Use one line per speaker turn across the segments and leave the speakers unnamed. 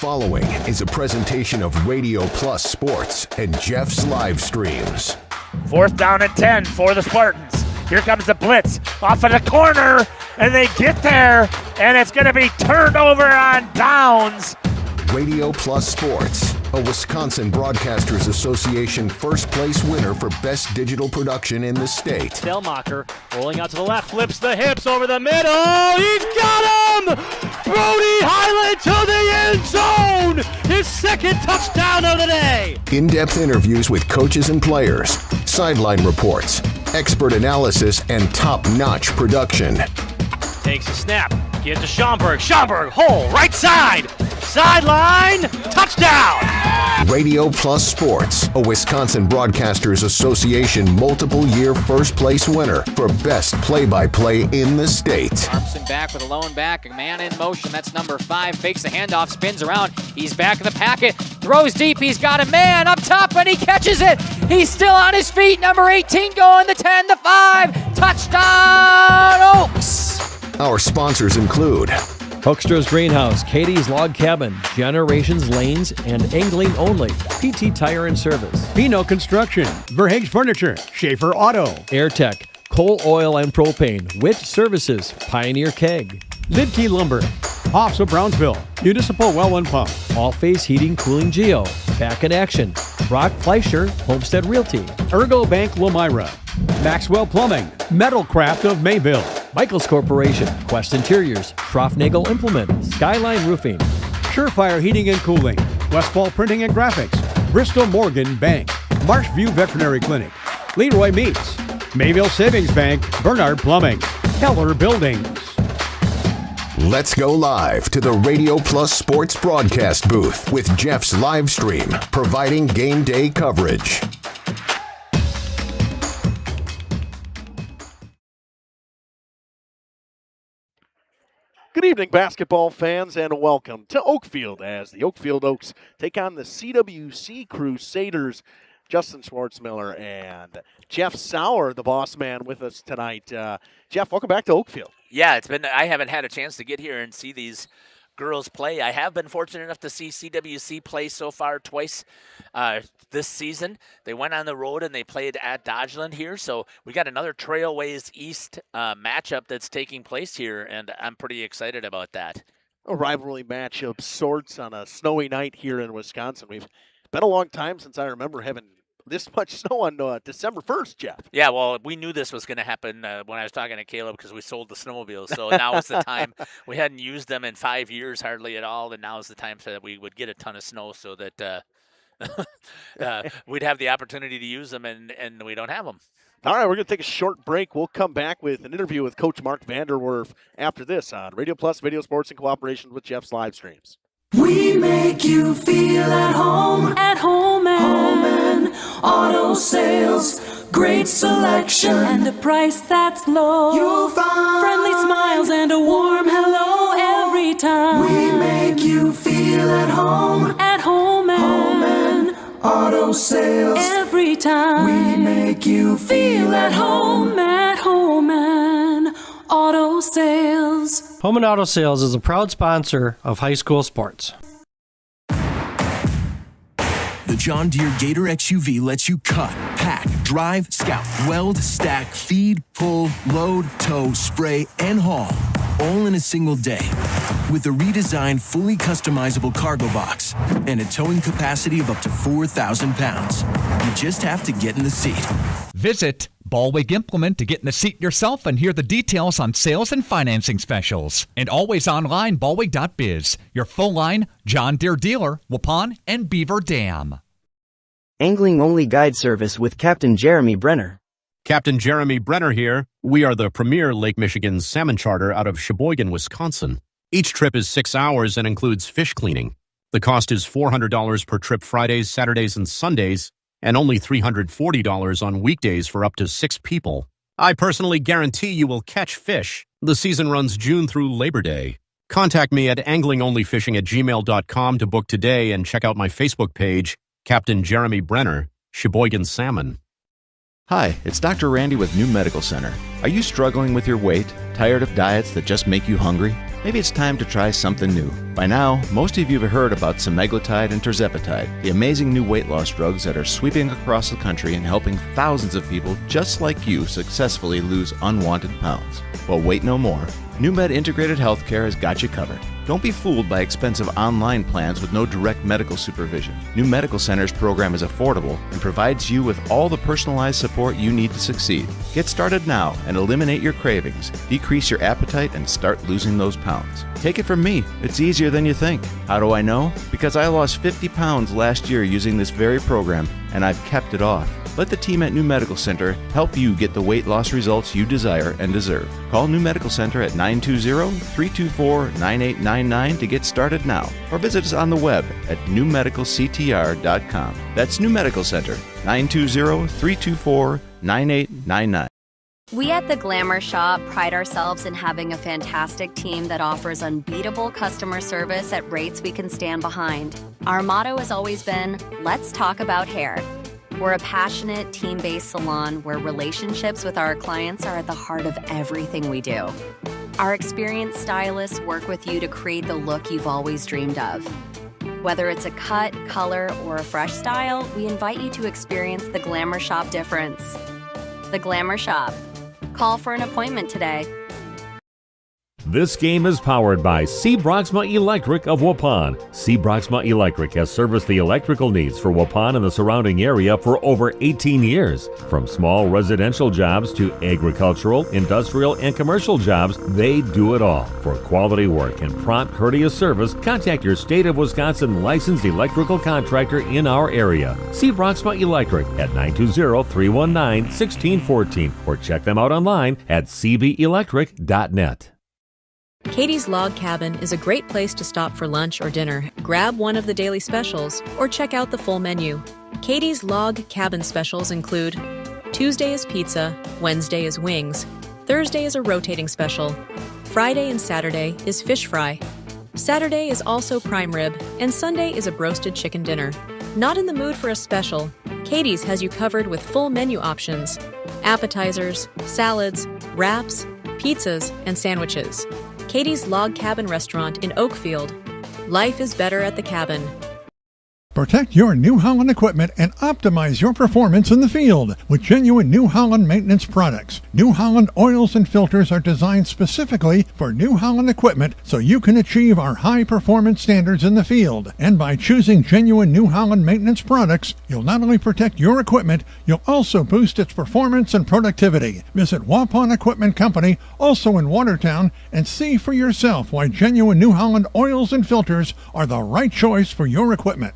following is a presentation of Radio Plus Sports and Jeff's Livestreams.
4th down and 10 for the Spartans. Here comes the blitz off of the corner, and they get there, and it's going to be turned over on downs.
Radio Plus Sports, a Wisconsin Broadcasters Association first place winner for best digital production in the state.
Delmacher rolling out to the left, flips the hips over the middle. He's got him! Brody Highland to the end zone! His second touchdown of the day!
In-depth interviews with coaches and players, sideline reports, expert analysis, and top-notch production.
Takes a snap, gives to Schomburg. Schomburg, hole, right side! Sideline, touchdown!
Radio Plus Sports, a Wisconsin Broadcasters Association multiple-year first-place winner for best play-by-play in the state.
Thompson back with a lone back, a man in motion, that's number 5, fakes the handoff, spins around, he's back in the packet, throws deep, he's got a man up top, and he catches it! He's still on his feet, number 18 going, the 10, the 5, touchdown Oaks!
Our sponsors include
Hoekstra's Greenhouse, Katie's Log Cabin, Generations Lanes, and Angling Only, PT Tire and Service,
Pino Construction, Verhaeg's Furniture, Schaefer Auto,
AirTech, Coal Oil and Propane, WIT Services, Pioneer Keg,
Lidkey Lumber, Hoffs of Brownsville, Municipal Well and Pump,
All Phase Heating Cooling Geo, Back in Action, Brock Fleischer, Homestead Realty,
Ergo Bank Lamira, Maxwell Plumbing, Metalcraft of Mayville,
Michaels Corporation, Quest Interiors, Schroffnagel Implement, Skyline Roofing,
Surefire Heating and Cooling, Westfall Printing and Graphics, Bristol Morgan Bank, Marshview Veterinary Clinic, Leroy Meats, Mayville Savings Bank, Bernard Plumbing, Keller Buildings.
Let's go live to the Radio Plus Sports broadcast booth with Jeff's Livestream, providing game day coverage.
Good evening, basketball fans, and welcome to Oakfield as the Oakfield Oaks take on the CWC Crusaders. Justin Schwartzmiller and Jeff Sauer, the boss man, with us tonight. Jeff, welcome back to Oakfield.
Yeah, I haven't had a chance to get here and see these girls play. I have been fortunate enough to see CWC play so far twice this season. They went on the road and they played at Dodgeland here, so we got another Trailways East matchup that's taking place here, and I'm pretty excited about that.
A rivalry match of sorts on a snowy night here in Wisconsin. We've been a long time since I remember having this much snow on December 1st, Jeff.
Yeah, well, we knew this was going to happen when I was talking to Caleb because we sold the snowmobiles. So now is the time. We hadn't used them in 5 years hardly at all, and now is the time so that we would get a ton of snow so that we'd have the opportunity to use them, and we don't have them.
All right, we're going to take a short break. We'll come back with an interview with Coach Mark Vanderwerf after this on Radio Plus Video Sports in cooperation with Jeff's Livestreams.
We make you feel at home and auto sales, great selection and a price that's low. You'll find friendly smiles and a warm hello every time. We make you feel at home and auto sales every time. We make you feel at home and auto sales.
Home and Auto Sales is a proud sponsor of high school sports.
The John Deere Gator XUV lets you cut, pack, drive, scout, weld, stack, feed, pull, load, tow, spray, and haul, all in a single day. With a redesigned, fully customizable cargo box and a towing capacity of up to 4,000 pounds. You just have to get in the seat.
Visit Ballweg Implement to get in the seat yourself and hear the details on sales and financing specials. And always online, Ballweg.biz, your full-line John Deere dealer, Waupun and Beaver Dam.
Angling-only guide service with Captain Jeremy Brenner.
Captain Jeremy Brenner here. We are the premier Lake Michigan salmon charter out of Sheboygan, Wisconsin. Each trip is 6 hours and includes fish cleaning. The cost is $400 per trip Fridays, Saturdays, and Sundays, and only $340 on weekdays for up to 6 people. I personally guarantee you will catch fish. The season runs June through Labor Day. Contact me at anglingonlyfishing@gmail.com to book today and check out my Facebook page, Captain Jeremy Brenner, Sheboygan Salmon.
Hi, it's Dr. Randy with New Medical Center. Are you struggling with your weight? Tired of diets that just make you hungry? Maybe it's time to try something new. By now, most of you have heard about semaglutide and tirzepatide, the amazing new weight loss drugs that are sweeping across the country and helping thousands of people just like you successfully lose unwanted pounds. Well, wait no more. NewMed Integrated Healthcare has got you covered. Don't be fooled by expensive online plans with no direct medical supervision. New Medical Center's program is affordable and provides you with all the personalized support you need to succeed. Get started now and eliminate your cravings, decrease your appetite, and start losing those pounds. Take it from me, it's easier than you think. How do I know? Because I lost 50 pounds last year using this very program, and I've kept it off. Let the team at New Medical Center help you get the weight loss results you desire and deserve. Call New Medical Center at 920-324-9899 to get started now, or visit us on the web at newmedicalctr.com. That's New Medical Center, 920-324-9899.
We at the Glamour Shop pride ourselves in having a fantastic team that offers unbeatable customer service at rates we can stand behind. Our motto has always been, let's talk about hair. We're a passionate, team-based salon where relationships with our clients are at the heart of everything we do. Our experienced stylists work with you to create the look you've always dreamed of. Whether it's a cut, color, or a fresh style, we invite you to experience the Glamour Shop difference. The Glamour Shop. Call for an appointment today.
This game is powered by C. Broxma Electric of Waupun. C. Broxma Electric has serviced the electrical needs for Waupun and the surrounding area for over 18 years. From small residential jobs to agricultural, industrial, and commercial jobs, they do it all. For quality work and prompt, courteous service, contact your State of Wisconsin licensed electrical contractor in our area. C. Broxma Electric at 920-319-1614 or check them out online at cbelectric.net.
Katie's Log Cabin is a great place to stop for lunch or dinner. Grab one of the daily specials or check out the full menu. Katie's Log Cabin specials include Tuesday is pizza, Wednesday is wings, Thursday is a rotating special, Friday and Saturday is fish fry, Saturday is also prime rib, and Sunday is a broasted chicken dinner. Not in the mood for a special? Katie's has you covered with full menu options, appetizers, salads, wraps, pizzas, and sandwiches. Katie's Log Cabin Restaurant in Oakfield. Life is better at the cabin.
Protect your New Holland equipment and optimize your performance in the field with genuine New Holland maintenance products. New Holland oils and filters are designed specifically for New Holland equipment so you can achieve our high performance standards in the field. And by choosing genuine New Holland maintenance products, you'll not only protect your equipment, you'll also boost its performance and productivity. Visit Waupun Equipment Company, also in Watertown, and see for yourself why genuine New Holland oils and filters are the right choice for your equipment.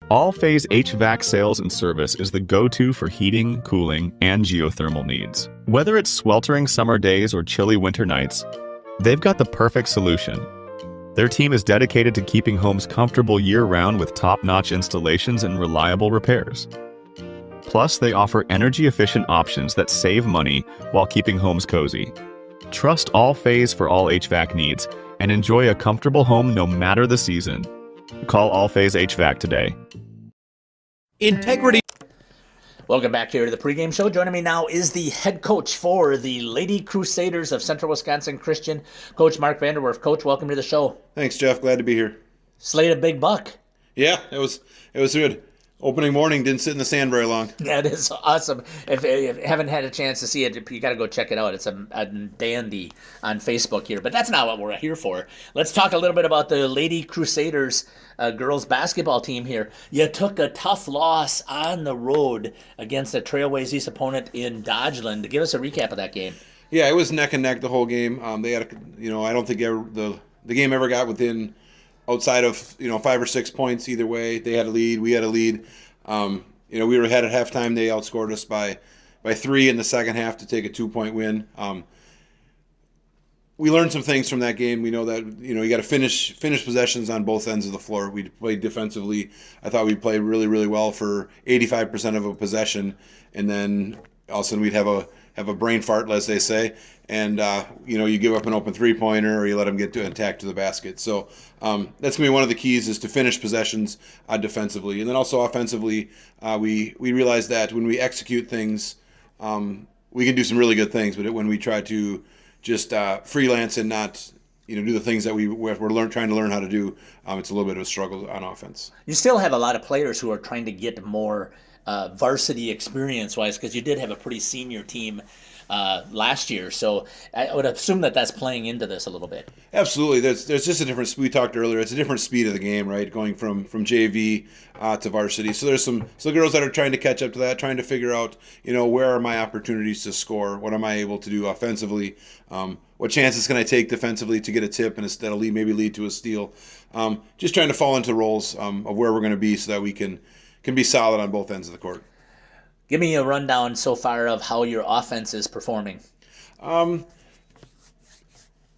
All-Phase HVAC sales and service is the go-to for heating, cooling, and geothermal needs. Whether it's sweltering summer days or chilly winter nights, they've got the perfect solution. Their team is dedicated to keeping homes comfortable year-round with top-notch installations and reliable repairs. Plus, they offer energy-efficient options that save money while keeping homes cozy. Trust All-Phase for all HVAC needs and enjoy a comfortable home no matter the season. Call All-Phase HVAC today.
Integrity. Welcome back here to the pregame show. Joining me now is the head coach for the Lady Crusaders of Central Wisconsin Christian, Coach Mark Vanderwerf. Coach, welcome to the show.
Thanks, Jeff. Glad to be here.
Slayed a big buck.
Yeah, it was good. Opening morning, didn't sit in the sand very long.
That is awesome. If you haven't had a chance to see it, you got to go check it out. It's a dandy on Facebook here. But that's not what we're here for. Let's talk a little bit about the Lady Crusaders girls basketball team here. You took a tough loss on the road against a Trailways East opponent in Dodgeland. Give us a recap of that game.
Yeah, it was neck and neck the whole game. They had, I don't think the game ever got within outside of 5 or 6 points either way. They had a lead, we had a lead. We were ahead at halftime. They outscored us by 3 in the second half to take a 2-point win. We learned some things from that game. We know that you got to finish possessions on both ends of the floor. We played defensively. I thought we played really, really well for 85% of a possession, and then all of a sudden we'd have a brain fart, as they say, and you give up an open 3-pointer or you let them get to attack to the basket. So that's going to be one of the keys, is to finish possessions defensively. And then also offensively, we realize that when we execute things, we can do some really good things, but when we try to just freelance and not do the things that we're trying to learn how to do, it's a little bit of a struggle on offense.
You still have a lot of players who are trying to get more varsity experience-wise, because you did have a pretty senior team last year. So I would assume that that's playing into this a little bit.
Absolutely. There's just a different, we talked earlier, it's a different speed of the game, right? Going from JV to varsity. So there's some girls that are trying to catch up to that, trying to figure out, where are my opportunities to score? What am I able to do offensively? What chances can I take defensively to get a tip and that'll maybe lead to a steal? Just trying to fall into roles of where we're going to be so that we can be solid on both ends of the court.
Give me a rundown so far of how your offense is performing.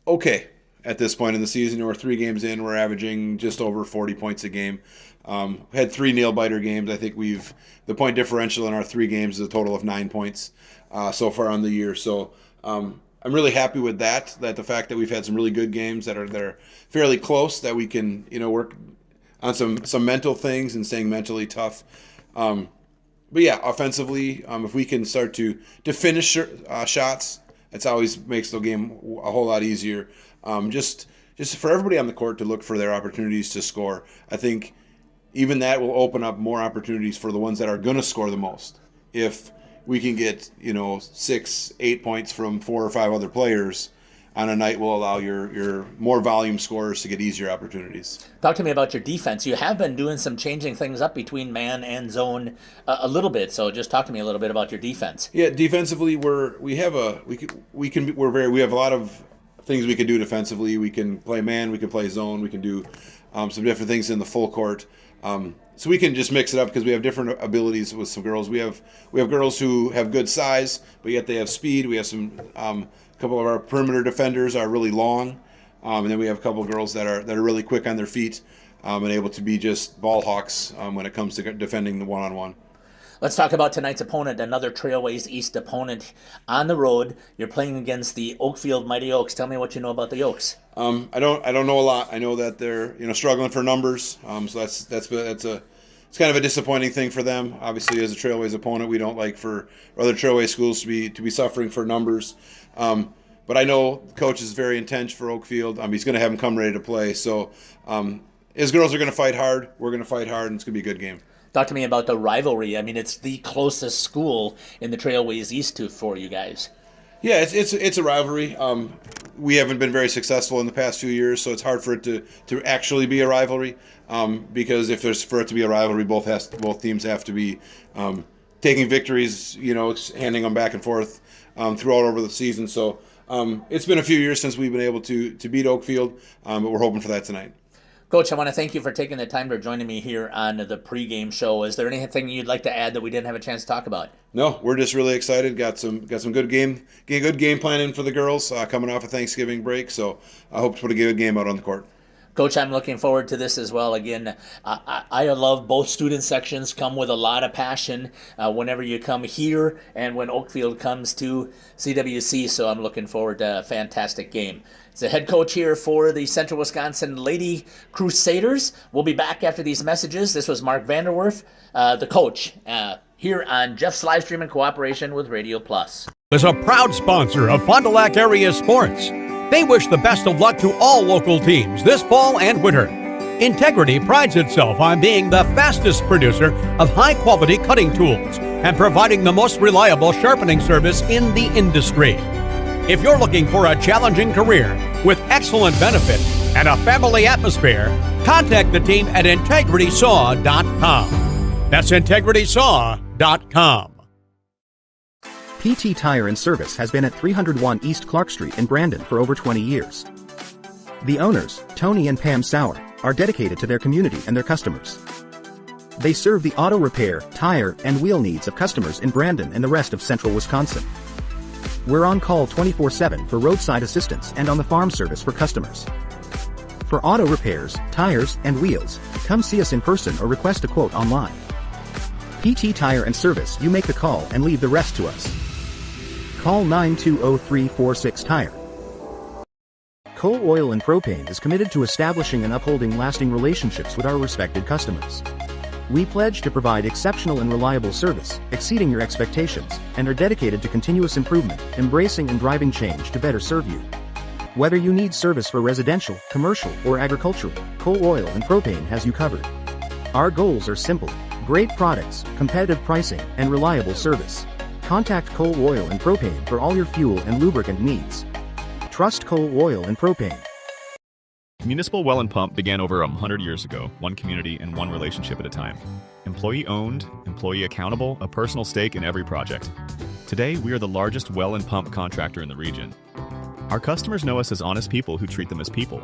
Okay. At this point in the season, we're 3 games in. We're averaging just over 40 points a game. Had 3 nail-biter games. I think the point differential in our 3 games is a total of 9 points so far on the year. So I'm really happy with that the fact that we've had some really good games that are fairly close, that we can work on some mental things and staying mentally tough. But yeah, offensively, if we can start to finish shots, it always makes the game a whole lot easier. Just for everybody on the court to look for their opportunities to score. I think even that will open up more opportunities for the ones that are going to score the most. If we can get 6, 8 points from 4 or 5 other players on a night, will allow your more volume scorers to get easier opportunities.
Talk to me about your defense. You have been doing some changing things up between man and zone a little bit. So just talk to me a little bit about your defense.
Yeah, defensively, we have a lot of things we can do defensively. We can play man, we can play zone, we can do some different things in the full court. So we can just mix it up because we have different abilities with some girls. We have girls who have good size, but yet they have speed. We have some couple of our perimeter defenders are really long, and then we have a couple of girls that are really quick on their feet and able to be just ball hawks when it comes to defending the one-on-one.
Let's talk about tonight's opponent, another Trailways East opponent on the road. You're playing against the Oakfield Mighty Oaks. Tell me what you know about the Oaks.
I don't know a lot. I know that they're struggling for numbers. So it's kind of a disappointing thing for them. Obviously, as a Trailways opponent, we don't like for other Trailways schools to be suffering for numbers. But I know the coach is very intense for Oakfield. He's going to have them come ready to play. So his girls are going to fight hard. We're going to fight hard, and it's going to be a good game.
Talk to me about the rivalry. I mean, it's the closest school in the Trailways East for you guys.
Yeah, it's a rivalry. We haven't been very successful in the past few years, so it's hard for it to actually be a rivalry. Because for it to be a rivalry, both teams have to be taking victories, handing them back and forth throughout over the season. So it's been a few years since we've been able to beat Oakfield, but we're hoping for that tonight.
Coach, I want to thank you for taking the time to joining me here on the pregame show. Is there anything you'd like to add that we didn't have a chance to talk about?
No, we're just really excited. Got some good game planning for the girls coming off a Thanksgiving break. So I hope to put a good game out on the court.
Coach, I'm looking forward to this as well. Again, I love both student sections, come with a lot of passion whenever you come here and when Oakfield comes to CWC, so I'm looking forward to a fantastic game. It's the head coach here for the Central Wisconsin Lady Crusaders. We'll be back after these messages. This was Mark Vanderwerf, the coach, here on Jeff's Livestream in cooperation with Radio Plus.
Is a proud sponsor of Fond du Lac area sports. They wish the best of luck to all local teams this fall and winter. Integrity prides itself on being the fastest producer of high-quality cutting tools and providing the most reliable sharpening service in the industry. If you're looking for a challenging career with excellent benefits and a family atmosphere, contact the team at integritysaw.com. That's integritysaw.com.
PT Tire and Service has been at 301 East Clark Street in Brandon for over 20 years. The owners, Tony and Pam Sauer, are dedicated to their community and their customers. They serve the auto repair, tire, and wheel needs of customers in Brandon and the rest of central Wisconsin. We're on call 24/7 for roadside assistance and on the farm service for customers. For auto repairs, tires, and wheels, come see us in person or request a quote online. PT Tire and Service, you make the call and leave the rest to us. Call 920-346-TIRE. Coal Oil and Propane is committed to establishing and upholding lasting relationships with our respected customers. We pledge to provide exceptional and reliable service, exceeding your expectations, and are dedicated to continuous improvement, embracing and driving change to better serve you. Whether you need service for residential, commercial, or agricultural, Coal Oil and Propane has you covered. Our goals are simple: great products, competitive pricing, and reliable service. Contact Coal Oil and Propane for all your fuel and lubricant needs. Trust Coal Oil and Propane.
Municipal Well and Pump began over 100 years ago, one community and one relationship at a time. Employee owned, employee accountable, a personal stake in every project. Today, we are the largest well and pump contractor in the region. Our customers know us as honest people who treat them as people.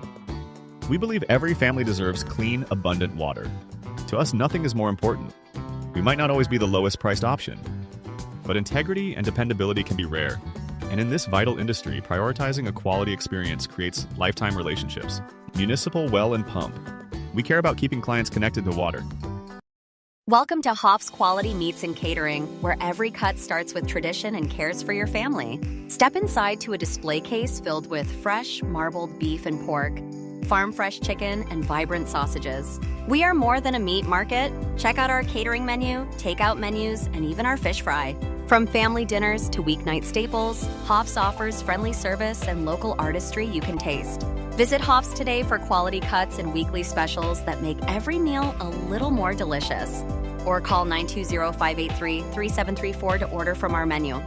We believe every family deserves clean, abundant water. To us, nothing is more important. We might not always be the lowest priced option, but integrity and dependability can be rare. And in this vital industry, prioritizing a quality experience creates lifetime relationships. Municipal Well and Pump. We care about keeping clients connected to water.
Welcome to Hoff's Quality Meats and Catering, where every cut starts with tradition and cares for your family. Step inside to a display case filled with fresh, marbled beef and pork, farm-fresh chicken, and vibrant sausages. We are more than a meat market. Check out our catering menu, takeout menus, and even our fish fry. From family dinners to weeknight staples, Hoff's offers friendly service and local artistry you can taste. Visit Hoff's today for quality cuts and weekly specials that make every meal a little more delicious. Or call 920-583-3734 to order from our menu.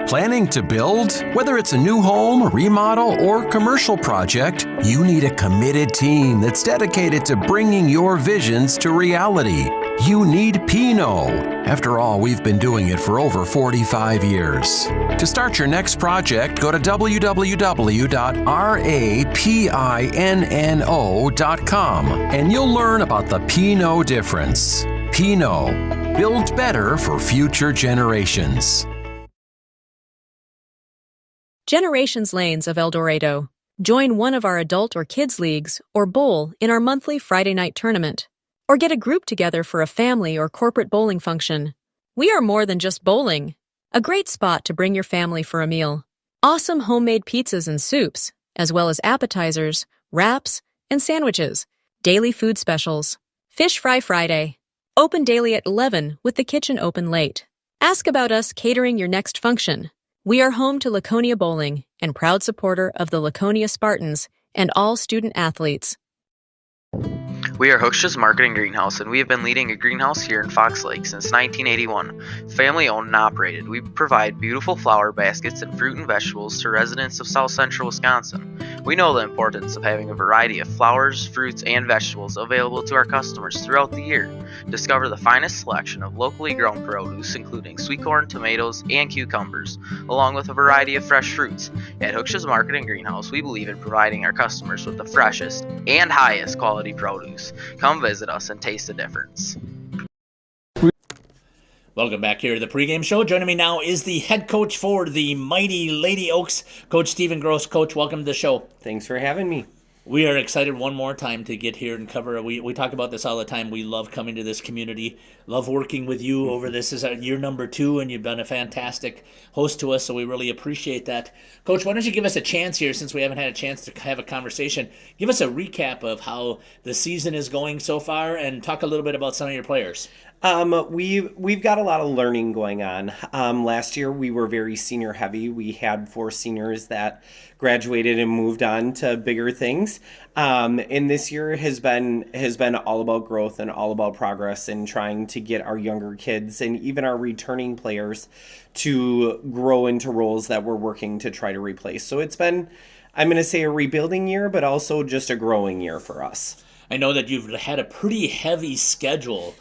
Planning to build? Whether it's a new home, remodel, or commercial project, you need a committed team that's dedicated to bringing your visions to reality. You need Pinot. After all, we've been doing it for over 45 years. To start your next project, go to www.rapinno.com and you'll learn about the Pinot difference. Pinot, build better for future generations.
Generations Lanes of El Dorado. Join one of our adult or kids leagues or bowl in our monthly Friday night tournament. Or get a group together for a family or corporate bowling function. We are more than just bowling. A great spot to bring your family for a meal. Awesome homemade pizzas and soups, as well as appetizers, wraps, and sandwiches. Daily food specials. Fish Fry Friday. Open daily at 11 with the kitchen open late. Ask about us catering your next function. We are home to Laconia Bowling and proud supporter of the Laconia Spartans and all student athletes.
We are Hooksha's Marketing Greenhouse, and we have been leading a greenhouse here in Fox Lake since 1981. Family owned and operated, we provide beautiful flower baskets and fruit and vegetables to residents of South Central Wisconsin. We know the importance of having a variety of flowers, fruits, and vegetables available to our customers throughout the year. Discover the finest selection of locally grown produce, including sweet corn, tomatoes, and cucumbers, along with a variety of fresh fruits. At Hooksha's Marketing Greenhouse, we believe in providing our customers with the freshest and highest quality produce. Come visit us and taste the difference.
Welcome back here to the pregame show. Joining me now is the head coach for the mighty Lady Oaks, Coach Stephen Gross. Coach, welcome to the show.
Thanks for having me.
We are excited one more time to get here and cover. We talk about this all the time. We love coming to this community, love working with you over this. Is year number 2, and you've been a fantastic host to us, so we really appreciate that. Coach, why don't you give us a chance here, since we haven't had a chance to have a conversation. Give us a recap of how the season is going so far and talk a little bit about some of your players.
We've got a lot of learning going on. Last year we were very senior heavy. We had 4 seniors that graduated and moved on to bigger things. And this year has been all about growth and all about progress and trying to get our younger kids and even our returning players to grow into roles that we're working to try to replace. So it's been, I'm going to say, a rebuilding year, but also just a growing year for us.
I know that you've had a pretty heavy schedule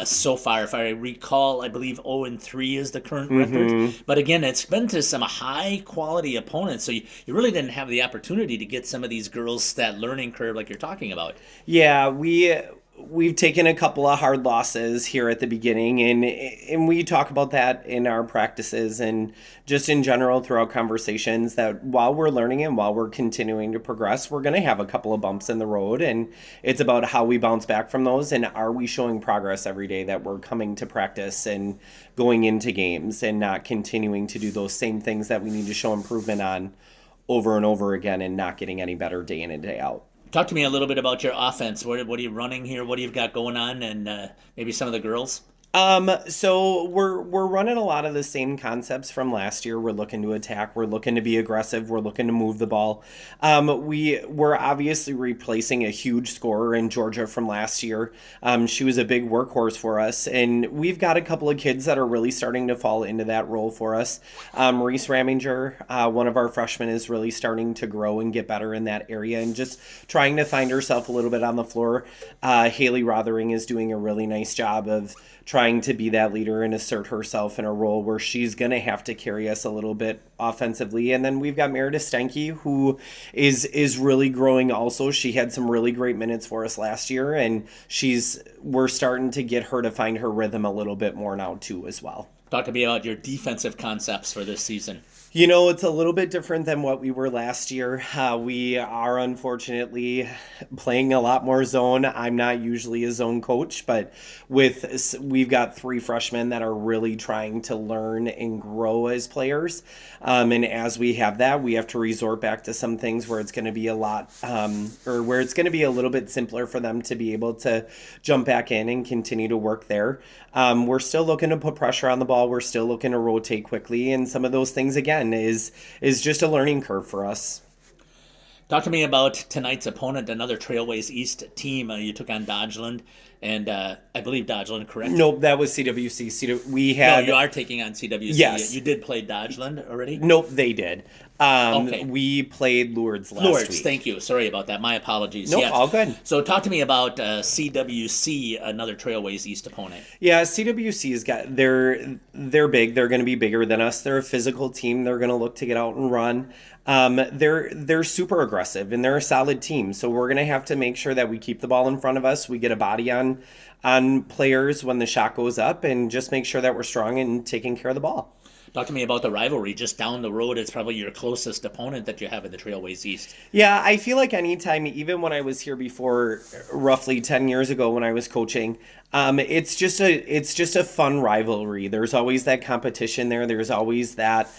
so far. If I recall, I believe 0-3 is the current record. But again, it's been to some high-quality opponents, so you really didn't have the opportunity to get some of these girls that learning curve like you're talking about.
Yeah, we've taken a couple of hard losses here at the beginning, and we talk about that in our practices and just in general throughout conversations, that while we're learning and while we're continuing to progress, we're going to have a couple of bumps in the road, and it's about how we bounce back from those, and are we showing progress every day that we're coming to practice and going into games and not continuing to do those same things that we need to show improvement on over and over again and not getting any better day in and day out.
Talk to me a little bit about your offense. What are you running here? What do you got going on? And maybe some of the girls?
So we're running a lot of the same concepts from last year. We're looking to attack. We're looking to be aggressive. We're looking to move the ball. We're obviously replacing a huge scorer in Georgia from last year. She was a big workhorse for us, and we've got a couple of kids that are really starting to fall into that role for us. Reese Raminger, one of our freshmen, is really starting to grow and get better in that area and just trying to find herself a little bit on the floor. Haley Rothering is doing a really nice job of trying to be that leader and assert herself in a role where she's going to have to carry us a little bit offensively. And then we've got Meredith Stenke, who is really growing also. She had some really great minutes for us last year, and we're starting to get her to find her rhythm a little bit more now too as well.
Talk to me about your defensive concepts for this season.
You know, it's a little bit different than what we were last year. We are unfortunately playing a lot more zone. I'm not usually a zone coach, but we've got 3 freshmen that are really trying to learn and grow as players. And as we have that, we have to resort back to some things where it's going to be a lot, or where it's going to be a little bit simpler for them to be able to jump back in and continue to work there. We're still looking to put pressure on the ball. We're still looking to rotate quickly, and some of those things again is just a learning curve for us.
Talk to me about tonight's opponent, another Trailways East team. You took on Dodgeland, and I believe Dodgeland, correct?
Nope, that was CWC.
No, you are taking on CWC.
Yes.
You did play Dodgeland already?
Nope, they did.
Okay.
We played Lourdes last week.
Thank you. Sorry about that. My apologies.
Nope, all good.
So talk to me about CWC, another Trailways East opponent.
Yeah, CWC has got they're big. They're going to be bigger than us. They're a physical team. They're going to look to get out and run. They're super aggressive, and they're a solid team. So we're going to have to make sure that we keep the ball in front of us. We get a body on players when the shot goes up, and just make sure that we're strong and taking care of the ball.
Talk to me about the rivalry. Just down the road, it's probably your closest opponent that you have in the Trailways East.
Yeah, I feel like anytime, even when I was here before, roughly 10 years ago when I was coaching, it's just a fun rivalry. There's always that competition there. There's always that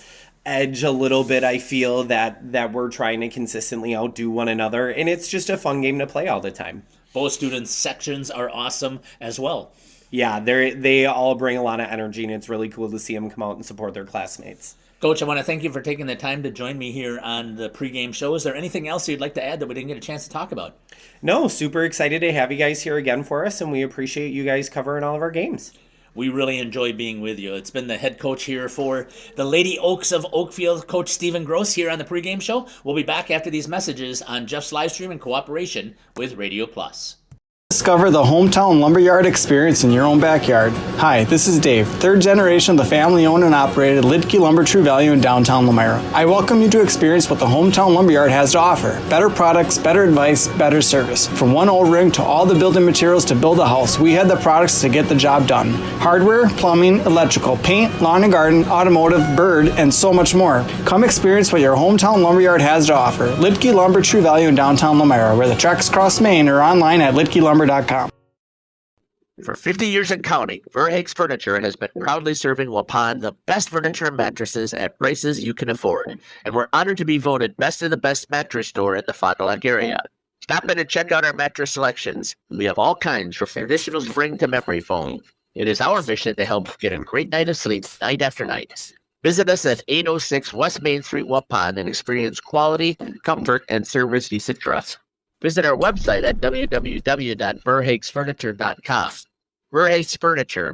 edge a little bit, I feel, that we're trying to consistently outdo one another, and it's just a fun game to play all the time.
Both students' sections are awesome as well.
Yeah, they all bring a lot of energy, and it's really cool to see them come out and support their classmates.
Coach, I want to thank you for taking the time to join me here on the pregame show. Is there anything else you'd like to add that we didn't get a chance to talk about?
No, super excited to have you guys here again for us, and we appreciate you guys covering all of our games.
We really enjoy being with you. It's been the head coach here for the Lady Oaks of Oakfield, Coach Stephen Gross, here on the pregame show. We'll be back after these messages on Jeff's Livestream in cooperation with Radio Plus.
Discover the hometown lumberyard experience in your own backyard. Hi, this is Dave, third generation of the family-owned and operated Lidke Lumber True Value in downtown Lamira. I welcome you to experience what the hometown lumberyard has to offer. Better products, better advice, better service. From one O-ring to all the building materials to build a house, we had the products to get the job done. Hardware, plumbing, electrical, paint, lawn and garden, automotive, bird, and so much more. Come experience what your hometown lumberyard has to offer. Lidke Lumber True Value in downtown Lamira, where the tracks cross Main, or online at lidkelumber.com.
For 50 years and counting, Verhaeg's Furniture has been proudly serving Waupun the best furniture and mattresses at prices you can afford. And we're honored to be voted best of the best mattress store in the Fond du Lac area. Stop in and check out our mattress selections. We have all kinds from traditional spring to memory foam. It is our mission to help get a great night of sleep night after night. Visit us at 806 West Main Street, Waupun, and experience quality, comfort, and service you should trust. Visit our website at www.verhaegsfurniture.com. Verhaeg's Furniture,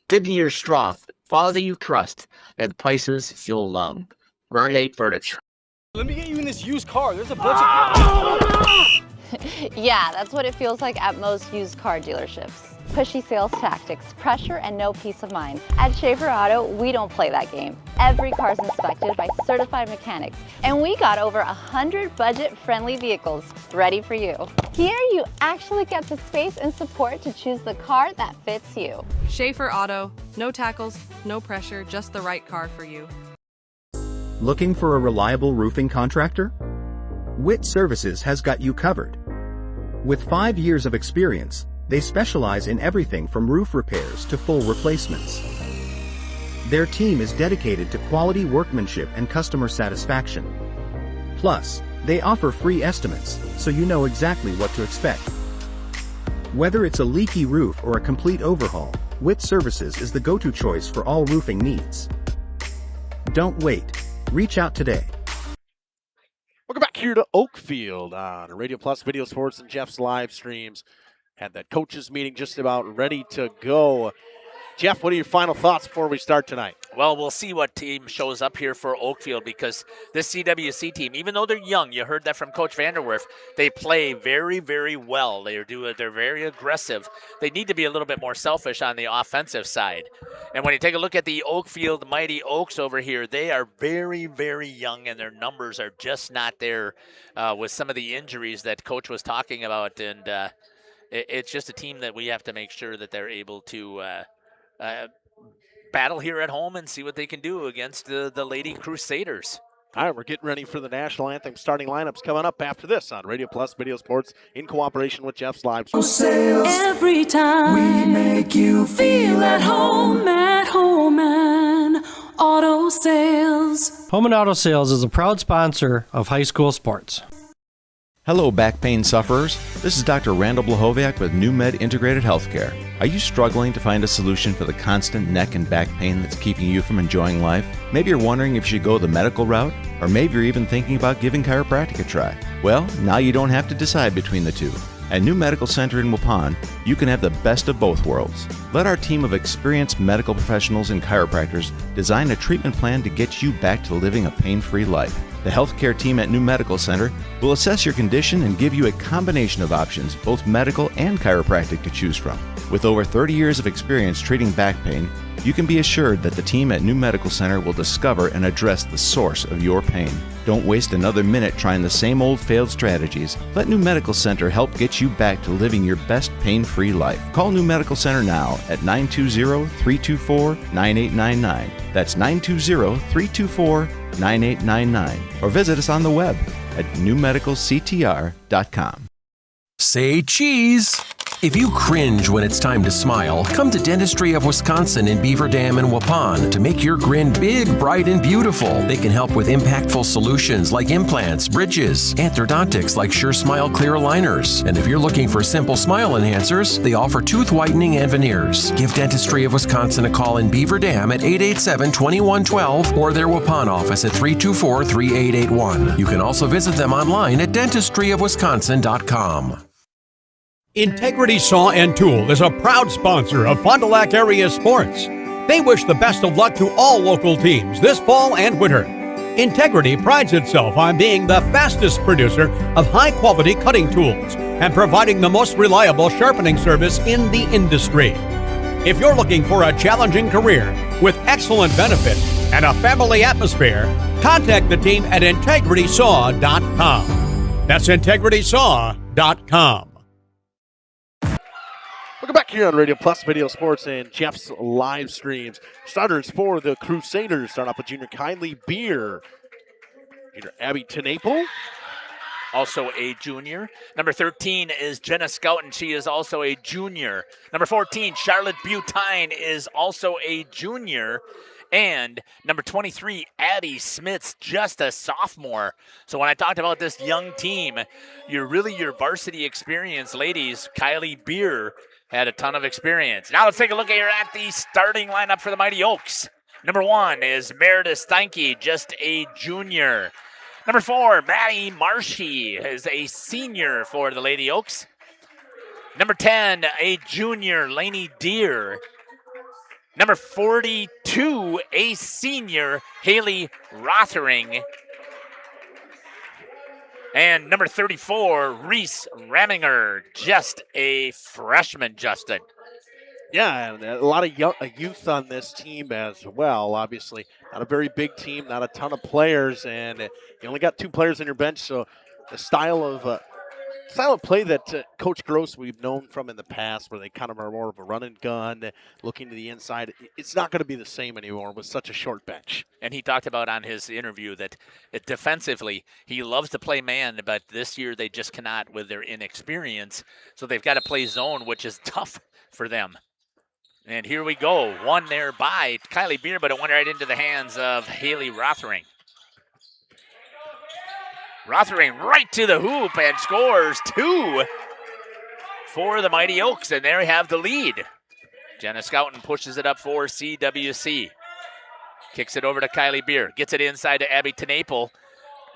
50 years strong, quality you trust, and prices you'll love. Verhaeg Furniture.
Let me get you in this used car. There's a bunch of...
Yeah, that's what it feels like at most used car dealerships. Pushy sales tactics, pressure, and no peace of mind. At Schaefer Auto, we don't play that game. Every car's inspected by certified mechanics, and we got over 100 budget-friendly vehicles ready for you. Here, you actually get the space and support to choose the car that fits you.
Schaefer Auto, no tackles, no pressure, just the right car for you.
Looking for a reliable roofing contractor? Witt Services has got you covered. With 5 years of experience, they specialize in everything from roof repairs to full replacements. Their team is dedicated to quality workmanship and customer satisfaction. Plus, they offer free estimates, so you know exactly what to expect. Whether it's a leaky roof or a complete overhaul, Witt Services is the go-to choice for all roofing needs. Don't wait. Reach out today.
Welcome back here to Oakfield on Radio Plus Video Sports and Jeff's live streams. Had that coaches meeting just about ready to go. Jeff, what are your final thoughts before we start tonight?
Well, we'll see what team shows up here for Oakfield, because this CWC team, even though they're young, you heard that from Coach Vanderwerf, they play very, very well. They're very aggressive. They need to be a little bit more selfish on the offensive side. And when you take a look at the Oakfield Mighty Oaks over here, they are very, very young, and their numbers are just not there with some of the injuries that Coach was talking about. And it's just a team that we have to make sure that they're able to battle here at home and see what they can do against the Lady Crusaders.
All right, we're getting ready for the National Anthem starting lineups coming up after this on Radio Plus Video Sports in cooperation with Jeff's Live.
Every time we make you feel at home and Auto Sales.
Home and Auto Sales is a proud sponsor of high school sports.
Hello, back pain sufferers. This is Dr. Randall Blahoviak with New Med Integrated Healthcare. Are you struggling to find a solution for the constant neck and back pain that's keeping you from enjoying life? Maybe you're wondering if you should go the medical route, or maybe you're even thinking about giving chiropractic a try. Well, now you don't have to decide between the two. At New Medical Center in Waupun, you can have the best of both worlds. Let our team of experienced medical professionals and chiropractors design a treatment plan to get you back to living a pain-free life. The healthcare team at New Medical Center will assess your condition and give you a combination of options, both medical and chiropractic, to choose from. With over 30 years of experience treating back pain, you can be assured that the team at New Medical Center will discover and address the source of your pain. Don't waste another minute trying the same old failed strategies. Let New Medical Center help get you back to living your best pain-free life. Call New Medical Center now at 920-324-9899. That's 920-324-9899. Or visit us on the web at newmedicalctr.com.
Say cheese. If you cringe when it's time to smile, come to Dentistry of Wisconsin in Beaver Dam and Waupun to make your grin big, bright, and beautiful. They can help with impactful solutions like implants, bridges, orthodontics like Sure Smile clear aligners. And if you're looking for simple smile enhancers, they offer tooth whitening and veneers. Give Dentistry of Wisconsin a call in Beaver Dam at 887-2112 or their Waupun office at 324-3881. You can also visit them online at dentistryofwisconsin.com.
Integrity Saw and Tool is a proud sponsor of Fond du Lac area sports. They wish the best of luck to all local teams this fall and winter. Integrity prides itself on being the fastest producer of high-quality cutting tools and providing the most reliable sharpening service in the industry. If you're looking for a challenging career with excellent benefits and a family atmosphere, contact the team at integritysaw.com. That's integritysaw.com.
Welcome back here on Radio Plus Video Sports and Jeff's live streams. Starters for the Crusaders start off with junior Kylie Beer, junior Abby Tenaple,
also a junior. Number 13 is Jenna Scouten. She is also a junior. Number 14, Charlotte Butine, is also a junior. And number 23, Addie Smith's just a sophomore. So when I talked about this young team, your varsity experience, ladies, Kylie Beer had a ton of experience. Now let's take a look here at the starting lineup for the Mighty Oaks. Number 1 is Meredith Steinke, just a junior. Number 4, Maddie Marshy is a senior for the Lady Oaks. Number 10, a junior, Lainey Deer. Number 42, a senior, Haley Rothering. And number 34, Reese Raminger, just a freshman, Justin.
Yeah, and a lot of youth on this team as well. Obviously, not a very big team, not a ton of players, and you only got 2 players on your bench. So the style of play that Coach Gross we've known from in the past, where they kind of are more of a run and gun, looking to the inside, it's not going to be the same anymore with such a short bench.
And he talked about on his interview that defensively he loves to play man, but this year they just cannot with their inexperience. So they've got to play zone, which is tough for them. And here we go. One there by Kylie Beer, but it went right into the hands of Haley Rothering. Rothering right to the hoop and scores 2 for the Mighty Oaks, and there we have the lead. Jenna Scouten pushes it up for CWC. Kicks it over to Kylie Beer. Gets it inside to Abby Tenaple.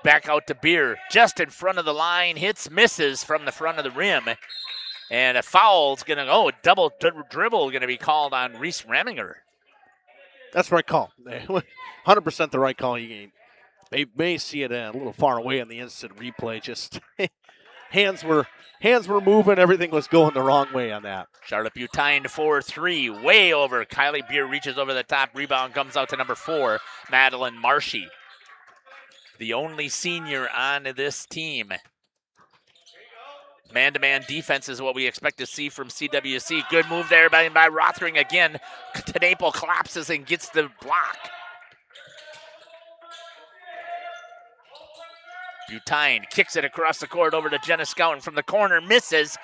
Back out to Beer. Just in front of the line. Hits, misses from the front of the rim. And a foul's going to, double dribble going to be called on Reese Raminger.
That's the right call. 100% the right call. They may see it a little far away in the instant replay. Just hands were moving. Everything was going the wrong way on that.
Charlotte Butine 4-3, way over. Kylie Beer reaches over the top. Rebound comes out to number 4, Madeline Marshy. The only senior on this team. Man-to-man defense is what we expect to see from CWC. Good move there by Rothering again. Tenaple collapses and gets the block. Butine kicks it across the court over to Jenna Scouten from the corner. Misses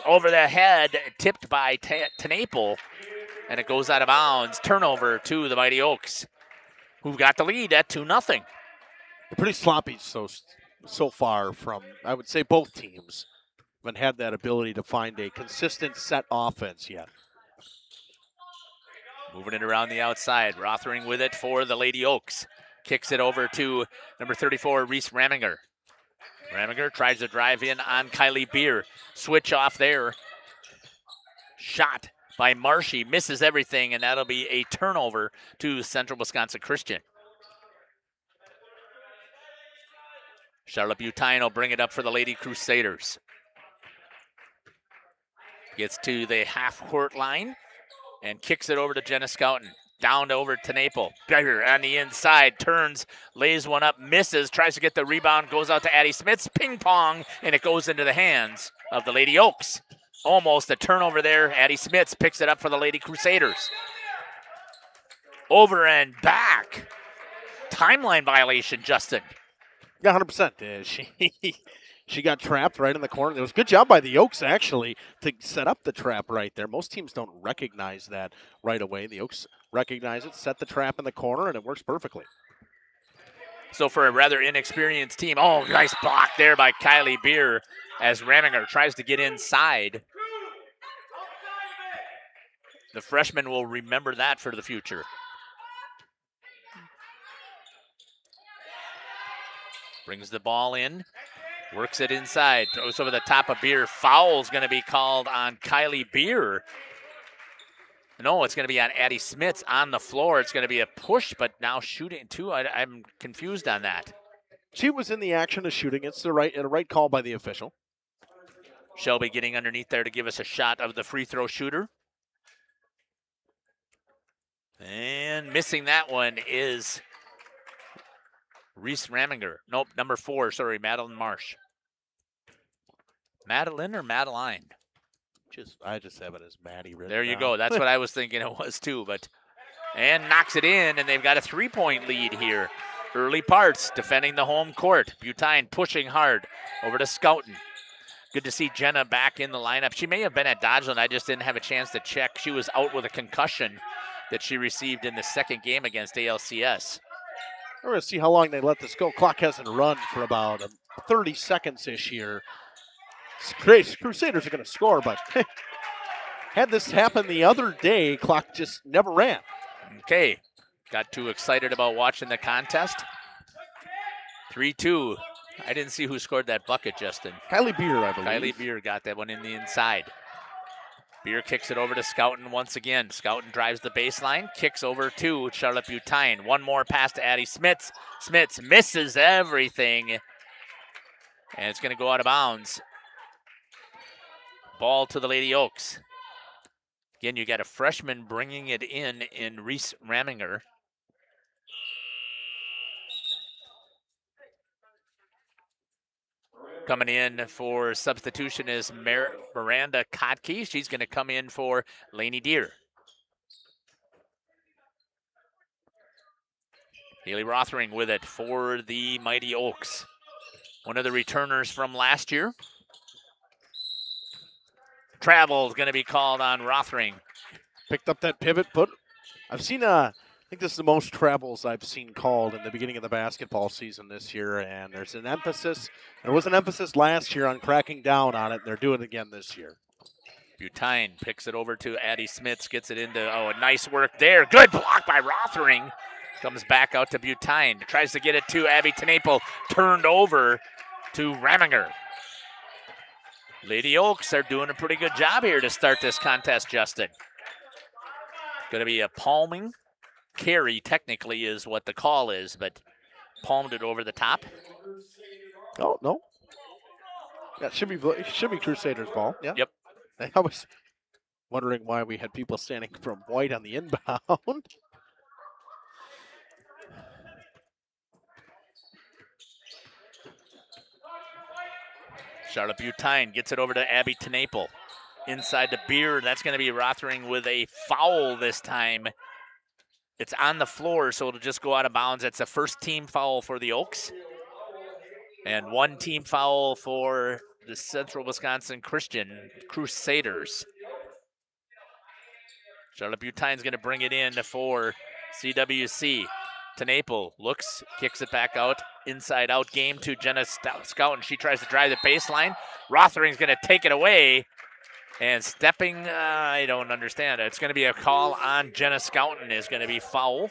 over the head, tipped by Tenaple. And it goes out of bounds. Turnover to the Mighty Oaks, who've got the lead at 2-0.
They're pretty sloppy so far from, I would say, both teams. Haven't had that ability to find a consistent set offense yet.
Moving it around the outside. Rothering with it for the Lady Oaks. Kicks it over to number 34, Reese Raminger. Raminger tries to drive in on Kylie Beer. Switch off there. Shot by Marshy. Misses everything, and that'll be a turnover to Central Wisconsin Christian. Charlotte Butine will bring it up for the Lady Crusaders. Gets to the half-court line and kicks it over to Jenna Scouten. Down to over to Tenaple. Better on the inside. Turns, lays one up, misses, tries to get the rebound, goes out to Addie Smits. Ping pong, and it goes into the hands of the Lady Oaks. Almost a turnover there. Addie Smits picks it up for the Lady Crusaders. Over and back. Timeline violation, Justin.
Yeah, 100%. She got trapped right in the corner. It was a good job by the Oaks, actually, to set up the trap right there. Most teams don't recognize that right away. The Oaks recognize it, set the trap in the corner, and it works perfectly.
So for a rather inexperienced team, nice block there by Kylie Beer as Raminger tries to get inside. The freshman will remember that for the future. Brings the ball in. Works it inside, throws over the top of Beer. Foul's going to be called on Kylie Beer. No, it's going to be on Addie Smits on the floor. It's going to be a push, but now shooting too. I'm confused on that.
She was in the action of shooting. It's the right call by the official.
Shelby getting underneath there to give us a shot of the free throw shooter. And missing that one is Reese Raminger. Nope, number 4, Madeline Marsh. Madeline or Madeline?
I just have it as Maddie written
There you
down.
go. That's what I was thinking it was too. And knocks it in, and they've got a 3-point lead here. Early parts, defending the home court. Butine pushing hard over to Scouten. Good to see Jenna back in the lineup. She may have been at Dodgeland. I just didn't have a chance to check. She was out with a concussion that she received in the second game against ALCS.
We're going to see how long they let this go. Clock hasn't run for about 30 seconds-ish here. Crusaders are going to score, but had this happen the other day, clock just never ran.
Okay, got too excited about watching the contest. 3-2. I didn't see who scored that bucket, Justin.
Kylie Beer, I believe.
Kylie Beer got that one in the inside. Beer kicks it over to Scouten once again. Scouten drives the baseline, kicks over to Charlotte Butine. One more pass to Addie Smits. Smits misses everything, and it's going to go out of bounds. Ball to the Lady Oaks. Again, you got a freshman bringing it in Reese Raminger. Coming in for substitution is Miranda Kotke. She's going to come in for Lainey Deer. Haley Rothering with it for the Mighty Oaks. One of the returners from last year. Travel is going to be called on Rothering.
Picked up that pivot foot. I've seen, I think this is the most travels I've seen called in the beginning of the basketball season this year, and there was an emphasis last year on cracking down on it, and they're doing it again this year.
Butine picks it over to Addie Smits, gets it into, nice work there. Good block by Rothering. Comes back out to Butine. Tries to get it to Abby Tenaple. Turned over to Raminger. Lady Oaks are doing a pretty good job here to start this contest, Justin. Going to be a palming. Carry technically is what the call is, but palmed it over the top.
Oh, no. Yeah, should be Crusaders' ball. Yeah.
Yep.
I was wondering why we had people standing from white on the inbound.
Charlotte Butine gets it over to Abby Tenaple. Inside the Beer, that's going to be Rothering with a foul this time. It's on the floor, so it'll just go out of bounds. It's a first team foul for the Oaks. And one team foul for the Central Wisconsin Christian Crusaders. Charlotte Butine's going to bring it in for CWC. Tenaple looks, kicks it back out, inside out game to Jenna Scouten. She tries to drive the baseline. Rothering's going to take it away. And stepping, I don't understand. It's going to be a call on Jenna Scouten is going to be foul.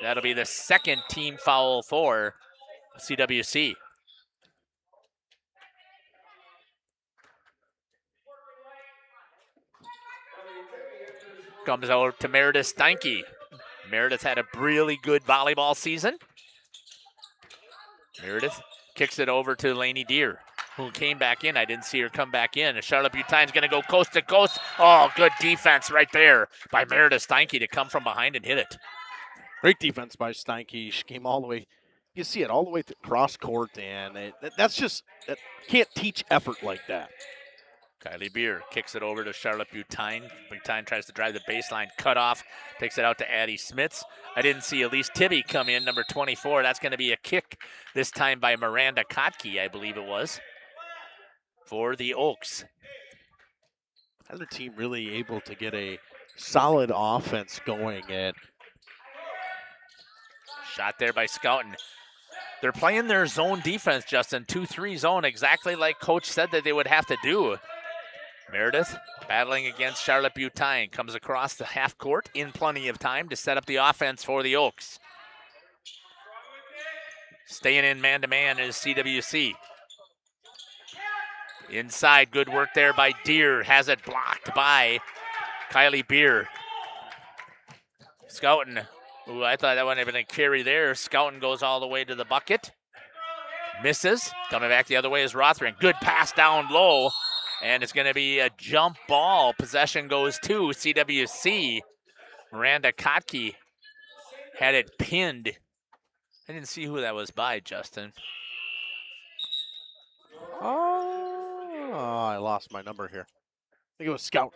That'll be the second team foul for CWC. Comes over to Meredith Steinke. Meredith had a really good volleyball season. Meredith kicks it over to Lainey Deer, who came back in. I didn't see her come back in. And Charlotte Butine's going to go coast to coast. Oh, good defense right there by Meredith Steinke to come from behind and hit it.
Great defense by Steinke. She came all the way. You see it all the way to cross court, and that's just can't teach effort like that.
Kylie Beer kicks it over to Charlotte Butine. Butine tries to drive the baseline, cut off, takes it out to Addie Smits. I didn't see Elise Tibby come in, number 24. That's going to be a kick this time by Miranda Kotke, I believe it was, for the Oaks.
Other team really able to get a solid offense going. And
shot there by Scouten. They're playing their zone defense, Justin, 2-3 zone, exactly like Coach said that they would have to do. Meredith battling against Charlotte Butine, comes across the half court in plenty of time to set up the offense for the Oaks. Staying in man-to-man is CWC. Inside, good work there by Deer, has it blocked by Kylie Beer. Scouten, ooh, I thought that would have been a carry there. Scouten goes all the way to the bucket. Misses, coming back the other way is Rothering. Good pass down low. And it's going to be a jump ball. Possession goes to CWC. Miranda Kotke had it pinned. I didn't see who that was by, Justin.
Oh, I lost my number here. I think it was Scout.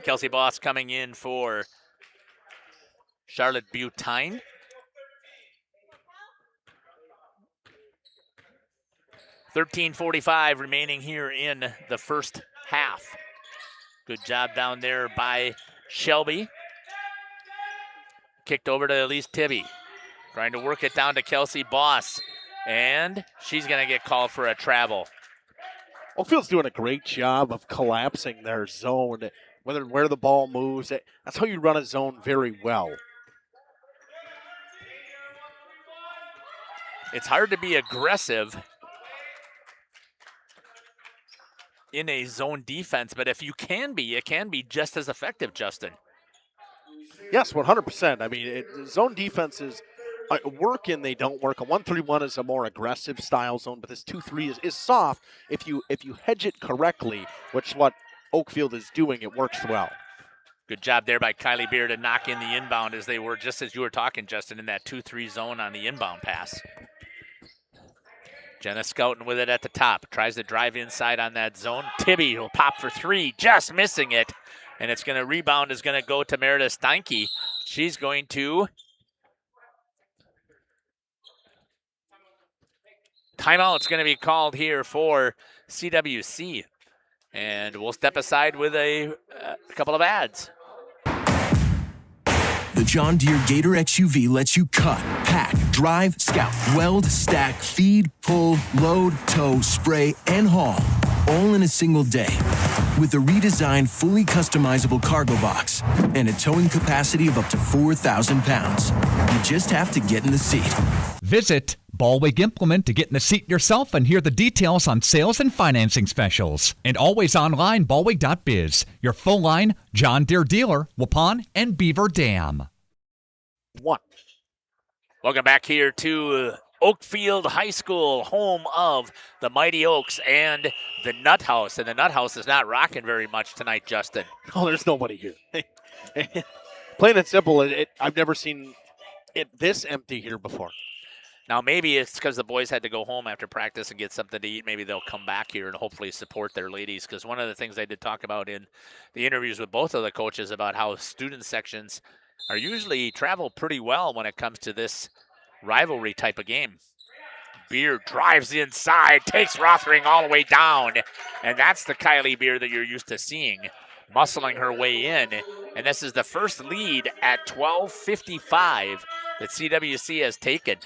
Kelsey Boss coming in for Charlotte Butine. .45 remaining here in the first half. Good job down there by Shelby. Kicked over to Elise Tibby. Trying to work it down to Kelsey Boss. And she's going to get called for a travel.
Oakfield's doing a great job of collapsing their zone, where the ball moves. That's how you run a zone very well.
It's hard to be aggressive in a zone defense, but if you can be, it can be just as effective, Justin.
Yes, 100%. I mean, zone defenses work and they don't work. A 1-3-1 is a more aggressive style zone, but this 2-3 is soft. If you hedge it correctly, which is what Oakfield is doing, it works well.
Good job there by Kylie Beer to knock in the inbound as they were, just as you were talking, Justin, in that 2-3 zone on the inbound pass. Jenna Scouten with it at the top. Tries to drive inside on that zone. Tibby will pop for three, just missing it. And it's going to rebound, is going to go to Meredith Steinke. She's going to timeout's going to be called here for CWC. And we'll step aside with a couple of ads.
The John Deere Gator XUV lets you cut, pack, drive, scout, weld, stack, feed, pull, load, tow, spray, and haul, all in a single day.
with a redesigned, fully customizable cargo box and a towing capacity of up to 4,000 pounds. You just have to get in the seat.
Visit Ballweg Implement to get in the seat yourself and hear the details on sales and financing specials. And always online, ballweg.biz, your full-line John Deere dealer, Waupun and Beaver Dam.
Welcome back here to Oakfield High School, home of the Mighty Oaks and the Nut House. And the Nut House is not rocking very much tonight, Justin.
Oh, there's nobody here. Plain and simple, I've never seen it this empty here before.
Now, maybe it's because the boys had to go home after practice and get something to eat. Maybe they'll come back here and hopefully support their ladies, because one of the things I did talk about in the interviews with both of the coaches about how student sections are usually travel pretty well when it comes to this rivalry type of game. Beer drives inside, takes Rothering all the way down, and that's the Kylie Beer that you're used to seeing, muscling her way in. And this is the first lead at 12:55 that CWC has taken.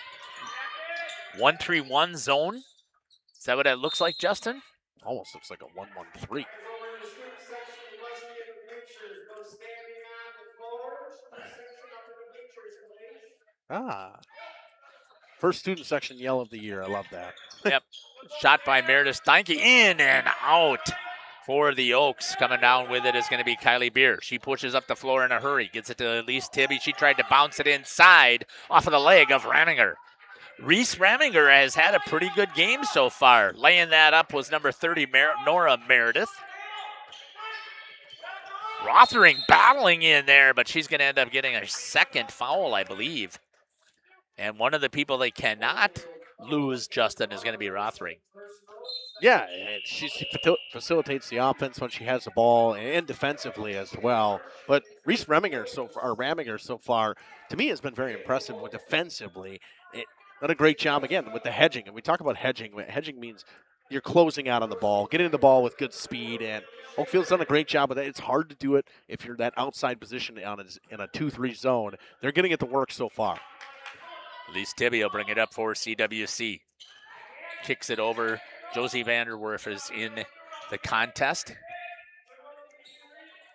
1-3-1 zone. Is that what it looks like, Justin?
Almost looks like a 1-1-3. First student section yell of the year. I love that.
Yep. Shot by Meredith Steinke. In and out for the Oaks. Coming down with it is going to be Kylie Beer. She pushes up the floor in a hurry. Gets it to Elise Tibby. She tried to bounce it inside off of the leg of Raminger. Reese Raminger has had a pretty good game so far. Laying that up was number 30, Nora Meredith. Rothering battling in there, but she's going to end up getting a second foul, I believe. And one of the people they cannot lose, Justin, is going to be Rothering.
Yeah, and she facilitates the offense when she has the ball and defensively as well. But Reese Raminger so far, to me, has been very impressive with defensively. Done a great job, again, with the hedging. And we talk about hedging. Hedging means you're closing out on the ball, getting the ball with good speed. And Oakfield's done a great job of that. It's hard to do it if you're that outside position in a 2-3 zone. They're getting it to work so far.
Elise Tibby will bring it up for CWC. Kicks it over. Josie Vanderwerf is in the contest.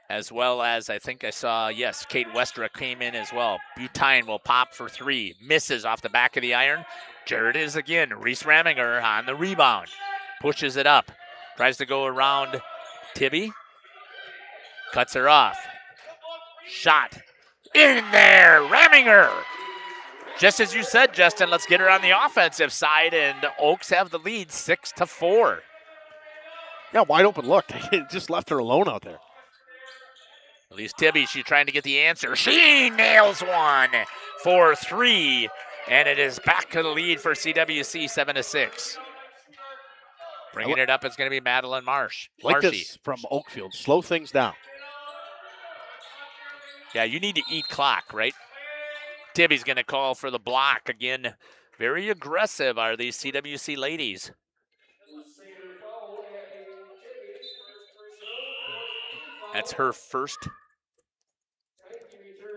As well as, I think I saw, yes, Kate Westra came in as well. Butine will pop for three. Misses off the back of the iron. There it is again. Reese Raminger on the rebound. Pushes it up. Tries to go around Tibby. Cuts her off. Shot. In there. Raminger. Just as you said, Justin, let's get her on the offensive side, and Oaks have the lead 6-4.
Yeah, wide open look. They just left her alone out there.
Elise Tibby, she's trying to get the answer. She nails one for three, and it is back to the lead for CWC, 7-6. Bringing it up is going to be Madeline Marsh.
Like this from Oakfield. Slow things down.
Yeah, you need to eat clock, right? Tibby's going to call for the block again. Very aggressive are these CWC ladies. That's her first,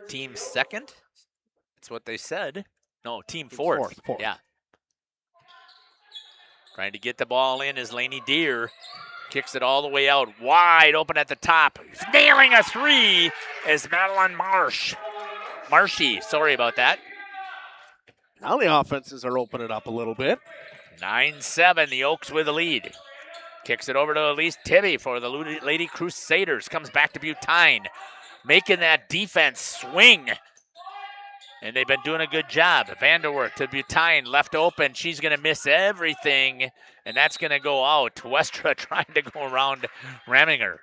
team second. That's what they said. No, team fourth. Yeah. Trying to get the ball in is Lainey Deere. Kicks it all the way out. Wide open at the top. Nailing a three is Madeline Marshy, sorry about that.
Now the offenses are opening up a little bit.
9-7, the Oaks with the lead. Kicks it over to Elise Tibby for the Lady Crusaders. Comes back to Butine. Making that defense swing. And they've been doing a good job. Vanderwerf to Butine, left open. She's going to miss everything, and that's going to go out. Westra trying to go around Raminger.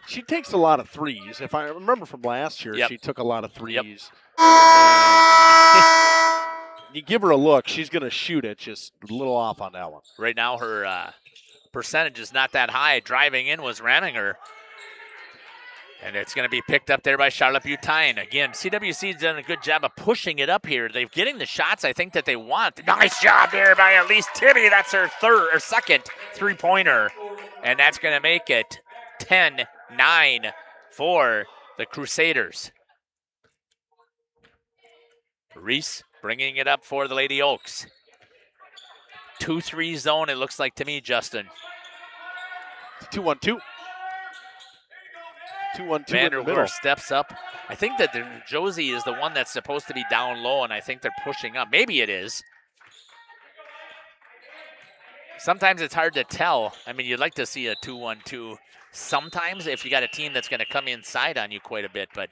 She takes a lot of threes. If I remember from last year, she took a lot of threes. You give her a look, she's going to shoot it, just a little off on that one.
Right now, her percentage is not that high. Driving in was Raminger. And it's going to be picked up there by Charlotte Butine. Again, CWC's done a good job of pushing it up here. They're getting the shots I think that they want. Nice job there by Elise Tibby. That's her second three-pointer. And that's going to make it 10-9 for the Crusaders. Reese bringing it up for the Lady Oaks. 2-3 zone, it looks like to me, Justin.
2-1-2. 2-1-2 in the middle.
Vanderwerf steps up. I think that Josie is the one that's supposed to be down low, and I think they're pushing up. Maybe it is. Sometimes it's hard to tell. I mean, you'd like to see a 2-1-2 sometimes if you got a team that's going to come inside on you quite a bit, but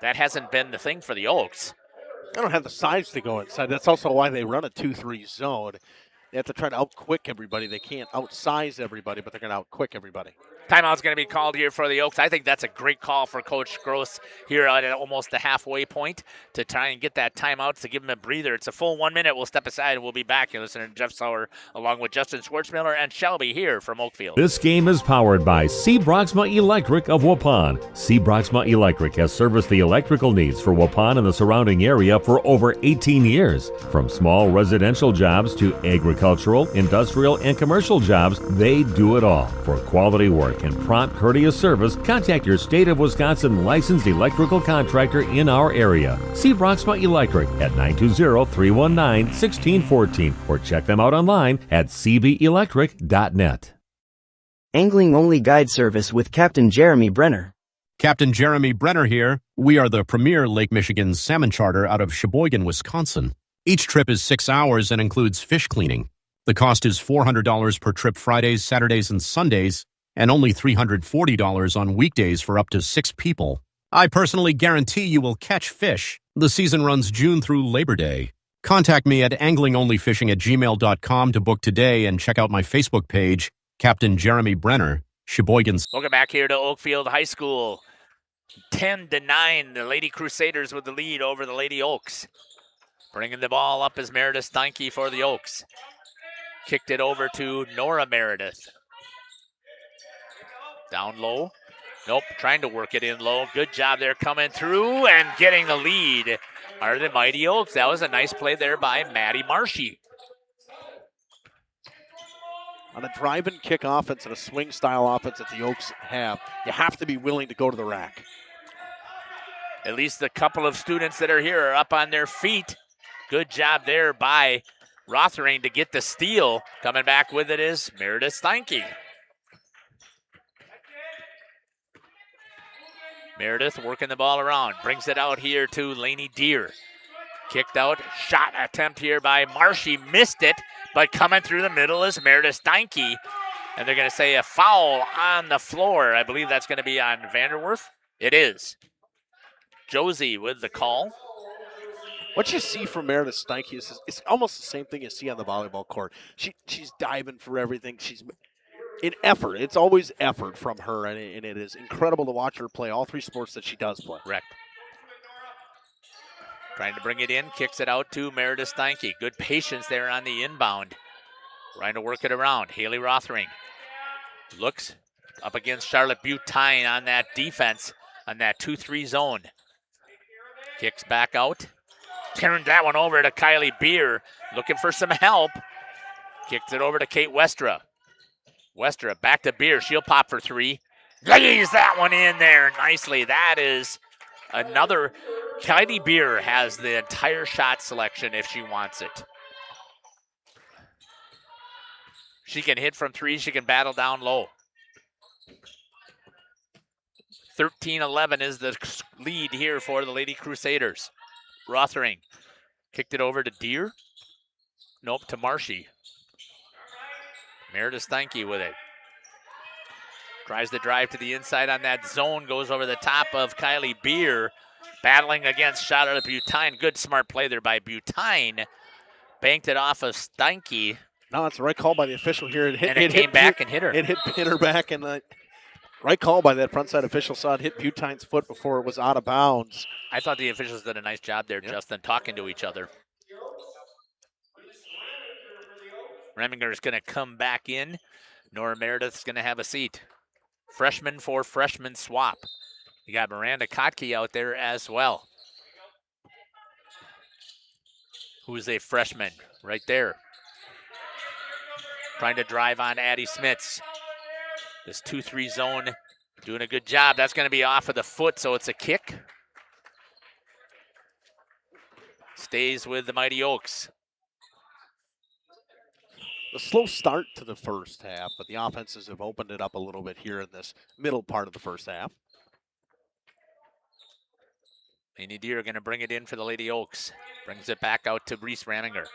that hasn't been the thing for the Oaks.
They don't have the size to go inside. That's also why they run a 2-3 zone. They have to try to out-quick everybody. They can't outsize everybody, but they're going to out-quick everybody.
Timeout's going to be called here for the Oaks. I think that's a great call for Coach Gross here at almost the halfway point to try and get that timeout to give him a breather. It's a full 1 minute. We'll step aside and we'll be back. You're listening to Jeff Sauer along with Justin Schwartzmiller and Shelby here from Oakfield.
This game is powered by C. Broxma Electric of Waupun. C. Broxma Electric has serviced the electrical needs for Waupun and the surrounding area for over 18 years. From small residential jobs to agricultural, industrial, and commercial jobs, they do it all. For quality work and prompt, courteous service, contact your State of Wisconsin licensed electrical contractor in our area. See Broxma Electric at 920-319-1614 or check them out online at cbelectric.net.
Angling-only guide service with Captain Jeremy Brenner.
Captain Jeremy Brenner here. We are the premier Lake Michigan salmon charter out of Sheboygan, Wisconsin. Each trip is 6 hours and includes fish cleaning. The cost is $400 per trip Fridays, Saturdays, and Sundays, and only $340 on weekdays for up to 6 people. I personally guarantee you will catch fish. The season runs June through Labor Day. Contact me at anglingonlyfishing@gmail.com to book today and check out my Facebook page, Captain Jeremy Brenner, Sheboygan's.
Welcome back here to Oakfield High School. 10-9, the Lady Crusaders with the lead over the Lady Oaks. Bringing the ball up is Meredith Steinke for the Oaks. Kicked it over to Nora Meredith. Down low. Nope, trying to work it in low. Good job there coming through and getting the lead are the Mighty Oaks. That was a nice play there by Maddie Marshy.
On a drive and kick offense and a swing style offense that the Oaks have, you have to be willing to go to the rack.
At least the couple of students that are here are up on their feet. Good job there by Rothering to get the steal. Coming back with it is Meredith Steinke. Meredith working the ball around, brings it out here to Lainey Deer. Kicked out, shot attempt here by Marshy, missed it, but coming through the middle is Meredith Steinke. And they're going to say a foul on the floor. I believe that's going to be on Vanderwerf. It is. Josie with the call.
What you see from Meredith Steinke is it's almost the same thing you see on the volleyball court. She's diving for everything. She's in effort. It's always effort from her, and it is incredible to watch her play all 3 sports that she does play.
Correct. Trying to bring it in, kicks it out to Meredith Steinke. Good patience there on the inbound. Trying to work it around. Haley Rothering looks up against Charlotte Butine on that defense, on that 2-3 zone. Kicks back out. Turned that one over to Kylie Beer, looking for some help. Kicks it over to Kate Westra. Westra back to Beer. She'll pop for 3. Lays that one in there nicely. That is another. Kylie Beer has the entire shot selection if she wants it. She can hit from 3. She can battle down low. 13-11 is the lead here for the Lady Crusaders. Rothering kicked it over to Deer. Nope, to Marshy. Meredith Steinke with it. Tries to drive to the inside on that zone. Goes over the top of Kylie Beer. Battling against Charlotte Butine. Good smart play there by Butine. Banked it off of Steinke.
No, it's the right call by the official here.
It came back and hit her.
It hit her back, and the right call by that frontside official. Saw it hit Butine's foot before it was out of bounds.
I thought the officials did a nice job there, Justin, talking to each other. Remminger's going to come back in. Nora Meredith's going to have a seat. Freshman for freshman swap. You got Miranda Kotke out there as well, who's a freshman right there. Trying to drive on Addie Smits. This 2-3 zone doing a good job. That's going to be off of the foot, so it's a kick. Stays with the Mighty Oaks.
A slow start to the first half, but the offenses have opened it up a little bit here in this middle part of the first half.
Laney Deer going to bring it in for the Lady Oaks. Brings it back out to Reese Raminger.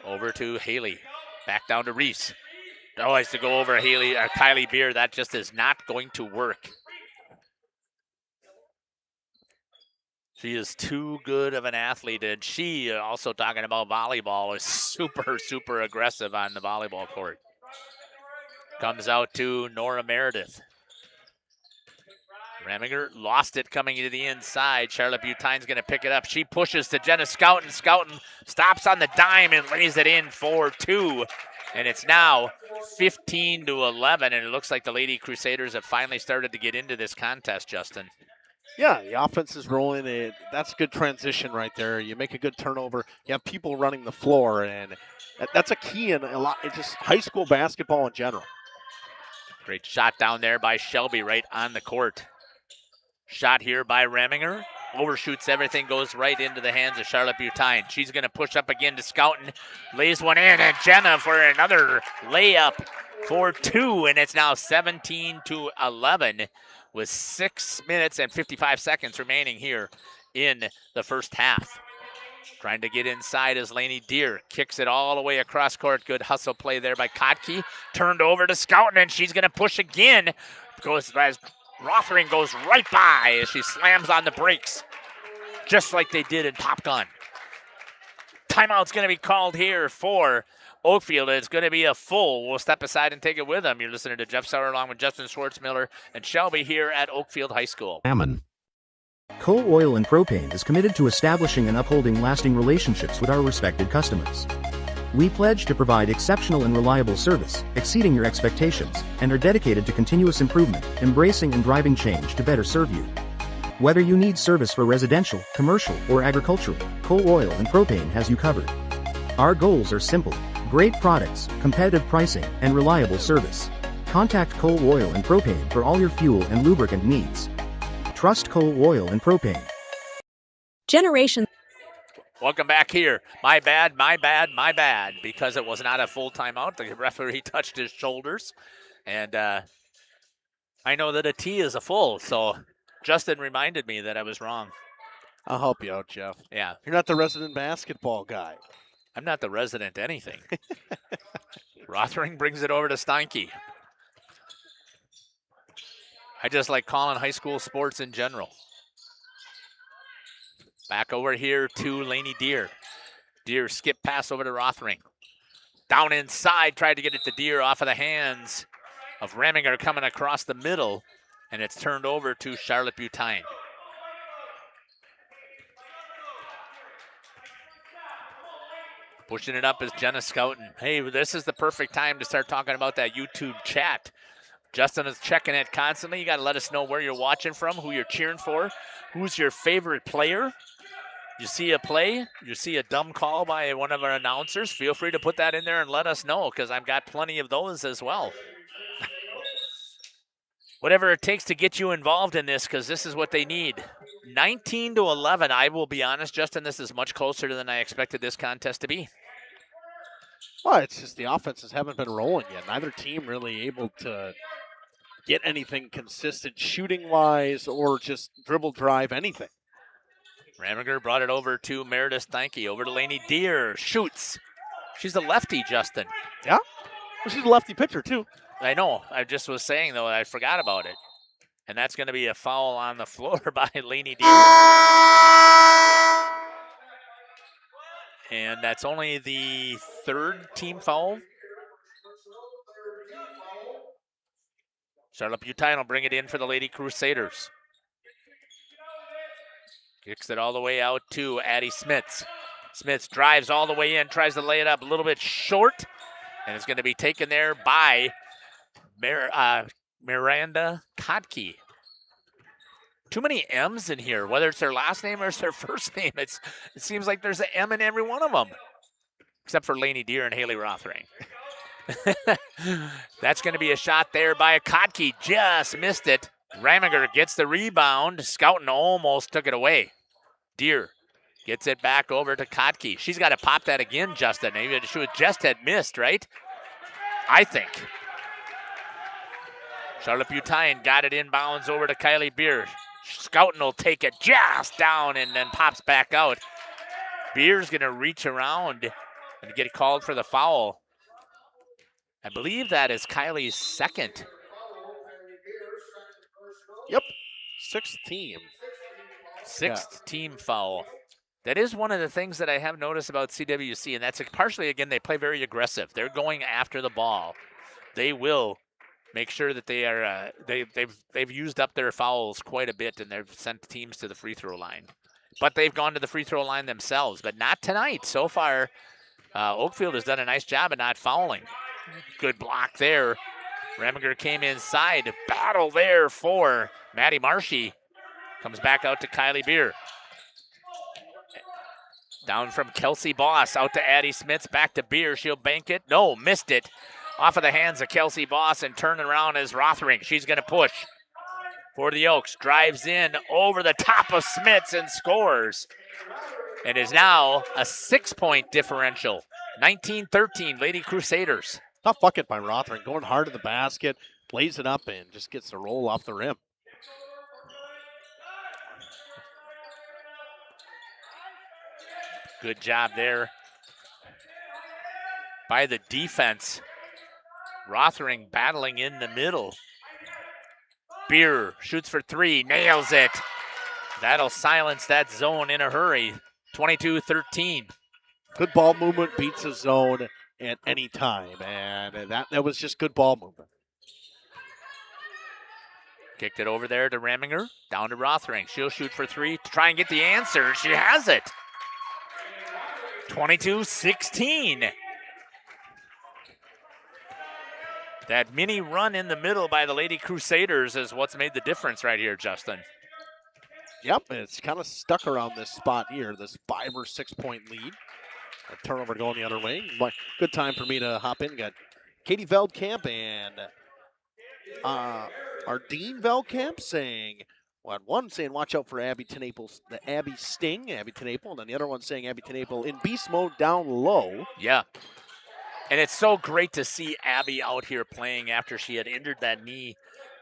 Over to Haley. Back down to Reese. Tries to go over Kylie Beer. That just is not going to work. She is too good of an athlete, and she, also talking about volleyball, is super, super aggressive on the volleyball court. Comes out to Nora Meredith. Raminger lost it coming to the inside. Charlotte Butine's going to pick it up. She pushes to Jenna Scouten. Scouten stops on the dime and lays it in for 2. And it's now 15-11, and it looks like the Lady Crusaders have finally started to get into this contest, Justin.
Yeah, the offense is rolling. That's a good transition right there. You make a good turnover. You have people running the floor, and that's a key in a lot. It's just high school basketball in general.
Great shot down there by Shelby right on the court. Shot here by Raminger. Overshoots everything, goes right into the hands of Charlotte Butine. She's going to push up again to Scouten. Lays one in, and Jenna for another layup for 2, and it's now 17-11 with 6 minutes and 55 seconds remaining here in the first half. Trying to get inside is Laney Deer. Kicks it all the way across court. Good hustle play there by Kotke. Turned over to Scouten, and she's going to push again. Goes as Rothering goes right by as she slams on the brakes, just like they did in Top Gun. Timeout's going to be called here for Oakfield. It's going to be a full. We'll step aside and take it with them. You're listening to Jeff Sauer along with Justin Schwartzmiller and Shelby here at Oakfield High School.
Coal Oil and Propane is committed to establishing and upholding lasting relationships with our respected customers. We pledge to provide exceptional and reliable service, exceeding your expectations, and are dedicated to continuous improvement, embracing and driving change to better serve you. Whether you need service for residential, commercial, or agricultural, Coal Oil and Propane has you covered. Our goals are simple: great products, competitive pricing, and reliable service. Contact Coal Oil and Propane for all your fuel and lubricant needs. Trust Coal Oil and Propane.
Generation.
Welcome back here. My bad, because it was not a full timeout. The referee touched his shoulders, and I know that a T is a full, so Justin reminded me that I was wrong.
I'll help you out, Jeff.
Yeah.
You're not the resident basketball guy.
I'm not the resident anything. Rothering brings it over to Steinke. I just like calling high school sports in general. Back over here to Laney Deer. Deer skip pass over to Rothering. Down inside, tried to get it to Deer off of the hands of Raminger coming across the middle, and it's turned over to Charlotte Butine. Pushing it up is Jenna Scouten. Hey, this is the perfect time to start talking about that YouTube chat. Justin is checking it constantly. You got to let us know where you're watching from, who you're cheering for, who's your favorite player. You see a play, you see a dumb call by one of our announcers, feel free to put that in there and let us know, because I've got plenty of those as well. Whatever it takes to get you involved in this, because this is what they need. 19-11, I will be honest, Justin, this is much closer than I expected this contest to be.
Well, it's just the offenses haven't been rolling yet. Neither team really able to get anything consistent shooting-wise or just dribble drive anything.
Raminger brought it over to Meredith Steinke, over to Laney Deer, shoots. She's a lefty, Justin.
Yeah? Well, she's a lefty pitcher, too.
I know. I just was saying, though, I forgot about it. And that's going to be a foul on the floor by Laney Deer. And that's only the third team foul. Charlotte Butine will bring it in for the Lady Crusaders. Kicks it all the way out to Addie Smits. Smits drives all the way in, tries to lay it up a little bit short, and it's going to be taken there by Miranda Kotke. Too many M's in here, whether it's their last name or it's their first name. It seems like there's an M in every one of them, except for Laney Deer and Haley Rothering. That's going to be a shot there by Kotke. Just missed it. Raminger gets the rebound. Scouten almost took it away. Deer gets it back over to Kotke. She's got to pop that again, Justin. Maybe she just had missed, right? I think. Charlotte Butine got it inbounds over to Kylie Beer. Scouten will take it just down and then pops back out. Beer's going to reach around and get called for the foul. I believe that is Kylie's second.
Yep, sixth team.
Sixth team foul. That is one of the things that I have noticed about CWC, and that's partially, again, they play very aggressive. They're going after the ball. They will make sure that they are they've used up their fouls quite a bit, and they've sent teams to the free throw line. But they've gone to the free throw line themselves, but not tonight. So far, Oakfield has done a nice job of not fouling. Good block there. Reminger came inside. Battle there for Maddie Marshy. Comes back out to Kylie Beer. Down from Kelsey Boss, out to Addie Smits, back to Beer. She'll bank it. No, missed it. Off of the hands of Kelsey Boss and turning around is Rothring. She's going to push for the Oaks. Drives in over the top of Smits and scores. It is now a 6-point differential. 19-13, Lady Crusaders.
Tough bucket by Rothring, going hard to the basket, lays it up and just gets the roll off the rim.
Good job there by the defense. Rothring battling in the middle. Beer shoots for three, nails it. That'll silence that zone in a hurry. 22-13.
Good ball movement beats a zone at any time, and that was just good ball movement.
Kicked it over there to Reminger, down to Rothring. She'll shoot for three to try and get the answer. She has it. 22-16. That mini run in the middle by the Lady Crusaders is what's made the difference right here, Justin.
Yep, and it's kind of stuck around this spot here, this 5 or 6 point lead. A turnover going the other way. Good time for me to hop in. Got Katie Veldkamp and our Dean Veldkamp saying, one saying watch out for Abby Tenaple, the Abby Sting, Abby Tenaple, and then the other one saying Abby Tenaple in beast mode down low.
Yeah. And it's so great to see Abby out here playing after she had injured that knee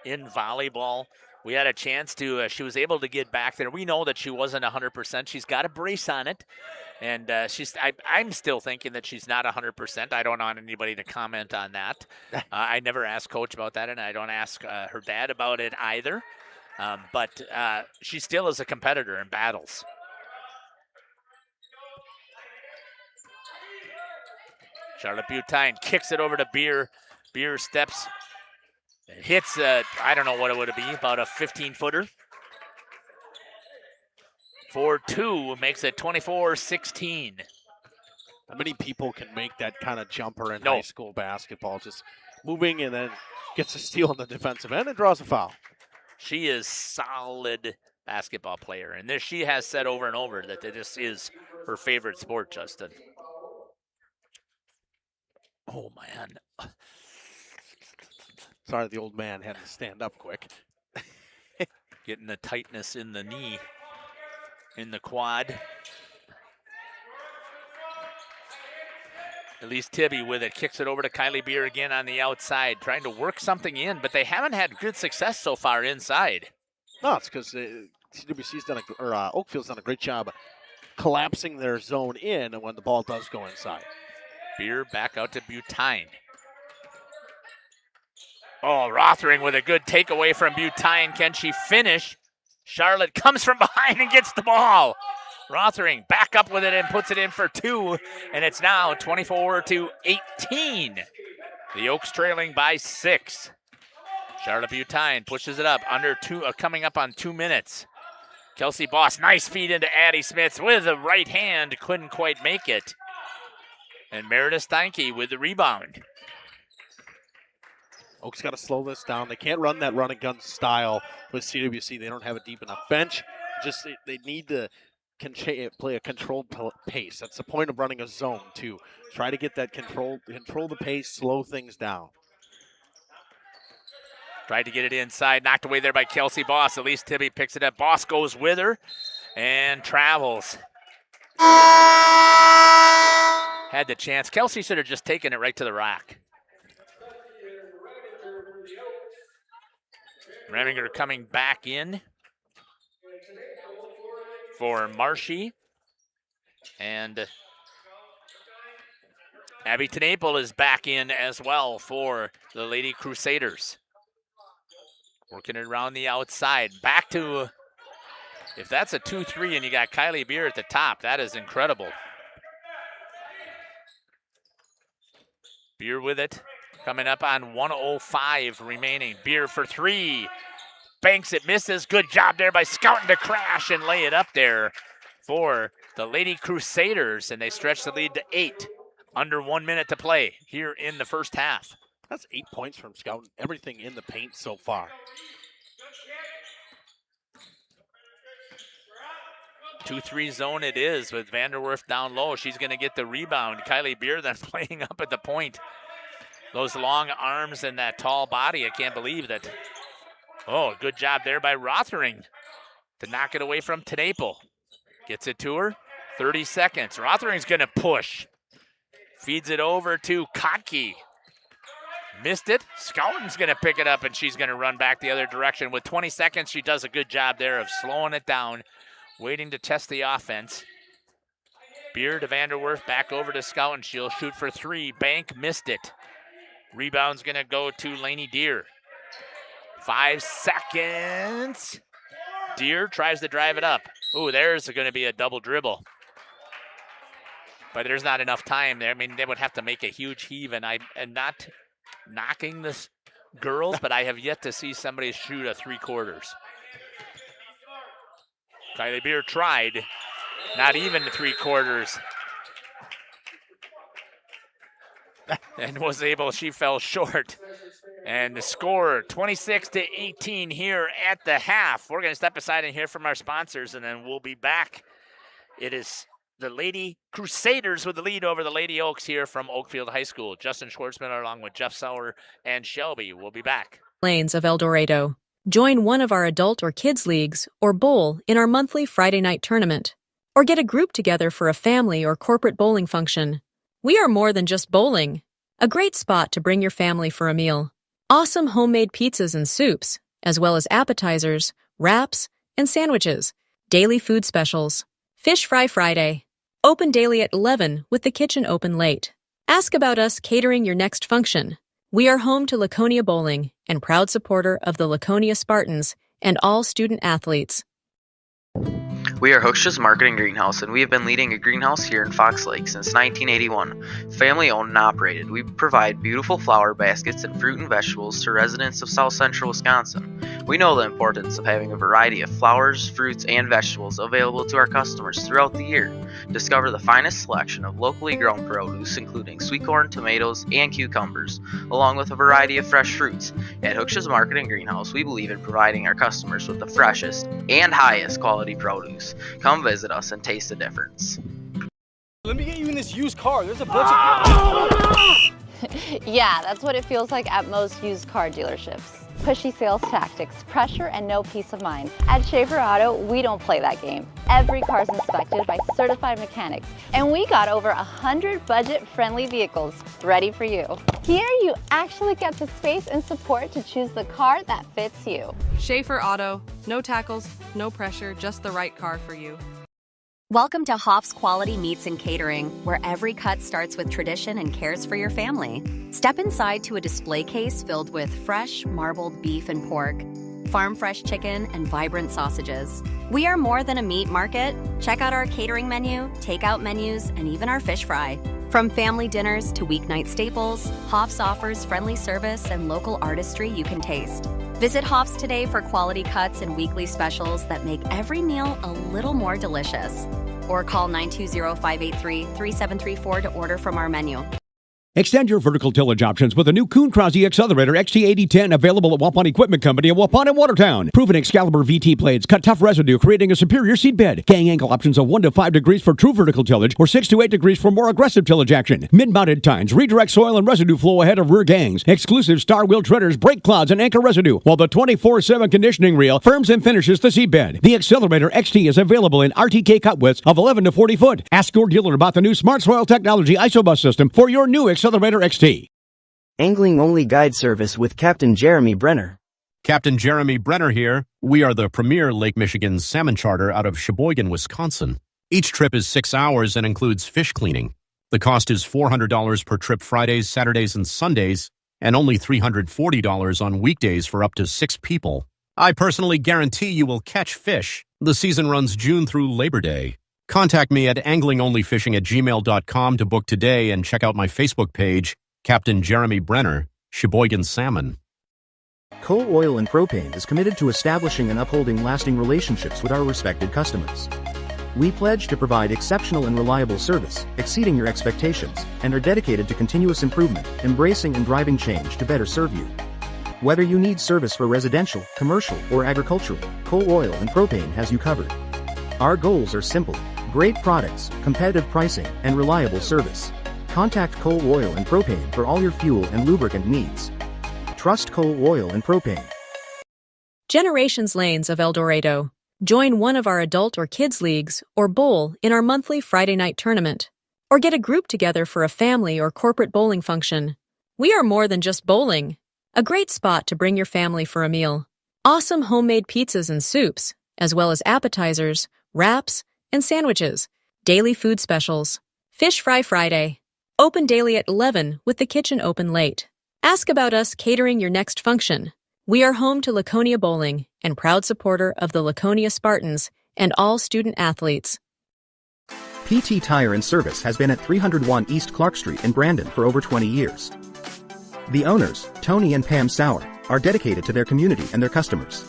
in volleyball. We had a chance to, she was able to get back there. We know that she wasn't 100%. She's got a brace on it. And I'm still thinking that she's not 100%. I don't want anybody to comment on that. I never asked Coach about that, and I don't ask her dad about it either. But she still is a competitor in battles. Charlotte Butine kicks it over to Beer. Beer steps, hits, I don't know what it would be, about a 15-footer. 4-2 makes it 24-16.
How many people can make that kind of jumper in high school basketball? Just moving and then gets a steal on the defensive end and draws a foul.
She is solid basketball player, and this she has said over and over that this is her favorite sport, Justin. Oh, man.
Sorry, the old man had to stand up quick.
Getting the tightness in the knee, in the quad. Elise Tibby with it, kicks it over to Kylie Beer again on the outside, trying to work something in, but they haven't had good success so far inside.
No, it's because CWC's done Oakfield's done a great job collapsing their zone in when the ball does go inside.
Beer back out to Butine. Oh, Rothring with a good takeaway from Butine. Can she finish? Charlotte comes from behind and gets the ball. Rothring back up with it and puts it in for two, and it's now 24-18. The Oaks trailing by 6. Charlotte Butine pushes it up under two, coming up on 2 minutes. Kelsey Boss, nice feed into Addie Smith with the right hand, couldn't quite make it. And Meredith Steinke with the rebound.
Oaks got to slow this down. They can't run that run and gun style with CWC. They don't have a deep enough bench. Just they need to play a controlled pace. That's the point of running a zone too. Try to get that control the pace, slow things down.
Tried to get it inside, knocked away there by Kelsey Boss. Elise Tibby picks it up. Boss goes with her and travels. Had the chance. Kelsey should have just taken it right to the rack. Reminger coming back in. for Marshy. And Abby Tenaple is back in as well for the Lady Crusaders. Working it around the outside. Back to, if that's a 2-3 and you got Kylie Beer at the top, that is incredible. Beer with it. Coming up on 1:05 remaining. Beer for three. Banks it, misses. Good job there by Scouting to crash and lay it up there for the Lady Crusaders. And they stretch the lead to 8. Under 1 minute to play here in the first half.
That's 8 points from Scouting. Everything in the paint so far.
2-3 zone it is with Vanderwerf down low. She's going to get the rebound. Kylie Beer then playing up at the point. Those long arms and that tall body. I can't believe that. Oh, good job there by Rothering to knock it away from Tenaple. Gets it to her. 30 seconds. Rothering's going to push. Feeds it over to Kotke. Missed it. Scouting's going to pick it up, and she's going to run back the other direction. With 20 seconds, she does a good job there of slowing it down, waiting to test the offense. Beer to Vanderwerf, back over to Scouting. She'll shoot for three. Bank missed it. Rebound's going to go to Lainey Deer. 5 seconds. Deer tries to drive it up. Ooh, there's going to be a double dribble. But there's not enough time there. I mean, they would have to make a huge heave, and not knocking the girls, but I have yet to see somebody shoot a 3/4. Kylie Beer tried. Not even 3/4. And was able, she fell short. And the score, 26-18 here at the half. We're going to step aside and hear from our sponsors, and then we'll be back. It is the Lady Crusaders with the lead over the Lady Oaks here from Oakfield High School. Justin Schwartzman along with Jeff Sauer and Shelby will be back.
Lanes of El Dorado. Join one of our adult or kids leagues or bowl in our monthly Friday night tournament. Or get a group together for a family or corporate bowling function. We are more than just bowling. A great spot to bring your family for a meal. Awesome homemade pizzas and soups, as well as appetizers, wraps, and sandwiches. Daily food specials. Fish Fry Friday. Open daily at 11 with the kitchen open late. Ask about us catering your next function. We are home to Laconia Bowling and proud supporter of the Laconia Spartans and all student athletes.
We are Hooksha's Marketing Greenhouse, and we have been leading a greenhouse here in Fox Lake since 1981. Family owned and operated, we provide beautiful flower baskets and fruit and vegetables to residents of South Central Wisconsin. We know the importance of having a variety of flowers, fruits, and vegetables available to our customers throughout the year. Discover the finest selection of locally grown produce, including sweet corn, tomatoes, and cucumbers, along with a variety of fresh fruits. At Hooksha's Marketing Greenhouse, we believe in providing our customers with the freshest and highest quality produce. Come visit us and taste the difference.
Let me get you in this used car. There's a bunch of...
Yeah, that's what it feels like at most used car dealerships. Pushy sales tactics, pressure, and no peace of mind. At Schaefer Auto, we don't play that game. Every car's inspected by certified mechanics, and we got over 100 budget-friendly vehicles ready for you. Here, you actually get the space and support to choose the car that fits you.
Schaefer Auto, no tackles, no pressure, just the right car for you.
Welcome to Hoff's Quality Meats and Catering, where every cut starts with tradition and cares for your family. Step inside to a display case filled with fresh, marbled beef and pork, farm-fresh chicken, and vibrant sausages. We are more than a meat market. Check out our catering menu, takeout menus, and even our fish fry. From family dinners to weeknight staples, Hoff's offers friendly service and local artistry you can taste. Visit Hoff's today for quality cuts and weekly specials that make every meal a little more delicious. Or call 920-583-3734 to order from our menu.
Extend your vertical tillage options with a new Kuhn Krause Accelerator XT8010 available at Waupun Equipment Company in Waupun and Watertown. Proven Excalibur VT blades cut tough residue, creating a superior seed bed. Gang angle options of 1 to 5 degrees for true vertical tillage or 6 to 8 degrees for more aggressive tillage action. Mid-mounted tines redirect soil and residue flow ahead of rear gangs. Exclusive star wheel treaders, brake clods, and anchor residue, while the 24/7 conditioning reel firms and finishes the seed bed. The Accelerator XT is available in RTK cut widths of 11 to 40 foot. Ask your dealer about the new Smart Soil Technology Isobus system for your new Accelerator XT.
Angling only guide service with Captain Jeremy Brenner.
Captain Jeremy Brenner here. We are the premier Lake Michigan salmon charter out of Sheboygan, Wisconsin. Each trip is 6 hours and includes fish cleaning. The cost is $400 per trip Fridays, Saturdays, and Sundays, and only $340 on weekdays for up to 6 people. I personally guarantee you will catch fish. The season runs June through Labor Day. Contact me at anglingonlyfishing@gmail.com to book today and check out my Facebook page, Captain Jeremy Brenner, Sheboygan Salmon.
Coal Oil and Propane is committed to establishing and upholding lasting relationships with our respected customers. We pledge to provide exceptional and reliable service, exceeding your expectations, and are dedicated to continuous improvement, embracing and driving change to better serve you. Whether you need service for residential, commercial, or agricultural, Coal Oil and Propane has you covered. Our goals are simple: great products, competitive pricing, and reliable service. Contact Coal Oil and Propane for all your fuel and lubricant needs. Trust Coal Oil and Propane.
Generations Lanes of El Dorado. Join one of our adult or kids leagues or bowl in our monthly Friday night tournament. Or get a group together for a family or corporate bowling function. We are more than just bowling. A great spot to bring your family for a meal. Awesome homemade pizzas and soups, as well as appetizers, wraps, and sandwiches. Daily food specials. Fish Fry Friday. Open daily at 11 with the kitchen open late. Ask about us catering your next function. We are home to Laconia Bowling and proud supporter of the Laconia Spartans and all student athletes.
PT Tire and Service has been at 301 East Clark Street in Brandon for over 20 years. The owners, Tony and Pam Sauer, are dedicated to their community and their customers.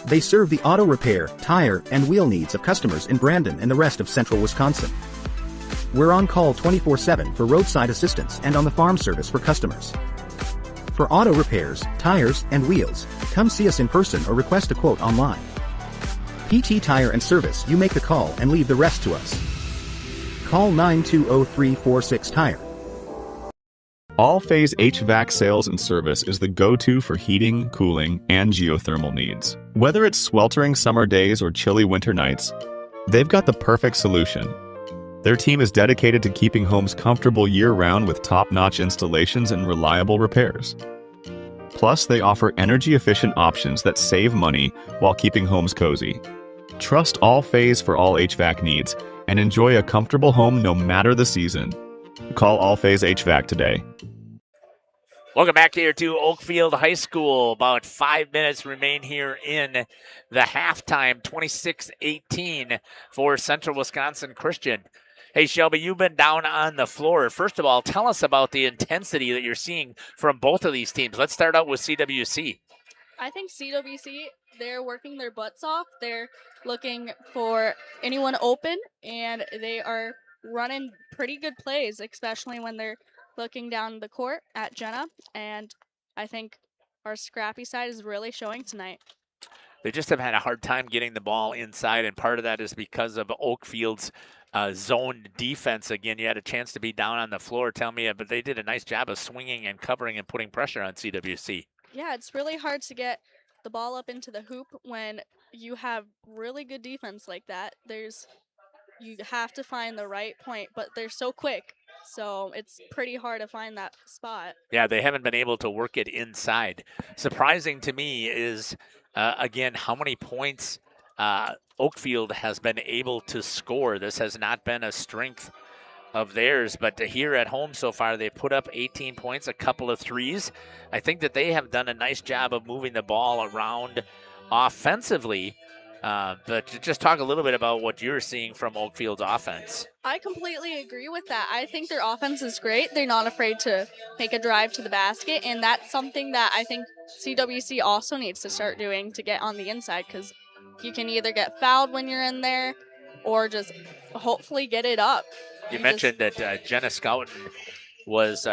They serve the auto repair, tire, and wheel needs of customers in Brandon and the rest of central Wisconsin. We're on call 24/7 for roadside assistance and on the farm service for customers. For auto repairs, tires, and wheels, come see us in person or request a quote online. PT Tire and Service, you make the call and leave the rest to us. Call 920-346-TIRE.
All-Phase HVAC Sales and Service is the go-to for heating, cooling, and geothermal needs. Whether it's sweltering summer days or chilly winter nights, they've got the perfect solution. Their team is dedicated to keeping homes comfortable year-round with top-notch installations and reliable repairs. Plus, they offer energy-efficient options that save money while keeping homes cozy. Trust All-Phase for all HVAC needs and enjoy a comfortable home no matter the season. Call All-Phase HVAC today.
Welcome back here to Oakfield High School. About 5 minutes remain here in the halftime, 26-18 for Central Wisconsin Christian. Hey, Shelby, you've been down on the floor. First of all, tell us about the intensity that you're seeing from both of these teams. Let's start out with CWC.
I think CWC, they're working their butts off. They're looking for anyone open, and they are running pretty good plays, especially when they're looking down the court at Jenna. And I think our scrappy side is really showing tonight.
They just have had a hard time getting the ball inside, and part of that is because of Oakfield's zone defense. Again, you had a chance to be down on the floor. Tell me, but they did a nice job of swinging and covering and putting pressure on CWC.
Yeah, it's really hard to get the ball up into the hoop when you have really good defense like that. You have to find the right point, but they're so quick, so it's pretty hard to find that spot.
Yeah, they haven't been able to work it inside. Surprising to me is, again, how many points Oakfield has been able to score. This has not been a strength of theirs, but here at home so far, they put up 18 points, a couple of threes. I think that they have done a nice job of moving the ball around offensively. But just talk a little bit about what you're seeing from Oakfield's offense.
I completely agree with that. I think their offense is great. They're not afraid to make a drive to the basket, and that's something that I think CWC also needs to start doing to get on the inside, because you can either get fouled when you're in there or just hopefully get it up.
You mentioned that Jenna Scouten was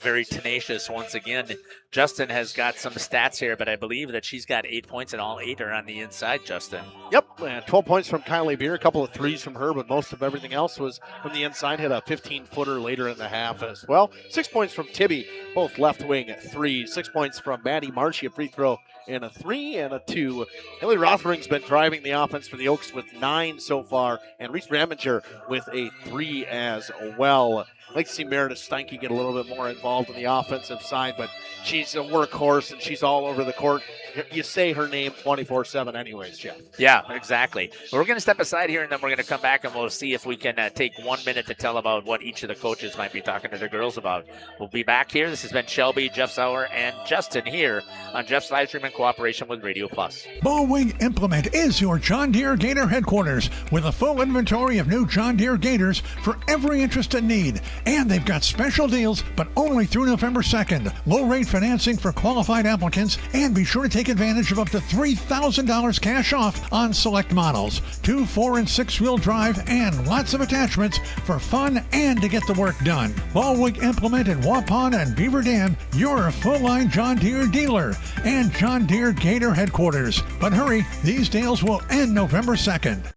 very tenacious once again. Justin has got some stats here, but I believe that she's got 8 points, and all 8 are on the inside, Justin.
Yep, and 12 points from Kylie Beer, a couple of threes from her, but most of everything else was from the inside. Hit a 15-footer later in the half as well. 6 points from Tibby, both left wing threes. 6 points from Maddie Marshy, a free throw and a 3 and a 2. Haley Rothering's been driving the offense for the Oaks with 9 so far, and Reese Raminger with a 3 as well. like to see Meredith Steinke get a little bit more involved in the offensive side, but she's a workhorse and she's all over the court. You say her name 24/7 anyways, Jeff.
Yeah, exactly. We're going to step aside here, and then we're going to come back, and we'll see if we can take 1 minute to tell about what each of the coaches might be talking to the girls about. We'll be back here. This has been Shelby, Jeff Sauer, and Justin here on Jeff's live stream in cooperation with Radio Plus.
Ballwing Implement is your John Deere Gator headquarters with a full inventory of new John Deere Gators for every interest and need. And they've got special deals, but only through November 2nd. Low rate financing for qualified applicants, and be sure to take advantage of up to $3,000 cash off on select models. 2, 4, and 6-wheel drive, and lots of attachments for fun and to get the work done. Ballwing Implement in Waupun and Beaver Dam, your full-line John Deere dealer and John Deere Gator headquarters. But hurry, these deals will end November 2nd.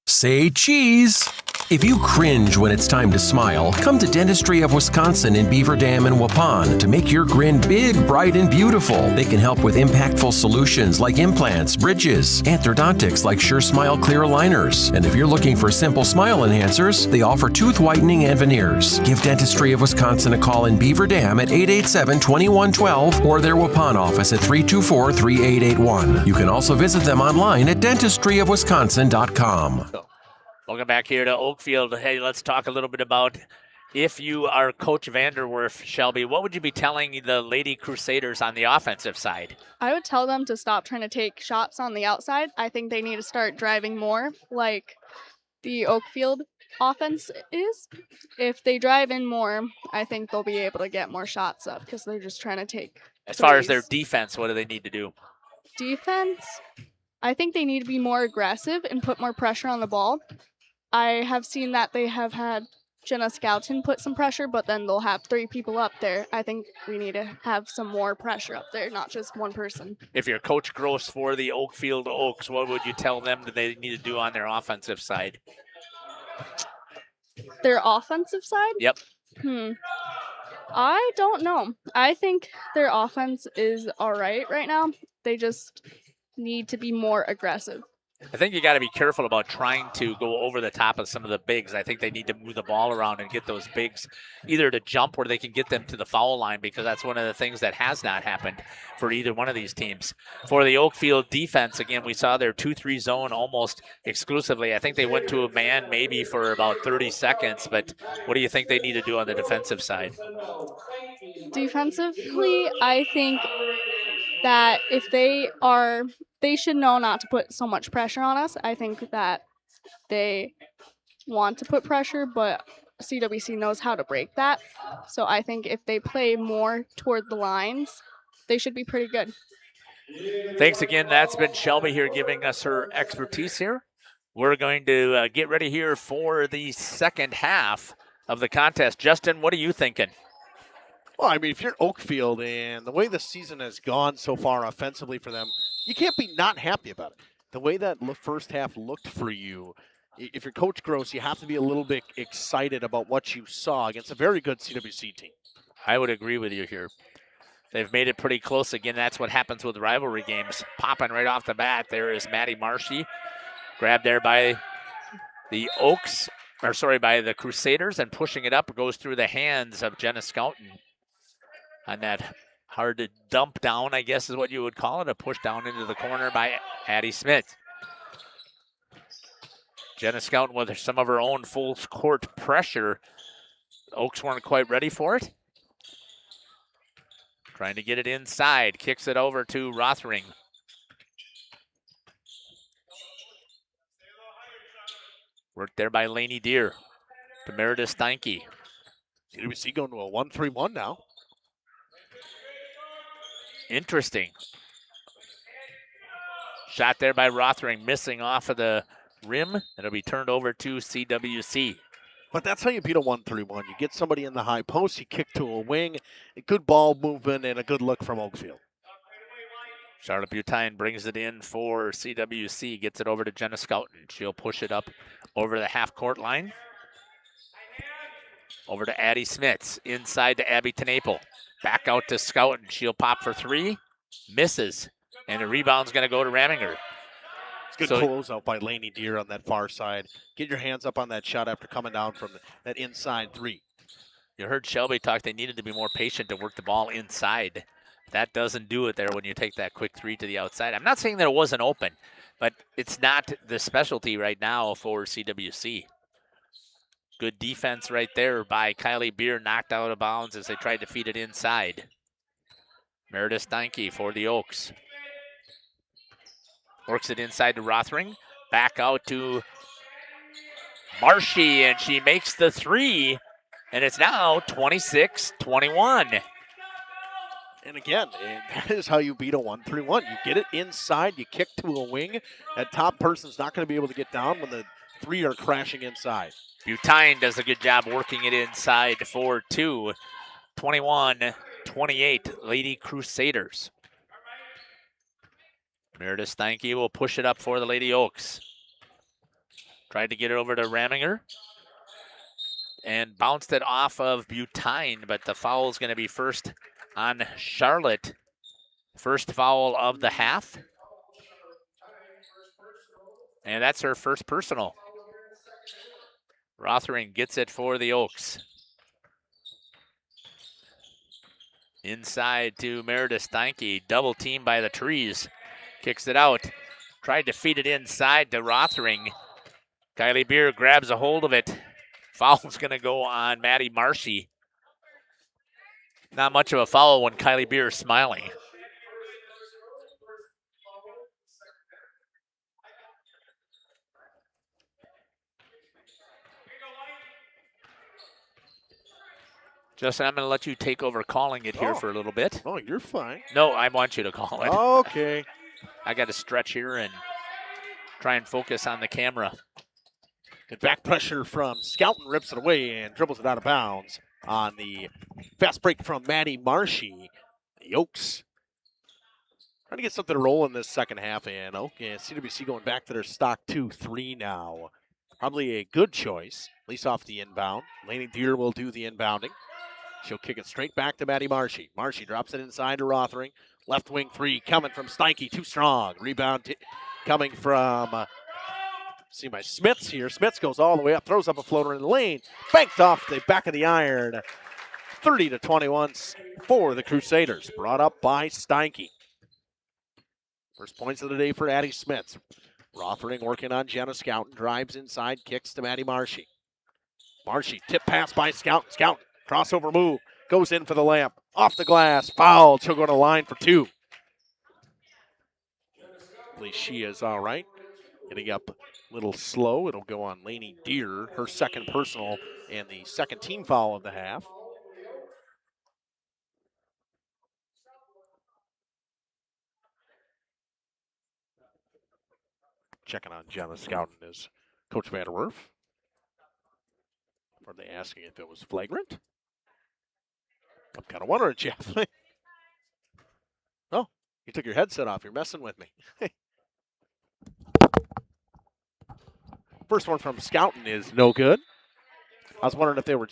Say cheese. If you cringe when it's time to smile, come to Dentistry of Wisconsin in Beaver Dam and Waupun to make your grin big, bright, and beautiful. They can help with impactful solutions like implants, bridges, orthodontics like Sure Smile clear aligners. And if you're looking for simple smile enhancers, they offer tooth whitening and veneers. Give Dentistry of Wisconsin a call in Beaver Dam at 887-2112 or their Waupun office at 324-3881. You can also visit them online at dentistryofwisconsin.com.
Welcome back here to Oakfield. Hey, let's talk a little bit about if you are Coach Vanderwerf, Shelby, what would you be telling the Lady Crusaders on the offensive side?
I would tell them to stop trying to take shots on the outside. I think they need to start driving more like the Oakfield offense is. If they drive in more, I think they'll be able to get more shots up because they're just trying to take
As far as their defense, what do they need to do?
Defense, I think they need to be more aggressive and put more pressure on the ball. I have seen that they have had Jenna Scouton put some pressure, but then they'll have 3 people up there. I think we need to have some more pressure up there, not just one person.
If you're Coach Gross for the Oakfield Oaks, what would you tell them that they need to do on their offensive side?
Their offensive side?
Yep.
I don't know. I think their offense is all right now. They just need to be more aggressive.
I think you got to be careful about trying to go over the top of some of the bigs. I think they need to move the ball around and get those bigs either to jump where they can get them to the foul line, because that's one of the things that has not happened for either one of these teams. For the Oakfield defense, again, we saw their 2-3 zone almost exclusively. I think they went to a man maybe for about 30 seconds, but what do you think they need to do on the defensive side?
Defensively, I think that if they should know not to put so much pressure on us. I think that they want to put pressure, but CWC knows how to break that. So I think if they play more toward the lines, they should be pretty good.
Thanks again. That's been Shelby here giving us her expertise here. We're going to get ready here for the second half of the contest. Justin, what are you thinking?
Well, I mean, if you're Oakfield and the way the season has gone so far offensively for them, you can't be not happy about it. The way that first half looked for you, if you're Coach Gross, you have to be a little bit excited about what you saw against a very good CWC team.
I would agree with you here. They've made it pretty close. Again, that's what happens with rivalry games. Popping right off the bat, there is Maddie Marshy. Grabbed there by the by the Crusaders, and pushing it up goes through the hands of Jenna Scouton. On that hard to dump down, I guess is what you would call it, a push down into the corner by Addie Smith. Jenna Scouton with some of her own full court pressure. The Oaks weren't quite ready for it. Trying to get it inside, kicks it over to Rothring. Worked there by Lainey Deer to Meredith Steinke.
CWC going to a 1-3-1 now.
Interesting. Shot there by Rothring, missing off of the rim. It'll be turned over to CWC.
But that's how you beat a 1-3-1. You get somebody in the high post, you kick to a wing, a good ball movement, and a good look from Oakfield.
Charlotte Butine brings it in for CWC, gets it over to Jenna Scouton. She'll push it up over the half-court line. Over to Addie Smits, inside to Abby Tenaple. Back out to Scouton. She'll pop for 3, misses, and the rebound's going to go to Raminger.
It's good closeout by Lainey Deer on that far side. Get your hands up on that shot after coming down from that inside 3.
You heard Shelby talk. They needed to be more patient to work the ball inside. That doesn't do it there when you take that quick three to the outside. I'm not saying that it wasn't open, but it's not the specialty right now for CWC. Good defense right there by Kylie Beer, knocked out of bounds as they tried to feed it inside. Meredith Steinke for the Oaks. Works it inside to Rothring. Back out to Marshy, and she makes the three. And it's now 26-21.
And again, that is how you beat a 1-3-1. You get it inside, you kick to a wing. That top person's not going to be able to get down when the three are crashing inside.
Butine does a good job working it inside for two. 21-28, Lady Crusaders. Meredith Steinke will push it up for the Lady Oaks. Tried to get it over to Raminger. And bounced it off of Butine, but the foul is going to be first on Charlotte. First foul of the half. And that's her first personal. Rothering gets it for the Oaks. Inside to Meredith Steinke, double team by the trees. Kicks it out. Tried to feed it inside to Rothering. Kylie Beer grabs a hold of it. Foul's going to go on Maddie Marshy. Not much of a foul when Kylie Beer is smiling. Justin, I'm going to let you take over calling it here for a little bit.
Oh, you're fine.
No, I want you to call it.
Okay.
I got to stretch here and try and focus on the camera.
Good back pressure from Skelton, rips it away and dribbles it out of bounds on the fast break from Maddie Marshy. The Oaks trying to get something to roll in this second half, and CWC going back to their stock 2-3 now. Probably a good choice, at least off the inbound. Lainey Deer will do the inbounding. She'll kick it straight back to Maddie Marshy. Marshy drops it inside to Rothering. Left wing three coming from Steinke, too strong. Rebound coming from, see my Smits here. Smits goes all the way up, throws up a floater in the lane. Banked off the back of the iron. 30-21 for the Crusaders. Brought up by Steinke. First points of the day for Addie Smits. Rothering working on Jenna Scouten. Drives inside, kicks to Maddie Marshy. Marshy, tip pass by Scouten. Scouten, crossover move. Goes in for the layup. Off the glass, fouled. She'll go to line for two. At least she is all right. Getting up a little slow. It'll go on Lainey Deer, her second personal and the second team foul of the half. Checking on Jenna Scouten is Coach Van der Werf. Are they asking if it was flagrant? I'm kind of wondering, Jeff. Oh, you took your headset off. You're messing with me. First one from Scouten is no good. I was wondering if they were.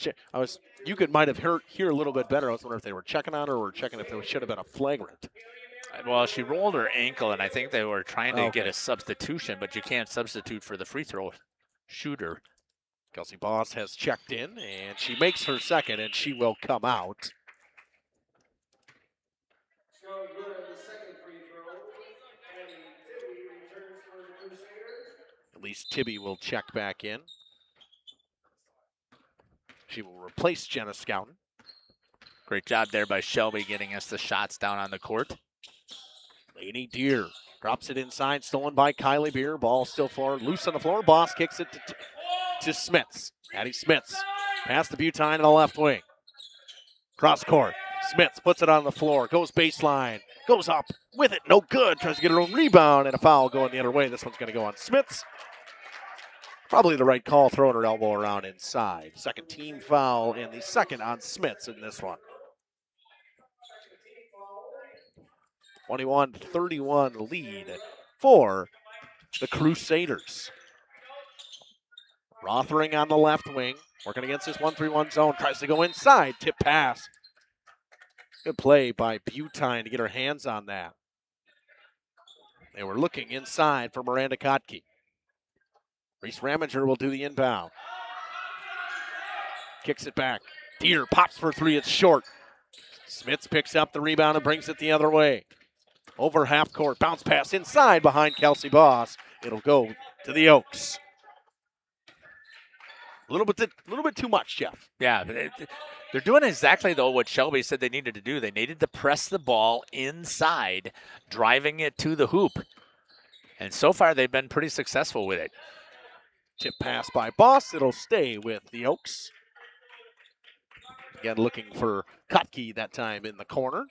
Might have hear a little bit better. I was wondering if they were checking on her or checking if there should have been a flagrant.
Well, she rolled her ankle, and I think they were trying to get a substitution, but you can't substitute for the free throw shooter.
Kelsey Boss has checked in, and she makes her second, and she will come out. At least Tibby will check back in. She will replace Jenna Scouten.
Great job there by Shelby getting us the shots down on the court.
Lainey Deer drops it inside, stolen by Kylie Beer. Ball still loose on the floor. Boss kicks it to Smits. Addie Smits. Pass to Butine in the left wing. Cross court. Smits puts it on the floor. Goes baseline. Goes up with it. No good. Tries to get her own rebound, and a foul going the other way. This one's going to go on Smits. Probably the right call, throwing her elbow around inside. Second team foul, and the second on Smits in this one. 21-31 lead for the Crusaders. Rothering on the left wing, working against this 1-3-1 zone, tries to go inside, tip pass. Good play by Butine to get her hands on that. They were looking inside for Miranda Kotke. Reese Raminger will do the inbound. Kicks it back. Deer pops for three. It's short. Smits picks up the rebound and brings it the other way. Over half court. Bounce pass inside behind Kelsey Boss. It'll go to the Oaks. A little bit too much, Jeff.
Yeah, they're doing exactly, though, what Shelby said they needed to do. They needed to press the ball inside, driving it to the hoop. And so far, they've been pretty successful with it.
Tip pass by Boss. It'll stay with the Oaks. Again, looking for Kutke that time in the corner.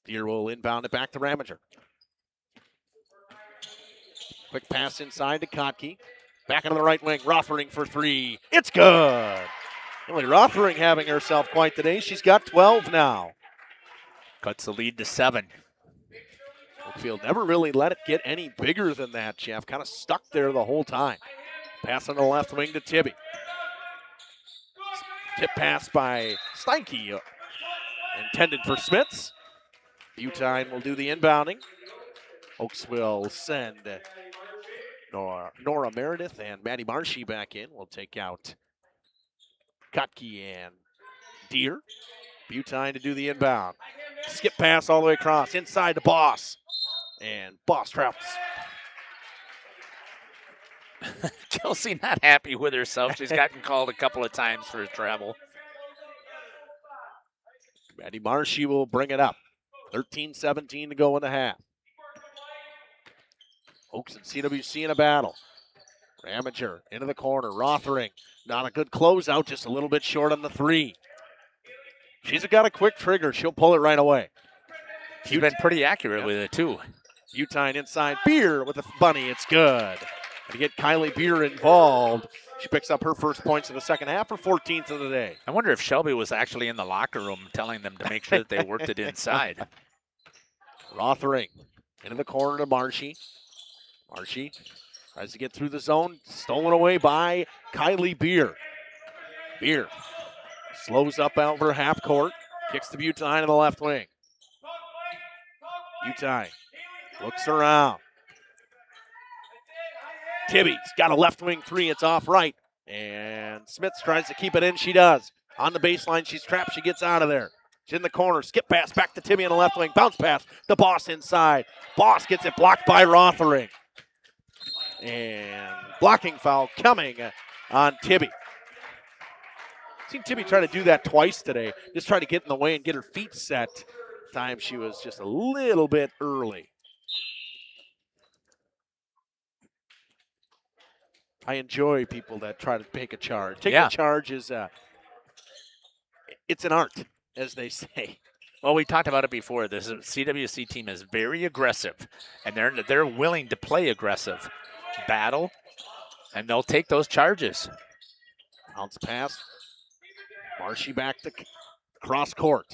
Deer will inbound it back to Ramager. Quick pass inside to Kotke. Back into the right wing. Rothering for three. It's good. Really, Rothering having herself quite the day. She's got 12 now.
Cuts the lead to 7.
Oakfield never really let it get any bigger than that, Jeff. Kind of stuck there the whole time. Pass on the left wing to Tibby. Tip pass by Steinke. Intended for Smits. Butine will do the inbounding. Oaks will send Nora Meredith and Maddie Marshy back in. We'll take out Kotke and Deer. Butine to do the inbound. Skip pass all the way across. Inside to Boss. And Boss travels.
Chelsea not happy with herself. She's gotten called a couple of times for travel.
Maddie Marshy will bring it up. 13-17 to go in the half. Oaks and CWC in a battle. Ramager into the corner. Rothering. Not a good closeout, just a little bit short on the three. She's got a quick trigger. She'll pull it right away.
She's been pretty accurate with it, too.
Butine inside. Beer with a bunny. It's good. And to get Kylie Beer involved, she picks up her first points in the second half, her 14th of the day.
I wonder if Shelby was actually in the locker room telling them to make sure that they worked it inside.
Rothering into the corner to Marshy. Marshy tries to get through the zone. Stolen away by Kylie Beer. Beer slows up over half court. Kicks to Butine in the left wing. Butine looks around. Tibby's got a left wing three. It's off right. And Smits tries to keep it in. She does. On the baseline, she's trapped. She gets out of there. She's in the corner. Skip pass back to Tibby on the left wing. Bounce pass. The Boss inside. Boss gets it blocked by Rothering. And blocking foul coming on Tibby. Seen Tibby try to do that twice today. Just try to get in the way and get her feet set. Time she was just a little bit early. I enjoy people that try to take a charge. Taking a charge is it's an art, as they say.
Well, we talked about it before. This CWC team is very aggressive, and they're willing to play aggressive, battle, and they'll take those charges.
Bounce pass. Marshy back to cross court.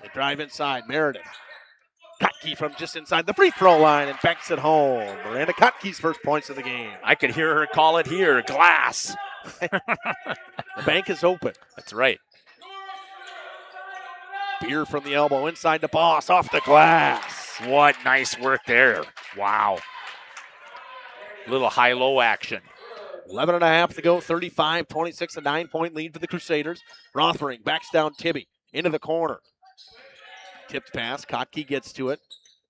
They drive inside. Meredith. Kotke from just inside the free throw line and banks it home. Miranda Kotke's first points of the game.
I could hear her call it here. Glass.
The bank is open.
That's right.
Beer from the elbow inside the Boss off the glass.
What nice work there. Wow. Little high-low action.
11 and a half to go, 35-26, a 9-point lead for the Crusaders. Rothering backs down Tibby into the corner. Tipped pass, Kotke gets to it.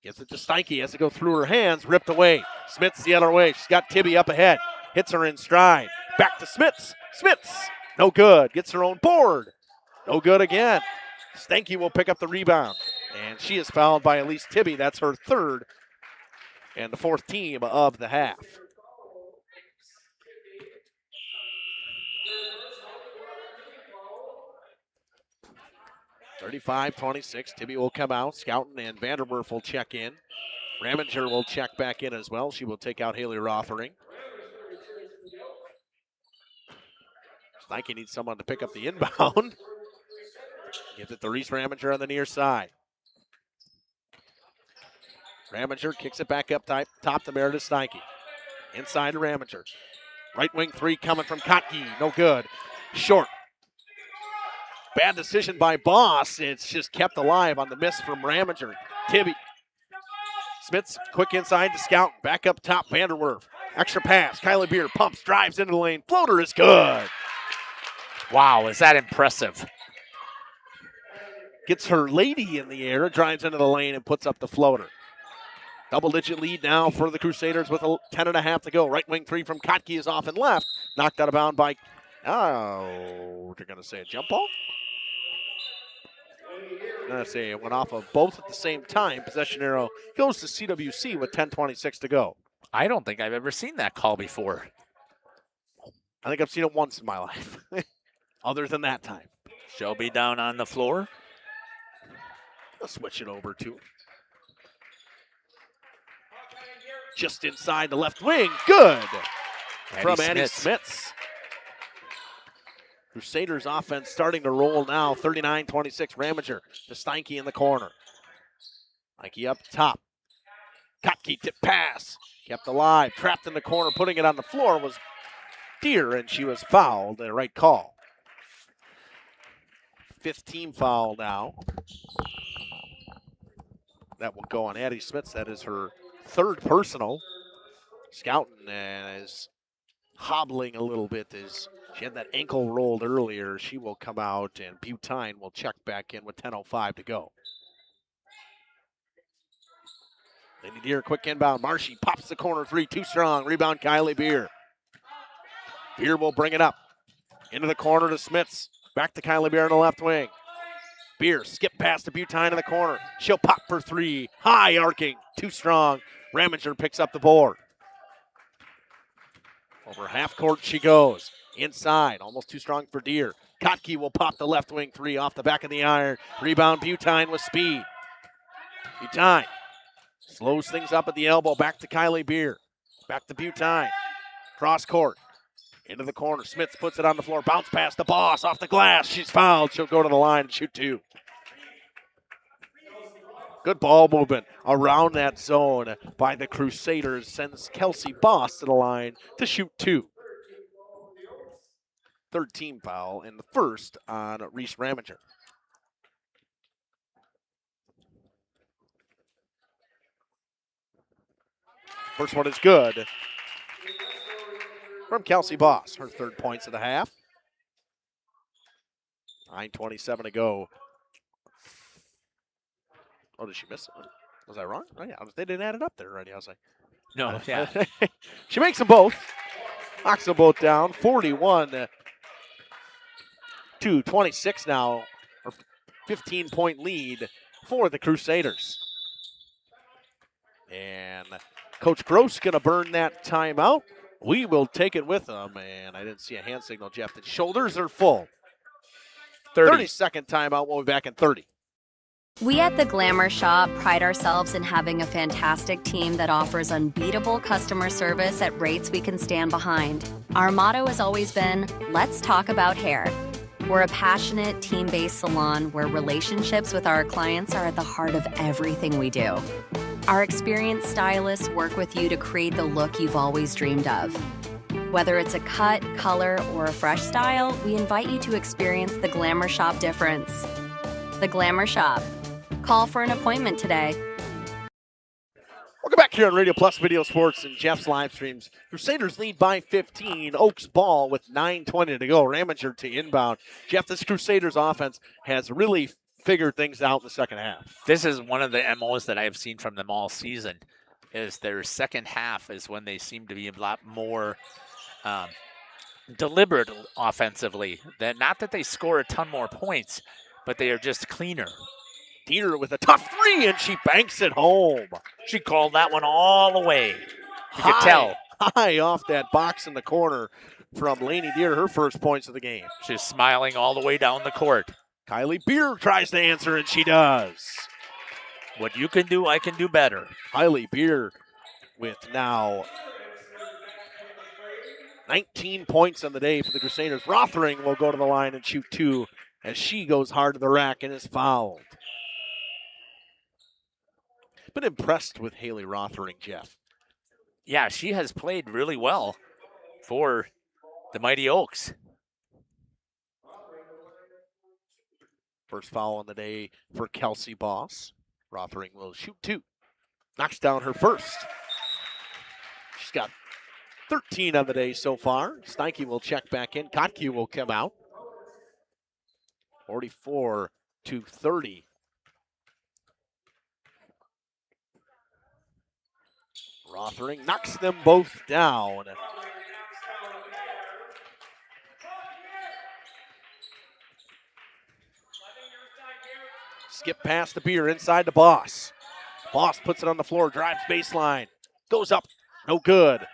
Gets it to Steinke, has to go through her hands, ripped away. Smits the other way, she's got Tibby up ahead. Hits her in stride. Back to Smits. Smits, no good. Gets her own board. No good again. Steinke will pick up the rebound. And she is fouled by Elise Tibby. That's her third and the fourth team of the half. (35-26). Tibby will come out. Schouten and Vanderwerf will check in. Ramager will check back in as well. She will take out Haley Rothering. Steinke needs someone to pick up the inbound. Gives it to Reese Ramager on the near side. Ramager kicks it back up top to Meredith Steinke. Inside to Ramager. Right wing three coming from Kotke. No good. Short. Bad decision by Boss. It's just kept alive on the miss from Ramager. Tibby. Smits quick inside to Scout. Back up top, Vanderwerf. Extra pass. Kylie Beer pumps, drives into the lane. Floater is good.
Wow, is that impressive?
Gets her lady in the air, drives into the lane, and puts up the floater. Double-digit lead now for the Crusaders with 10.5 to go. Right wing three from Kotke is off and left. Knocked out of bounds by, they're going to say a jump ball? I'm going to say it went off of both at the same time. Possession arrow goes to CWC with 10:26 to go.
I don't think I've ever seen that call before.
I think I've seen it once in my life, other than that time.
Shelby down on the floor.
I'll switch it over to just inside the left wing. Good from Addie Smits. Crusaders offense starting to roll now. 39-26. Ramager to Steinke in the corner. Steinke up top. Kotke tip pass. Kept alive. Trapped in the corner. Putting it on the floor was Deer, and she was fouled. The right call. 5th team foul now. That will go on Addie Smits. That is her 3rd personal. Scouting is hobbling a little bit as she had that ankle rolled earlier. She will come out, and Butine will check back in with 10:05 to go. Lady Deer, quick inbound. Marshy pops the corner three, too strong. Rebound, Kylie Beer. Beer will bring it up. Into the corner to Smits. Back to Kylie Beer on the left wing. Beer skip past to Butine in the corner. She'll pop for three. High arcing, too strong. Ramager picks up the board. Over half court she goes. Inside, almost too strong for Deer. Kotke will pop the left wing three off the back of the iron. Rebound, Butine with speed. Butine slows things up at the elbow. Back to Kylie Beer. Back to Butine. Cross court. Into the corner. Smits puts it on the floor. Bounce past the boss. Off the glass. She's fouled. She'll go to the line and shoot two. Good ball movement around that zone by the Crusaders. Sends Kelsey Boss to the line to shoot two. 3rd team foul and the 1st on Reese Ramager. First one is good from Kelsey Boss. Her 3rd points of the half. 9:27 to go. Oh, did she miss it? Was I wrong? Oh, yeah, they didn't add it up there already. I was like,
no, yeah.
She makes them both. Knocks them both down. 41-26 now. Or 15-point lead for the Crusaders. And Coach Gross going to burn that timeout. We will take it with them. And I didn't see a hand signal, Jeff. The shoulders are full. 30-second timeout. We'll be back in 30.
We at The Glamour Shop pride ourselves in having a fantastic team that offers unbeatable customer service at rates we can stand behind. Our motto has always been, let's talk about hair. We're a passionate, team-based salon where relationships with our clients are at the heart of everything we do. Our experienced stylists work with you to create the look you've always dreamed of. Whether it's a cut, color, or a fresh style, we invite you to experience The Glamour Shop difference. The Glamour Shop. Call for an appointment today.
Welcome back here on Radio Plus Video Sports and Jeff's live streams. Crusaders lead by 15. Oaks ball with 9:20 to go. Ramager to inbound. Jeff, this Crusaders offense has really figured things out in the second half.
This is one of the MOs that I have seen from them all season, is their second half is when they seem to be a lot more deliberate offensively. Not that they score a ton more points, but they are just cleaner.
Deer with a tough three, and she banks it home.
She called that one all the way. You could tell.
High off that box in the corner from Lainey Deer, her 1st points of the game.
She's smiling all the way down the court.
Kylie Beer tries to answer, and she does.
What you can do, I can do better.
Kylie Beer with now 19 points on the day for the Crusaders. Rothering will go to the line and shoot two as she goes hard to the rack and is fouled. Been impressed with Haley Rothering, Jeff.
Yeah, she has played really well for the Mighty Oaks.
First foul on the day for Kelsey Boss. Rothering will shoot two. Knocks down her first. She's got 13 on the day so far. Steinke will check back in. Kotke will come out. 44-30. Rothering knocks them both down. Skip past the Beer inside the Boss. Boss puts it on the floor, drives baseline, goes up, no good.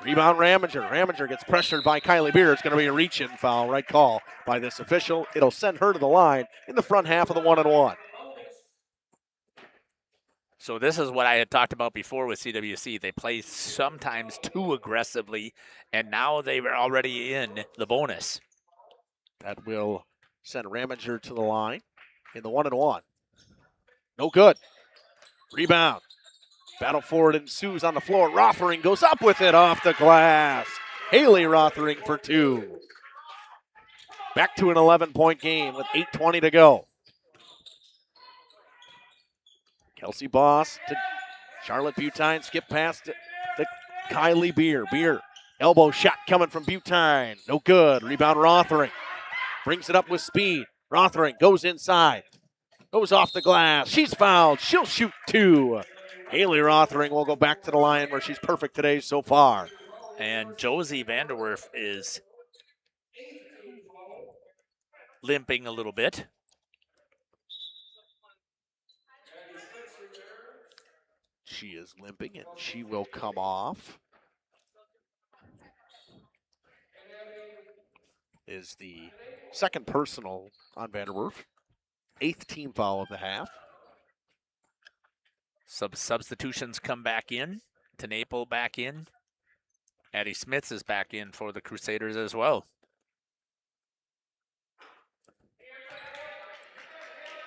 Rebound Ramager. Ramager gets pressured by Kylie Beer. It's going to be a reach-in foul, right call by this official. It'll send her to the line in the front half of the 1-on-1.
So this is what I had talked about before with CWC. They play sometimes too aggressively, and now they were already in the bonus.
That will send Ramager to the line in the 1-on-1. No good. Rebound. Battle forward ensues on the floor. Rothering goes up with it off the glass. Haley Rothering for 2. Back to an 11-point game with 8:20 to go. Kelsey Boss to Charlotte Butine. Skip past to Kylie Beer. Beer. Elbow shot coming from Butine. No good. Rebound Rothering. Brings it up with speed. Rothering goes inside. Goes off the glass. She's fouled. She'll shoot 2. Haley Rothering will go back to the line where she's perfect today so far.
And Josie Vanderwerf is limping a little bit.
She is limping and she will come off. Is the second personal on Vanderwerf. 8th team foul of the half.
Substitutions come back in. Tenaple back in. Addie Smiths is back in for the Crusaders as well.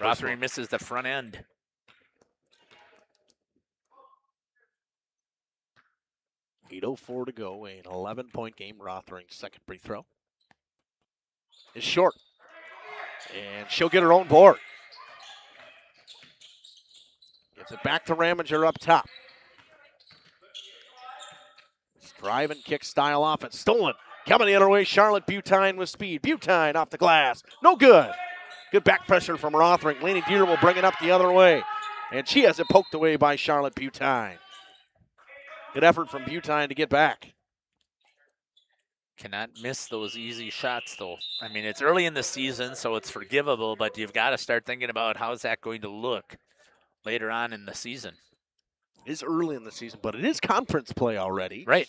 Rothering misses the front end.
.804 to go, an 11-point game. Rothering's second free throw is short. And she'll get her own board. Gives it back to Ramager up top. Drive and kick style offense. Stolen. Coming the other way, Charlotte Butine with speed. Butine off the glass. No good. Good back pressure from Rothering. Laney Deer will bring it up the other way. And she has it poked away by Charlotte Butine. Good effort from Butine to get back.
Cannot miss those easy shots, though. I mean, it's early in the season, so it's forgivable, but you've got to start thinking about how's that going to look later on in the season.
It is early in the season, but it is conference play already.
Right.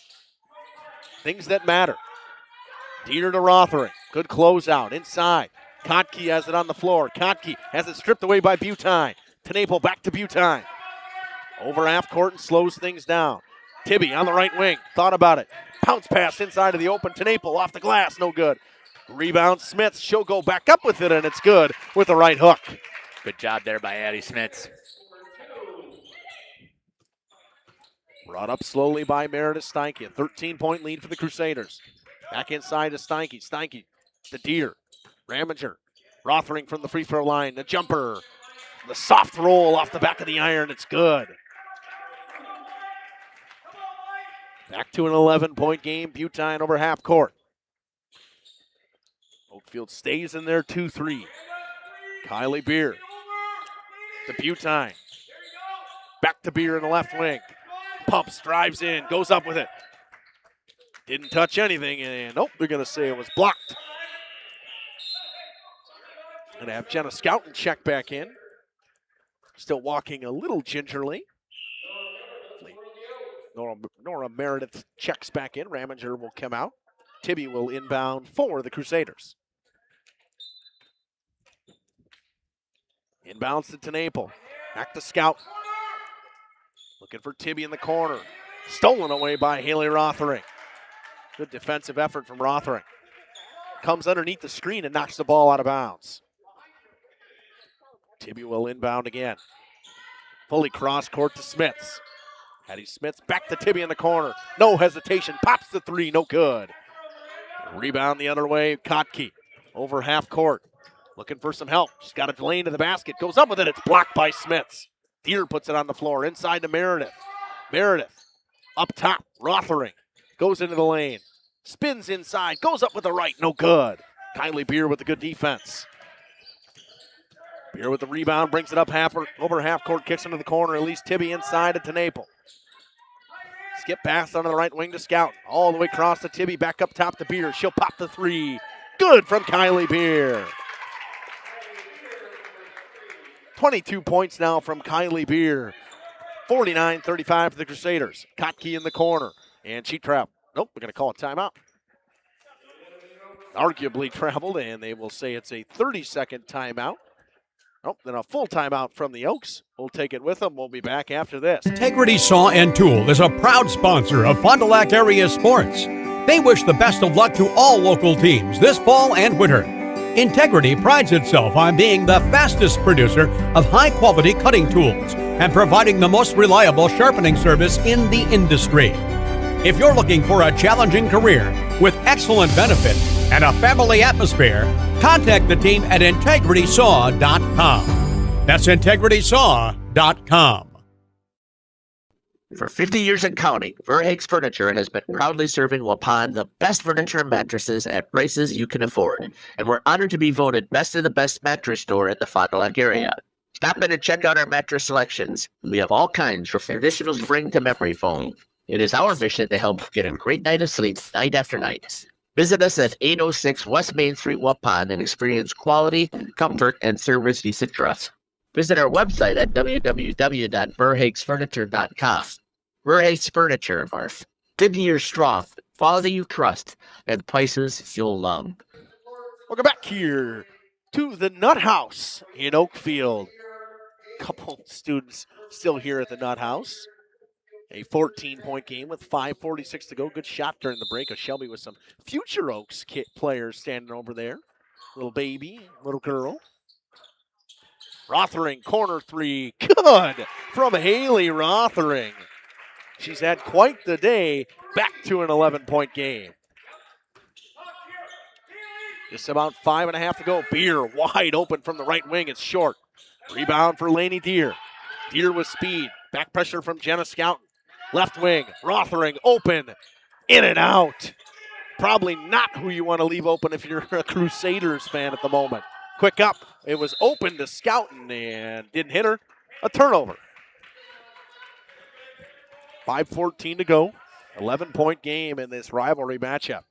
Things that matter. Deer to Rothering. Good closeout inside. Kotke has it on the floor. Kotke has it stripped away by Butine. Tenaple back to Butine. Over half court and slows things down. Tibby on the right wing. Thought about it. Bounce pass inside of the open. Tenaple off the glass. No good. Rebound Smith. She'll go back up with it, and it's good with the right hook.
Good job there by Addie Smith.
Brought up slowly by Meredith Steinke. A 13-point lead for the Crusaders. Back inside to Steinke. Steinke to Deer. Ramager. Rothering from the free throw line. The jumper. The soft roll off the back of the iron. It's good. Back to an 11-point game. Butine over half court. Oakfield stays in there 2-3. Kylie Beer to Butine. Back to Beer in the left wing. Pumps, drives in, goes up with it. Didn't touch anything, and nope, they're going to say it was blocked. Going to have Jenna Scouten check back in. Still walking a little gingerly. Nora Meredith checks back in. Ramager will come out. Tibby will inbound for the Crusaders. Inbounds to Tenaple. Back to Scout. Looking for Tibby in the corner. Stolen away by Haley Rothering. Good defensive effort from Rothering. Comes underneath the screen and knocks the ball out of bounds. Tibby will inbound again. Fully cross court to Smiths. Addie Smiths back to Tibby in the corner. No hesitation. Pops the three. No good. Rebound the other way. Kotke over half court. Looking for some help. She's got a lane to the basket. Goes up with it. It's blocked by Smiths. Deer puts it on the floor. Inside to Meredith. Meredith up top. Rothering goes into the lane. Spins inside. Goes up with the right. No good. Kylie Beer with the good defense. Beer with the rebound, brings it up over half court, kicks into the corner. Elise Tibby inside to Naple. Skip pass onto the right wing to Scout. All the way across to Tibby, back up top to Beer. She'll pop the three. Good from Kylie Beer. 22 points now from Kylie Beer. 49-35 for the Crusaders. Kotke in the corner. And she traveled. Nope, we're going to call a timeout. Arguably traveled, and they will say it's a 30-second timeout. Oh, then a full timeout from the Oaks. We'll take it with them. We'll be back after this.
Integrity Saw and Tool is a proud sponsor of Fond du Lac area sports. They wish the best of luck to all local teams this fall and winter. Integrity prides itself on being the fastest producer of high-quality cutting tools and providing the most reliable sharpening service in the industry. If you're looking for a challenging career with excellent benefits and a family atmosphere, contact the team at integritysaw.com. That's integritysaw.com.
For 50 years and counting, Verhaeg's Furniture has been proudly serving Waupun the best furniture and mattresses at prices you can afford. And we're honored to be voted best of the best mattress store in the Fond du Lac area. Stop in and check out our mattress selections. We have all kinds from traditional spring to memory foam. It is our mission to help get a great night of sleep night after night. Visit us at 806 West Main Street, Waupun, and experience quality, comfort, and service you should trust. Visit our website at www.verhaegsfurniture.com. Verhaeg's Furniture, Marf. 50 years strong, quality you trust, and prices you'll love.
Welcome back here to the Nut House in Oakfield. Couple students still here at the Nut House. A 14-point game with 5:46 to go. Good shot during the break of Shelby with some future Oaks players standing over there. Little baby, little girl. Rothering, corner three. Good from Haley Rothering. She's had quite the day. Back to an 11-point game. Just about 5.5 to go. Beer wide open from the right wing. It's short. Rebound for Laney Deer. Deer with speed. Back pressure from Jenna Scouten. Left wing, Rothering open, in and out. Probably not who you want to leave open if you're a Crusaders fan at the moment. Quick up, it was open to Scouten and didn't hit her. A turnover. 5:14 to go. 11-point game in this rivalry matchup.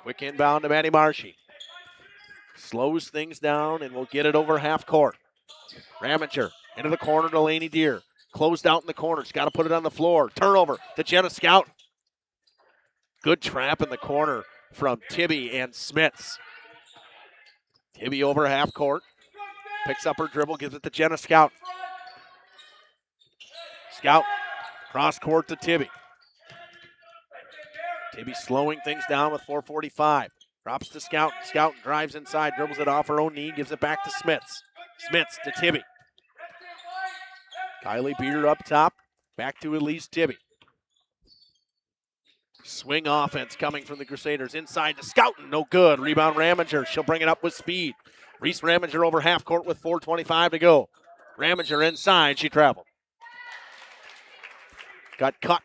Quick inbound to Maddie Marshy. Slows things down and will get it over half court. Ramager into the corner to Laney Deer. Closed out in the corner. She's got to put it on the floor. Turnover to Jenna Scout. Good trap in the corner from Tibby and Smits. Tibby over half court. Picks up her dribble, gives it to Jenna Scout. Scout cross court to Tibby. Tibby slowing things down with 4:45. Drops to Scout. Scout drives inside, dribbles it off her own knee, gives it back to Smits. Smits to Tibby. Kylie Beer up top. Back to Elise Tibby. Swing offense coming from the Crusaders. Inside to Scouten. No good. Rebound Ramager. She'll bring it up with speed. Reese Ramager over half court with 4:25 to go. Ramager inside. She traveled. Got cut.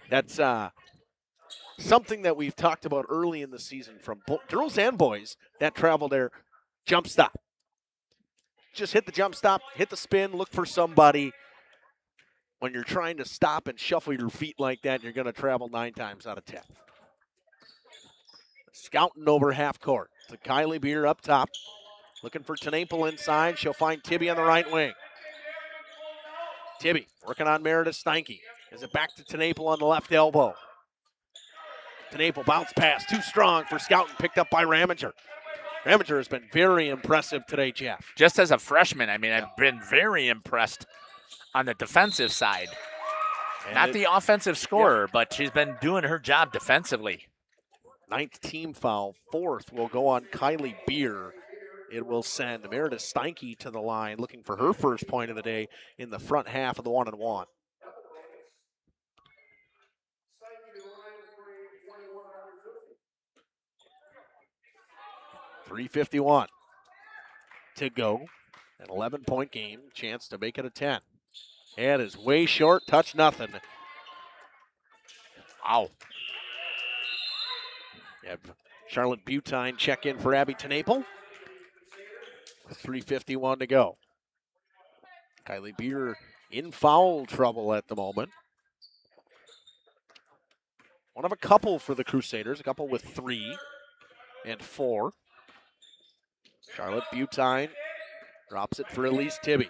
That's something that we've talked about early in the season from girls and boys that travel their jump stop. Just hit the jump stop, hit the spin, look for somebody. When you're trying to stop and shuffle your feet like that, you're going to travel 9 times out of 10. Scouting over half court to Kylie Beer up top. Looking for Tenaple inside. She'll find Tibby on the right wing. Tibby working on Meredith Steinke. Is it back to Tenaple on the left elbow? Tenaple bounce pass, too strong for Scouten, picked up by Ramager. Ramager has been very impressive today, Jeff.
Just as a freshman, I mean, I've been very impressed on the defensive side. And not the offensive scorer, but she's been doing her job defensively.
9th team foul, 4th will go on Kylie Beer. It will send Meredith Steinke to the line, looking for her first point of the day in the front half of the 1-on-1. .351 to go. An 11-point game. Chance to make it a 10. And is way short. Touch nothing. Wow. You have Charlotte Butine check in for Abby Tenaple. 3:51 to go. Kylie Beer in foul trouble at the moment. One of a couple for the Crusaders, a couple with 3 and 4. Charlotte Butine drops it for Elise Tibby.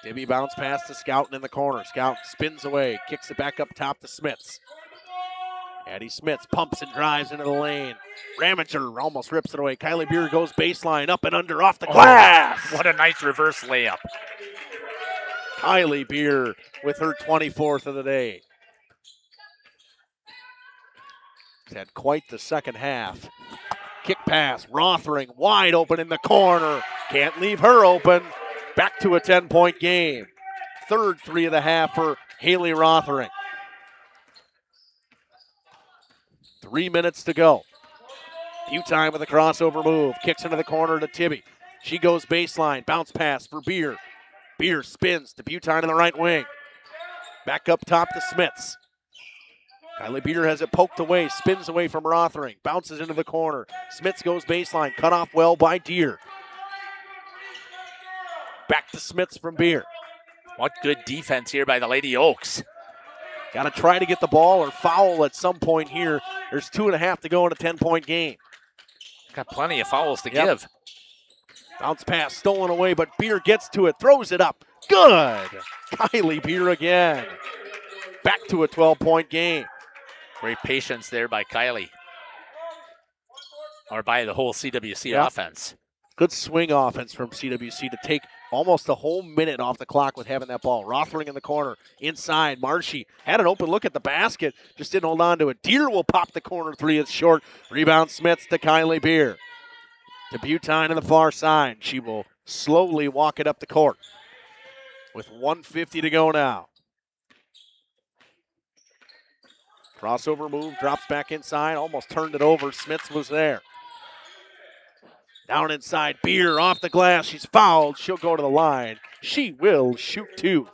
Tibby bounce pass to Scouten in the corner. Scouten spins away, kicks it back up top to Smits. Addie Smits pumps and drives into the lane. Ramager almost rips it away. Kylie Beer goes baseline, up and under, off the glass.
What a nice reverse layup.
Kylie Beer with her 24th of the day. She's had quite the second half. Kick pass, Rothering wide open in the corner. Can't leave her open. Back to a 10-point game. Third 3 of the half for Haley Rothering. 3 minutes to go. Butine with a crossover move. Kicks into the corner to Tibby. She goes baseline. Bounce pass for Beer. Beer spins to Butine in the right wing. Back up top to Smits. Kylie Beer has it poked away. Spins away from Rothering. Bounces into the corner. Smits goes baseline. Cut off well by Deer. Back to Smits from Beer.
What good defense here by the Lady Oaks.
Got to try to get the ball or foul at some point here. There's 2.5 to go in a 10-point game.
Got plenty of fouls to give.
Bounce pass stolen away, but Beer gets to it, throws it up. Good. Kylie Beer again. Back to a 12-point game.
Great patience there by Kylie. Or by the whole CWC offense.
Good swing offense from CWC to take almost a whole minute off the clock with having that ball. Rothering in the corner. Inside, Marshy had an open look at the basket. Just didn't hold on to it. Deer will pop the corner 3. It's short. Rebound Smits to Kylie Beer. To Butine on the far side. She will slowly walk it up the court. With 1:50 to go now. Crossover move, drops back inside. Almost turned it over. Smits was there. Down inside, Beer off the glass. She's fouled. She'll go to the line. She will shoot 2.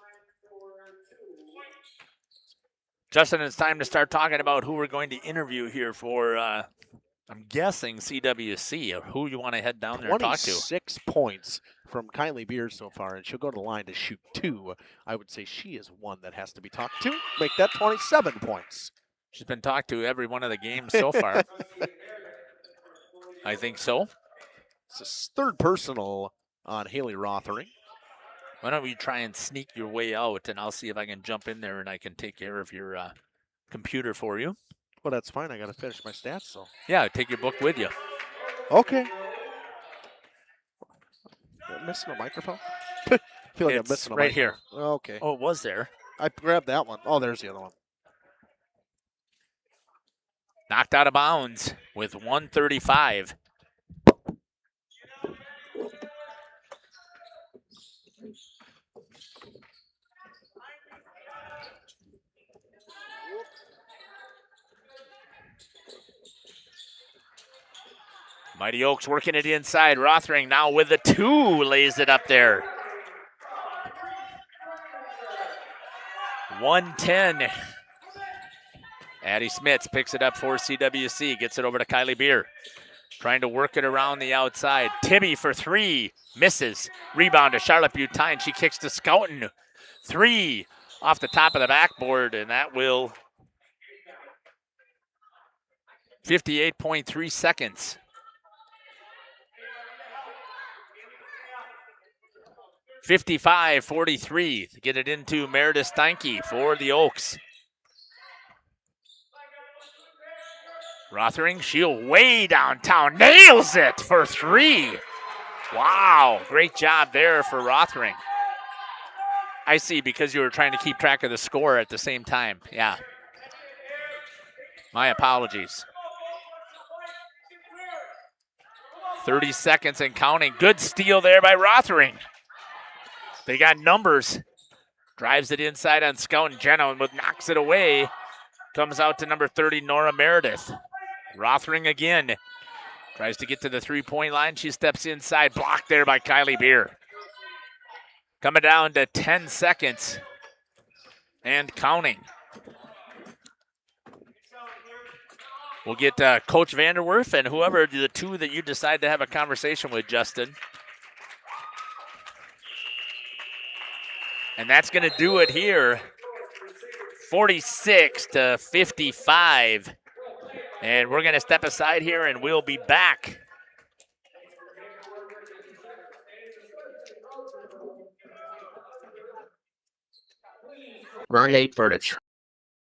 Justin, it's time to start talking about who we're going to interview here for, I'm guessing, CWC, or who you want to head down there and talk to.
26 points from Kylie Beer so far, and she'll go to the line to shoot 2. I would say she is one that has to be talked to. Make that 27 points.
She's been talked to every one of the games so far. I think so.
It's a third personal on Haley Rothering.
Why don't we try and sneak your way out, and I'll see if I can jump in there and I can take care of your computer for you.
Well, that's fine. I got to finish my stats, so.
Yeah, take your book with you.
Okay. Am I missing a microphone? I feel like I'm missing a
right
microphone.
here.
Okay.
Oh, it was there.
I grabbed that one. Oh, there's the other one.
Knocked out of bounds with 1:35. Mighty Oaks working it inside. Rothering now with the 2, lays it up there. 110. Addie Smits picks it up for CWC, gets it over to Kylie Beer. Trying to work it around the outside. Tibby for 3, misses. Rebound to Charlotte Butine. She kicks to Scouten. 3 off the top of the backboard, and that will 58.3 seconds. 55-43 to get it into Meredith Steinke for the Oaks. Rothering, she'll way downtown, nails it for 3. Wow, great job there for Rothering. I see, because you were trying to keep track of the score at the same time. Yeah. My apologies. 30 seconds and counting. Good steal there by Rothering. They got numbers. Drives it inside on Scouten. Jenna knocks it away. Comes out to number 30, Nora Meredith. Rothering again. Tries to get to the 3-point line. She steps inside. Blocked there by Kylie Beer. Coming down to 10 seconds. And counting. We'll get Coach Vanderwerf and whoever the two that you decide to have a conversation with, Justin. And that's going to do it here. 46-55. And we're going to step aside here and we'll be back.
Vernate Furniture.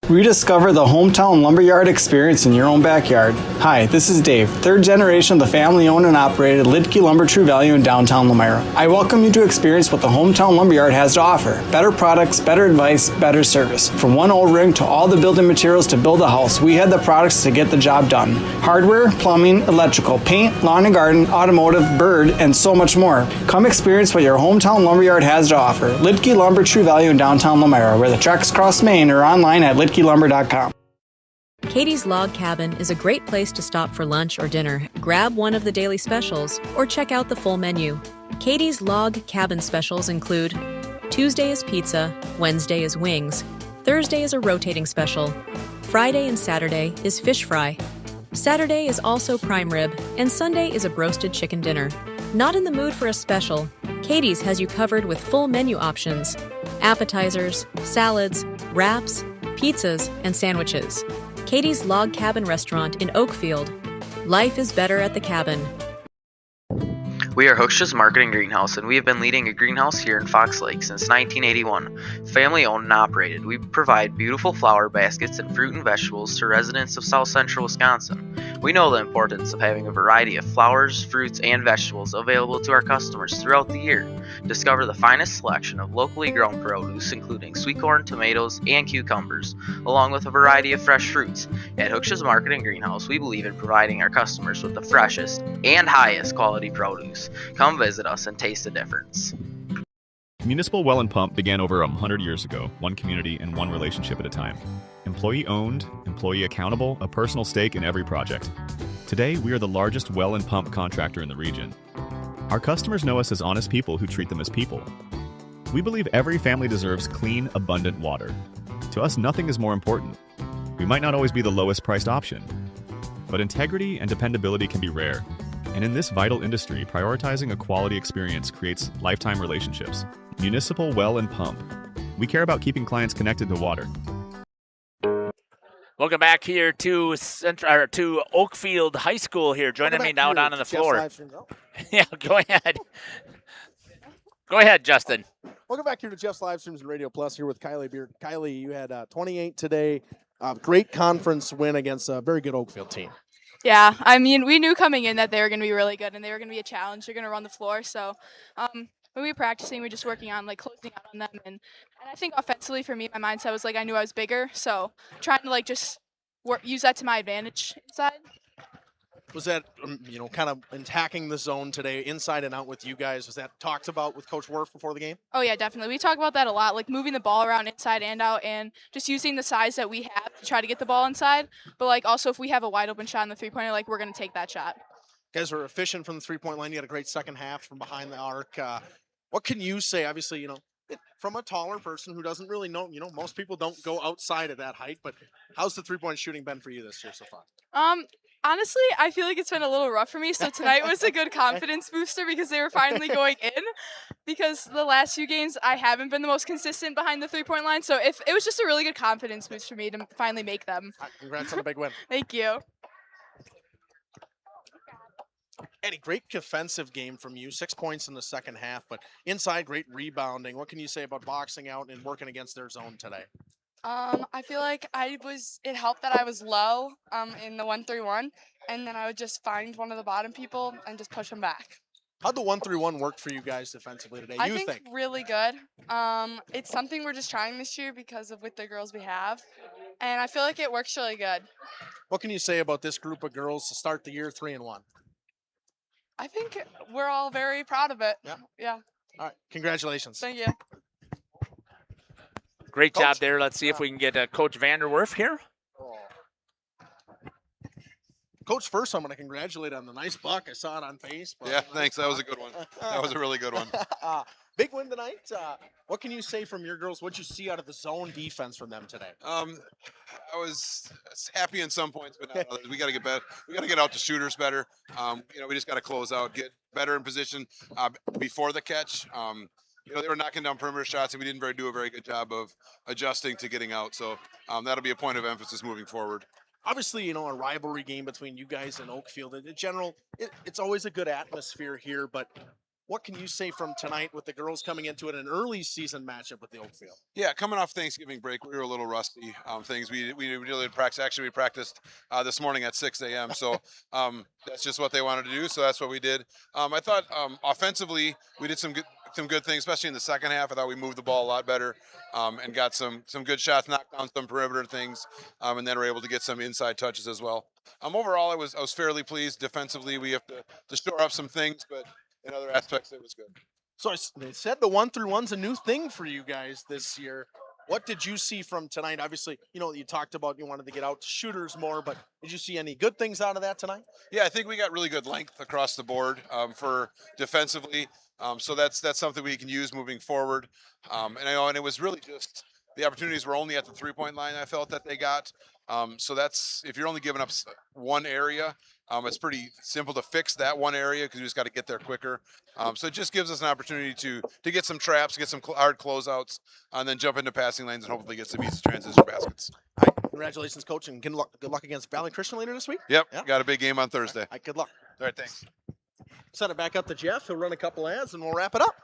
Rediscover the hometown lumberyard experience in your own backyard. Hi, this is Dave, third generation of the family-owned and operated Lidke Lumber True Value in downtown Lamira. I welcome you to experience what the hometown lumberyard has to offer. Better products, better advice, better service. From one O-ring to all the building materials to build a house, we had the products to get the job done. Hardware, plumbing, electrical, paint, lawn and garden, automotive, bird, and so much more. Come experience what your hometown lumberyard has to offer. Lidke Lumber True Value in downtown Lamira, where the tracks cross Main, or online at lidkelumber.com.
Katie's Log Cabin is a great place to stop for lunch or dinner, grab one of the daily specials, or check out the full menu. Katie's Log Cabin specials include Tuesday is pizza, Wednesday is wings, Thursday is a rotating special, Friday and Saturday is fish fry, Saturday is also prime rib, and Sunday is a broasted chicken dinner. Not in the mood for a special? Katie's has you covered with full menu options, appetizers, salads, wraps, pizzas, and sandwiches. Katie's Log Cabin Restaurant in Oakfield. Life is better at the cabin.
We are Hooksha's Marketing Greenhouse, and we have been leading a greenhouse here in Fox Lake since 1981. Family owned and operated, we provide beautiful flower baskets and fruit and vegetables to residents of South Central Wisconsin. We know the importance of having a variety of flowers, fruits, and vegetables available to our customers throughout the year. Discover the finest selection of locally grown produce, including sweet corn, tomatoes, and cucumbers, along with a variety of fresh fruits. At Hooksha's Marketing Greenhouse, we believe in providing our customers with the freshest and highest quality produce. Come visit us and taste the difference.
Municipal Well and Pump began over 100 years ago, one community and one relationship at a time. Employee owned, employee accountable, a personal stake in every project. Today, we are the largest well and pump contractor in the region. Our customers know us as honest people who treat them as people. We believe every family deserves clean, abundant water. To us, nothing is more important. We might not always be the lowest priced option, but integrity and dependability can be rare. And in this vital industry, prioritizing a quality experience creates lifetime relationships. Municipal Well and Pump. We care about keeping clients connected to water.
Welcome back here to Oakfield High School here. Joining me now down on the floor. Yeah, go ahead. Go ahead, Justin.
Welcome back here to Jeff's Livestreams and Radio Plus here with Kylie Beard. Kylie, you had 28 today. Great conference win against a very good Oakfield team.
Yeah, I mean, we knew coming in that they were going to be really good and they were going to be a challenge. They're going to run the floor. So when we were practicing, we were just working on like closing out on them. And I think offensively for me, my mindset was like I knew I was bigger. So trying to like just use that to my advantage inside.
Was that, kind of attacking the zone today, inside and out with you guys? Was that talked about with Coach Werf before the game?
Oh, yeah, definitely. We talk about that a lot, like moving the ball around inside and out and just using the size that we have to try to get the ball inside. But, like, also if we have a wide open shot in the three-pointer, like, we're going to take that shot.
You guys were efficient from the three-point line. You had a great second half from behind the arc. What can you say? Obviously, from a taller person who doesn't really know, most people don't go outside of that height. But how's the three-point shooting been for you this year so far?
Honestly, I feel like it's been a little rough for me. So tonight was a good confidence booster because they were finally going in. Because the last few games, I haven't been the most consistent behind the three-point line. So it was just a really good confidence boost for me to finally make them.
Congrats on a big win.
Thank you.
Eddie, great defensive game from you. 6 points in the second half, but inside, great rebounding. What can you say about boxing out and working against their zone today?
I feel like it helped that I was low in the 1-3-1, and then I would just find one of the bottom people and just push them back.
How'd the 1-3-1 work for you guys defensively today?
I think really good. It's something we're just trying this year because of with the girls we have, and I feel like it works really good.
What can you say about this group of girls to start the year 3-1?
I think we're all very proud of it. Yeah.
All right. Congratulations.
Thank you.
Great job there. Let's see if we can get Coach Vanderwerf here.
Coach, first I'm going to congratulate on the nice buck. I saw it on Facebook.
Yeah, thanks. That was a good one. That was a really good one.
Big win tonight. What can you say from your girls? What you see out of the zone defense from them today?
I was happy in some points, but not others. We got to get better. We got to get out to shooters better. We just got to close out, get better in position before the catch. They were knocking down perimeter shots, and we didn't do a very good job of adjusting to getting out. So that'll be a point of emphasis moving forward.
Obviously, a rivalry game between you guys and Oakfield. In general, it's always a good atmosphere here, but what can you say from tonight with the girls coming into it, an early season matchup with the Oakfield?
Yeah, coming off Thanksgiving break, we were a little rusty. We really practiced. Actually, we practiced this morning at 6 a.m. So that's just what they wanted to do. So that's what we did. I thought offensively we did some good things, especially in the second half. I thought we moved the ball a lot better and got some good shots, knocked down some perimeter things, and then were able to get some inside touches as well. Overall, I was fairly pleased. Defensively, we have to shore up some things, but in other aspects, it was good.
So they said the 1-through-1's a new thing for you guys this year. What did you see from tonight? Obviously, you talked about you wanted to get out to shooters more, but did you see any good things out of that tonight?
Yeah, I think we got really good length across the board for defensively. So that's something we can use moving forward. And it was really just the opportunities were only at the 3-point line. I felt that they got. So that's if you're only giving up one area. It's pretty simple to fix that one area because you just got to get there quicker. So it just gives us an opportunity to get some traps, get some hard closeouts, and then jump into passing lanes and hopefully get some easy transition baskets.
All right, congratulations, Coach, and good luck against Valley Christian later this week.
Yep, got a big game on Thursday.
All right, good luck.
All right, thanks.
Send it back up to Jeff. He'll run a couple ads, and we'll wrap it up.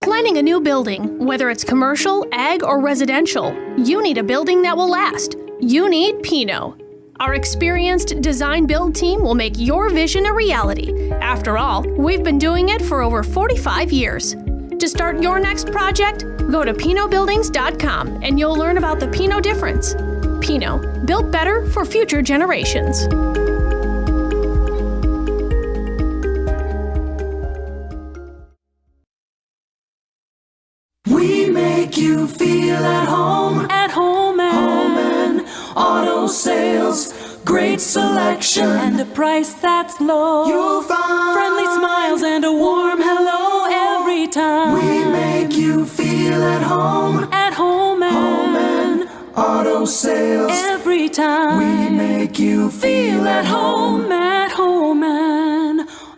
Planning a new building, whether it's commercial, ag, or residential, you need a building that will last. You need Pinot. Our experienced design-build team will make your vision a reality. After all, we've been doing it for over 45 years. To start your next project, go to PinotBuildings.com and you'll learn about the Pinot difference. Pinot, built better for future generations.
We make you feel at home and auto sales, great selection and a price that's low. You'll find friendly smiles and a warm hello every time. We make you feel at home and auto sales every time. We make you feel at home and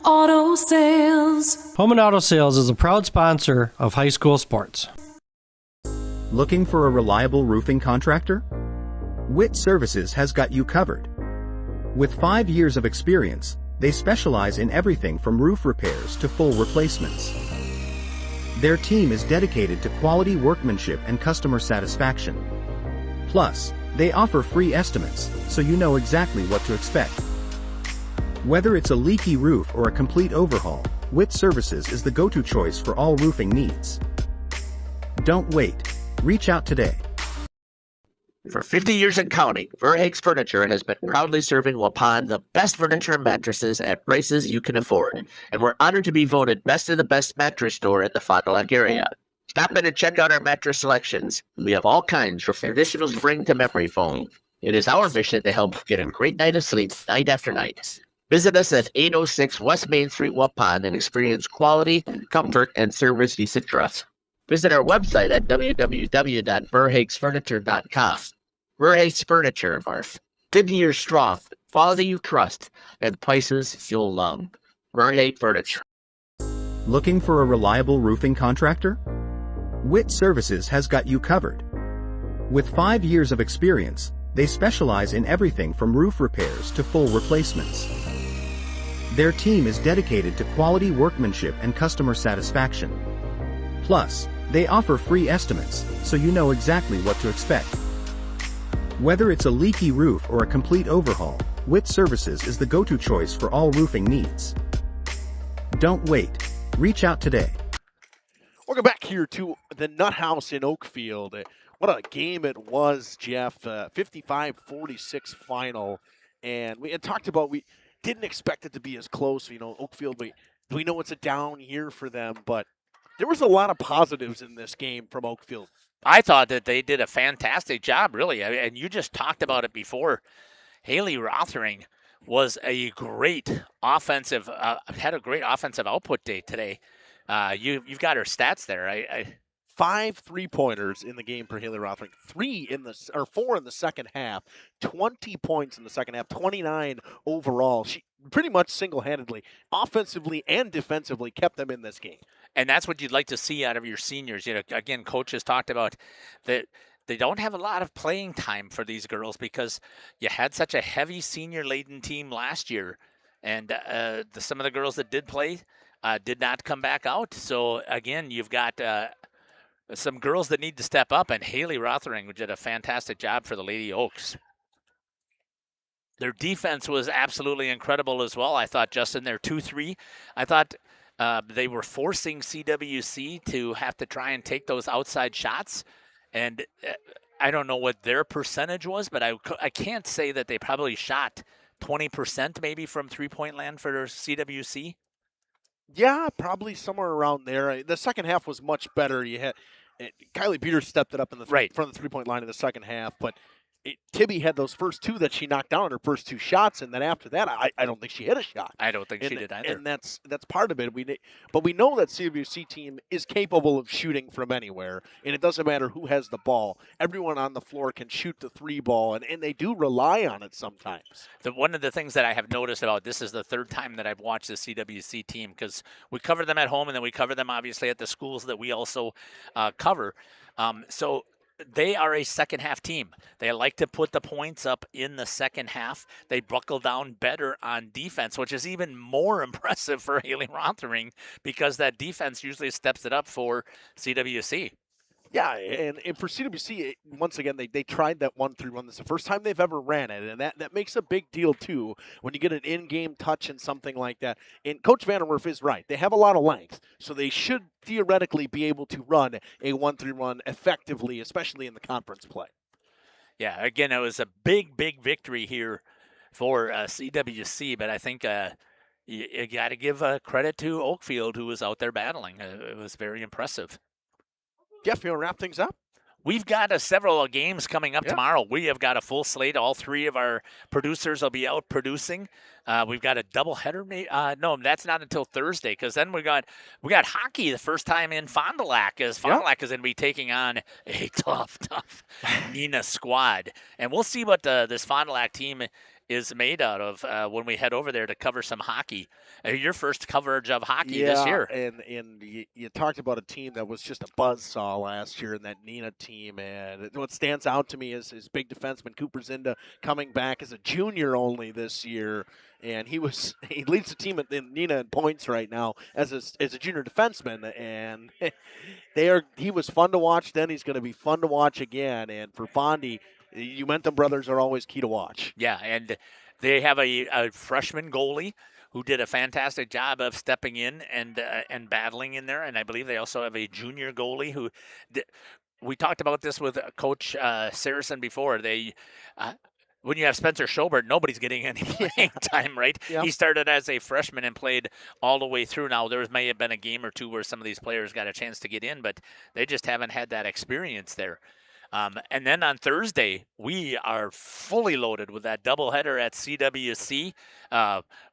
auto sales.
Home and Auto Sales is a proud sponsor of high school sports.
Looking for a reliable roofing contractor? Witt Services has got you covered. With 5 years of experience, they specialize in everything from roof repairs to full replacements. Their team is dedicated to quality workmanship and customer satisfaction. Plus, they offer free estimates, so you know exactly what to expect. Whether it's a leaky roof or a complete overhaul, Witt Services is the go-to choice for all roofing needs. Don't wait. Reach out today.
For 50 years and counting, Verhaeg's Furniture has been proudly serving Waupun the best furniture and mattresses at prices you can afford. And we're honored to be voted best of the best mattress store in the Fond du Lac area. Stop in and check out our mattress selections. We have all kinds from traditional spring to memory foam. It is our mission to help you get a great night of sleep night after night. Visit us at 806 West Main Street, Waupun, and experience quality, comfort, and service you should trust. Visit our website at www.verhaegsfurniture.com. Verhaeg's Furniture, Marf. 50 years strong, quality you trust, and prices you'll love. Verhaeg Furniture.
Looking for a reliable roofing contractor? Witt Services has got you covered. With 5 years of experience, they specialize in everything from roof repairs to full replacements. Their team is dedicated to quality workmanship and customer satisfaction. Plus, they offer free estimates, so you know exactly what to expect. Whether it's a leaky roof or a complete overhaul, Witt Services is the go-to choice for all roofing needs. Don't wait. Reach out today.
Welcome back here to the Nut House in Oakfield. What a game it was, Jeff. 55-46 final. And we had talked about we didn't expect it to be as close. Oakfield, we know it's a down year for them, but there was a lot of positives in this game from Oakfield.
I thought that they did a fantastic job, really. And you just talked about it before. Haley Rothering was a great offensive, had a great offensive output day today. You've got her stats there.
5 3-pointers in the game for Haley Rothring. 4 in the second half. 20 points in the second half. 29 overall. She pretty much single-handedly, offensively and defensively, kept them in this game.
And that's what you'd like to see out of your seniors. Again, coach has talked about that they don't have a lot of playing time for these girls because you had such a heavy senior-laden team last year. And some of the girls that did play did not come back out. So, again, you've got some girls that need to step up, and Haley Rothering did a fantastic job for the Lady Oaks. Their defense was absolutely incredible as well. I thought, Justin, their 2-3, I thought they were forcing CWC to have to try and take those outside shots. And I don't know what their percentage was, but I can't say that they probably shot 20% maybe from three-point land for CWC.
Yeah, probably somewhere around there. The second half was much better. You had Kylie Peters stepped it up in the front of the three-point line in the second half, but Tibby had those first two that she knocked down on her first two shots, and then after that, I don't think she hit a shot.
I don't think she did either.
And that's part of it. But we know that CWC team is capable of shooting from anywhere, and it doesn't matter who has the ball. Everyone on the floor can shoot the three ball, and they do rely on it sometimes.
One of the things that I have noticed about this is the third time that I've watched the CWC team, because we cover them at home, and then we cover them obviously at the schools that we also cover. So they are a second-half team. They like to put the points up in the second half. They buckle down better on defense, which is even more impressive for Haley Rothering because that defense usually steps it up for CWC.
Yeah, and for CWC, once again, they tried that 1-3-1. This is the first time they've ever ran it, and that makes a big deal, too, when you get an in-game touch and something like that. And Coach Vanderwerf is right. They have a lot of length, so they should theoretically be able to run a 1-3-1 effectively, especially in the conference play.
Yeah, again, it was a big, big victory here for CWC, but I think you got to give credit to Oakfield, who was out there battling. It was very impressive.
Jeff, you want to wrap things up?
We've got several games coming up tomorrow. We have got a full slate. All three of our producers will be out producing. We've got a doubleheader. No, that's not until Thursday, because then we got hockey the first time in Fond du Lac, as Fond du Lac is going to be taking on a tough Neenah squad. And we'll see what this Fond du Lac team is made out of when we head over there to cover some hockey. Your first coverage of hockey this year.
And you talked about a team that was just a buzzsaw last year in that Neenah team. And what stands out to me is big defenseman Cooper Zinda coming back as a junior only this year. And he leads the team in Neenah in points right now as a junior defenseman. And he was fun to watch then. He's going to be fun to watch again. And for Fondy, Umentum brothers are always key to watch.
Yeah, and they have a freshman goalie who did a fantastic job of stepping in and battling in there. And I believe they also have a junior goalie who we talked about this with Coach Saracen before. When you have Spencer Schobert, nobody's getting any playing time, right?
Yep.
He started as a freshman and played all the way through. Now, there may have been a game or two where some of these players got a chance to get in, but they just haven't had that experience there. And then on Thursday, we are fully loaded with that doubleheader at CWC.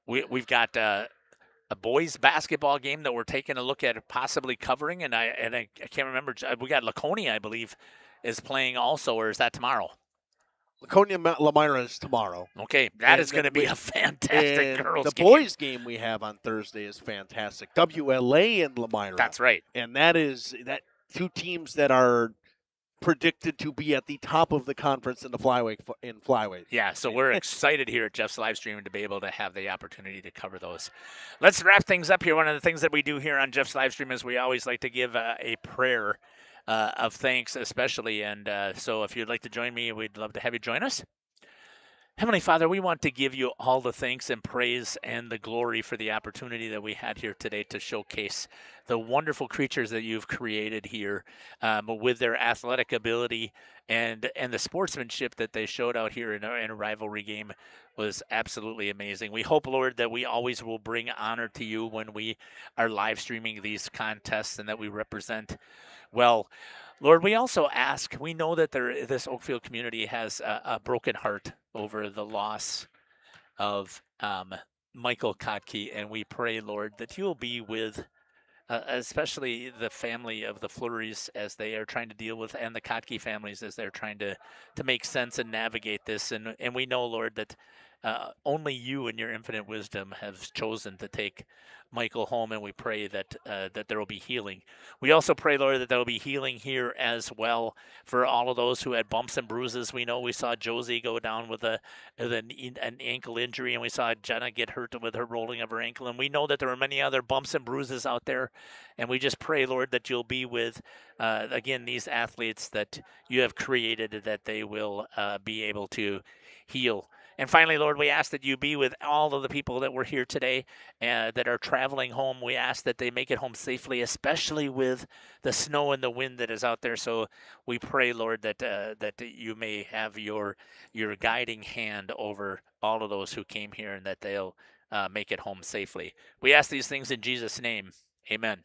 We've got a boys basketball game that we're taking a look at possibly covering, and I can't remember. We got Laconia, I believe, is playing also, or is that tomorrow?
Laconia Lamira is tomorrow.
Okay, that is going to be a fantastic girls
game.
The
boys game we have on Thursday is fantastic. WLA and Lamira.
That's right.
And that two teams that are predicted to be at the top of the conference in the flyweight.
Yeah, so we're excited here at Jeff's Livestream to be able to have the opportunity to cover those. Let's wrap things up here. One of the things that we do here on Jeff's Livestream is we always like to give a prayer of thanks, especially. And so if you'd like to join me, we'd love to have you join us. Heavenly Father, we want to give you all the thanks and praise and the glory for the opportunity that we had here today to showcase the wonderful creatures that you've created here with their athletic ability and the sportsmanship that they showed out here in a rivalry game was absolutely amazing. We hope, Lord, that we always will bring honor to you when we are live streaming these contests and that we represent well. Lord, we also ask, we know that this Oakfield community has a broken heart over the loss of Michael Kotke, and we pray, Lord, that you'll be with especially the family of the Flurries as they are trying to deal with, and the Kotke families as they're trying to make sense and navigate this. And we know, Lord, that only you in your infinite wisdom have chosen to take Michael home, and we pray that that there will be healing. We also pray, Lord, that there will be healing here as well for all of those who had bumps and bruises. We know we saw Josie go down with an ankle injury, and we saw Jenna get hurt with her rolling of her ankle, and we know that there are many other bumps and bruises out there, and we just pray, Lord, that you'll be with, again, these athletes that you have created, that they will be able to heal. And finally, Lord, we ask that you be with all of the people that were here today that are traveling home. We ask that they make it home safely, especially with the snow and the wind that is out there. So we pray, Lord, that you may have your guiding hand over all of those who came here, and that they'll make it home safely. We ask these things in Jesus' name. Amen.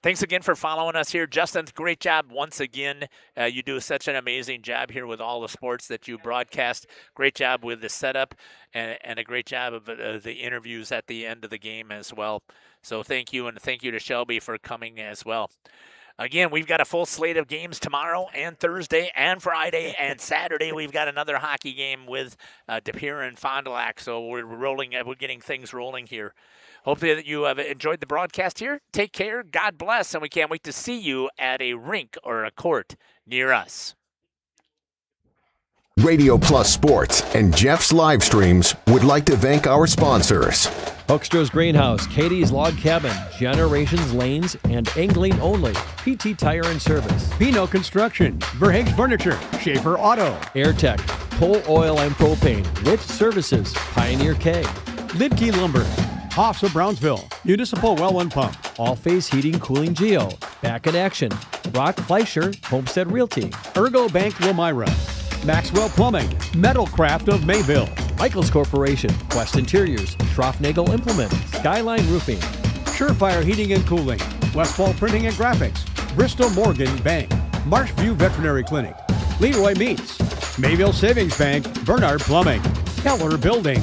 Thanks again for following us here. Justin, great job once again. You do such an amazing job here with all the sports that you broadcast. Great job with the setup and a great job of the interviews at the end of the game as well. So thank you, and thank you to Shelby for coming as well. Again, we've got a full slate of games tomorrow and Thursday and Friday and Saturday. We've got another hockey game with De Pere and Fond du Lac. So we're getting things rolling here. Hopefully that you have enjoyed the broadcast here. Take care. God bless. And we can't wait to see you at a rink or a court near us.
Radio Plus Sports and Jeff's Livestreams would like to thank our sponsors.
Hoekstra's Greenhouse, Katie's Log Cabin, Generations Lanes, and Angling Only. PT Tire and Service.
Pino Construction, Verhaeg's Furniture, Schaefer Auto,
AirTech, Pole Oil and Propane, Lit Services, Pioneer K,
Lidkey Lumber, Hoffs of Brownsville, Municipal Well and Pump,
All Phase Heating Cooling Geo, Back in Action, Brock Fleischer, Homestead Realty,
Ergo Bank Wilmira, Maxwell Plumbing, Metalcraft of Mayville,
Michaels Corporation, Quest Interiors, Schroffnagel Implement, Skyline Roofing,
Surefire Heating and Cooling, Westfall Printing and Graphics, Bristol Morgan Bank, Marshview Veterinary Clinic, Leroy Meats, Mayville Savings Bank, Bernard Plumbing, Keller Building,